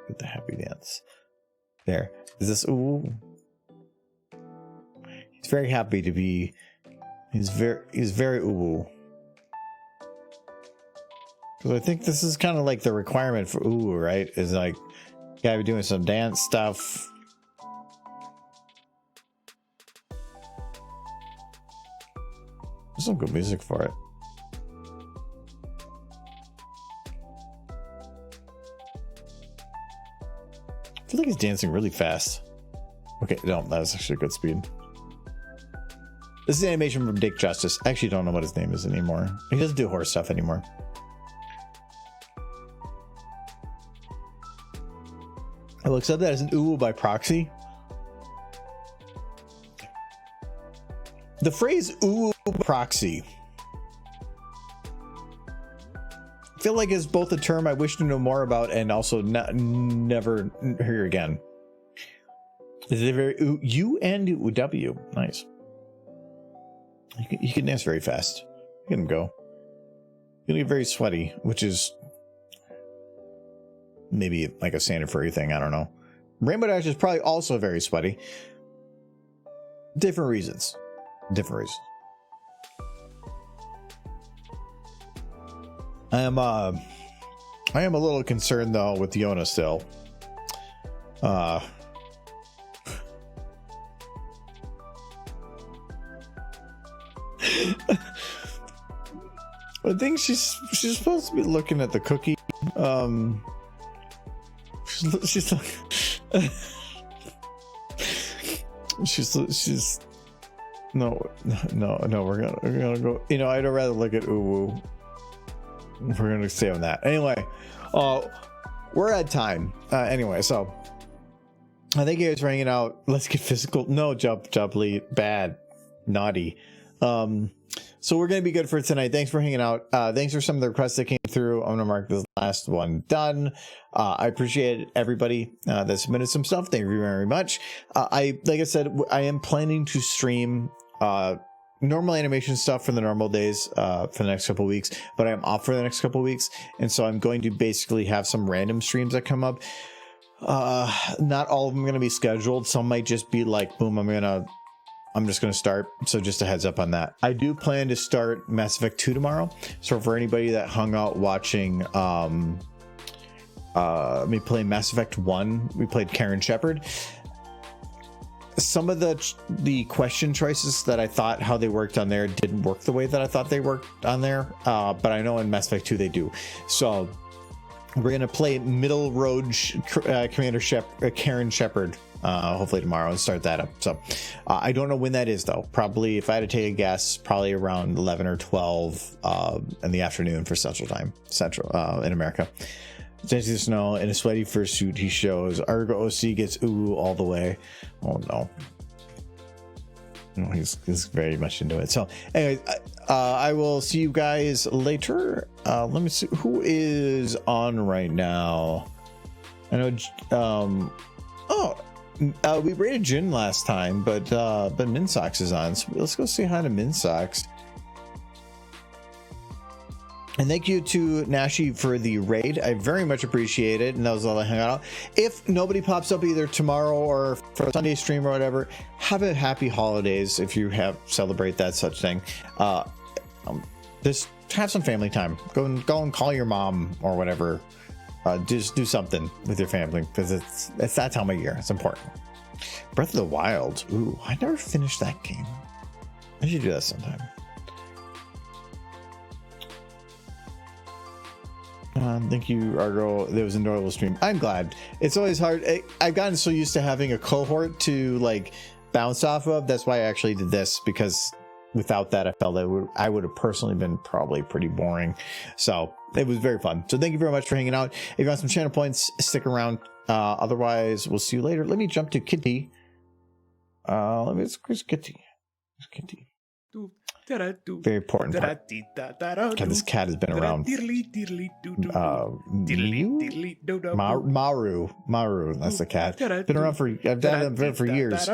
Get the happy dance. There. Is this? Ooh. He's very happy to be. He's very ooh. Because I think this is kind of like the requirement for ooh, right? Is like you gotta be doing some dance stuff. There's some good music for it. I feel like he's dancing really fast. Okay, no, that was actually a good speed. This is animation from Dick Justice. I actually don't know what his name is anymore. He doesn't do horror stuff anymore. I will accept that as an uwu by proxy. The phrase uwu proxy, I feel like is both a term I wish to know more about and also never hear again. Is it very U-N-U-W? Nice. You can dance very fast. Look at him go. Gonna get very sweaty, which is maybe like a standard furry thing. I don't know. Rainbow Dash is probably also very sweaty. Different reasons. Different reasons. I am a little concerned though with Yona still. I think she's supposed to be looking at the cookie. She's like, she's no. We're gonna go. You know, I'd rather look at Uwu. We're gonna stay on that anyway. We're at time anyway. So I think you guys for hanging out. Let's get physical. No, Jubbly, bad, naughty. So we're gonna be good for tonight. Thanks for hanging out. Thanks for some of the requests that came through. I'm gonna mark this last one done. I appreciate everybody that submitted some stuff. Thank you very much. Like I said, I am planning to stream normal animation stuff for the normal days for the next couple weeks, but I'm off for the next couple weeks, and so I'm going to basically have some random streams that come up. Not all of them are going to be scheduled. Some might just be like, boom, I'm just going to start. So just a heads up on that. I do plan to start Mass Effect 2 tomorrow. So for anybody that hung out watching me play Mass Effect 1, we played Karen Shepard. Some of the question choices that I thought how they worked on there didn't work the way that I thought they worked on there. But I know in Mass Effect 2 they do. So we're going to play Middle Road Commander Karen Shepard hopefully tomorrow and start that up. So I don't know when that is though. Probably, if I had to take a guess, probably around 11 or 12 in the afternoon for Central Time, in America. Dancing Snow in a sweaty fursuit, he shows. Argo OC gets ooh all the way. Oh no. He's very much into it. So anyway, I will see you guys later. Let me see who is on right now. I know we rated Jin last time, but Minsox is on, so let's go say hi to Minsox. And thank you to Nashi for the raid. I very much appreciate it. And that was all I hung out. If nobody pops up either tomorrow or for a Sunday stream or whatever, have a happy holidays if you celebrate that such thing. Just have some family time. Go and call your mom or whatever. Just do something with your family because it's that time of year. It's important. Breath of the Wild. Ooh, I never finished that game. I should do that sometime. Thank you, Argo. That was an enjoyable stream. I'm glad. It's always hard. I've gotten so used to having a cohort to like bounce off of. That's why I actually did this, because without that, I felt that I would have personally been probably pretty boring. So it was very fun. So thank you very much for hanging out. If you want some channel points, stick around. Otherwise, we'll see you later. Let me jump to Kitty. Where's Kitty? Where's Kitty? Very important part. God, this cat has been around. Maru, that's the cat. Been around I've had them for years.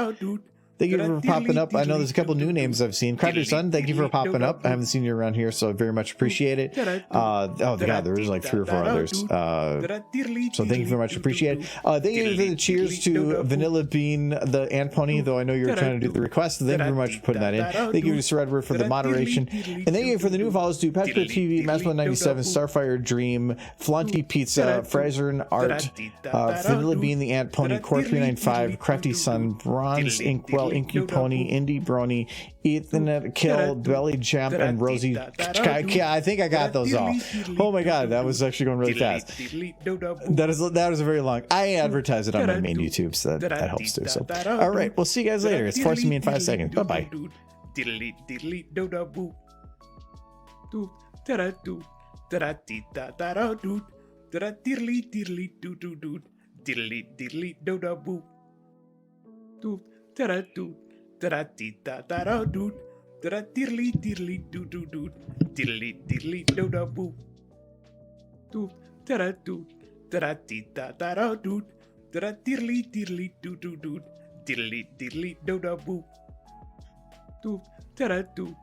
Thank you for popping up. I know there's a couple new names I've seen. Crafty Sun, thank you for popping up. I haven't seen you around here, so I very much appreciate it. Oh god, there's like 3 or 4 others. So thank you very much, appreciate it. Thank you for the cheers to Vanilla Bean, the Ant Pony, though I know you were trying to do the request. Thank you very much for putting that in. Thank you to Sir Edward for the moderation. And thank you for the new follows to Patrick TV, Masmo97, Starfire Dream, Flaunty Pizza, Fraser Art, Vanilla Bean, the Ant Pony, Core395, Crafty Sun, Bronze Inkwell, Inky Pony, Indie Brony, Ethernet Kill, Belly Champ, and Rosie. I think I got those all. Oh my god, that was actually going really fast. That is a very long. I advertise it on my main YouTube, so that helps too. So, all right, we'll see you guys later. It's forcing me in 5 seconds. Bye bye. Da-da-doo, da-da-dee-da-da-da-doo, da-da-diddly-diddly-doo-doo-doo, diddly-diddly-do-da-boo. Doo, da-da-doo, da-da-dee-da-da-da-doo, da-da-diddly-diddly-doo-doo-doo, diddly-diddly-do-da-boo. Doo, da-da-doo.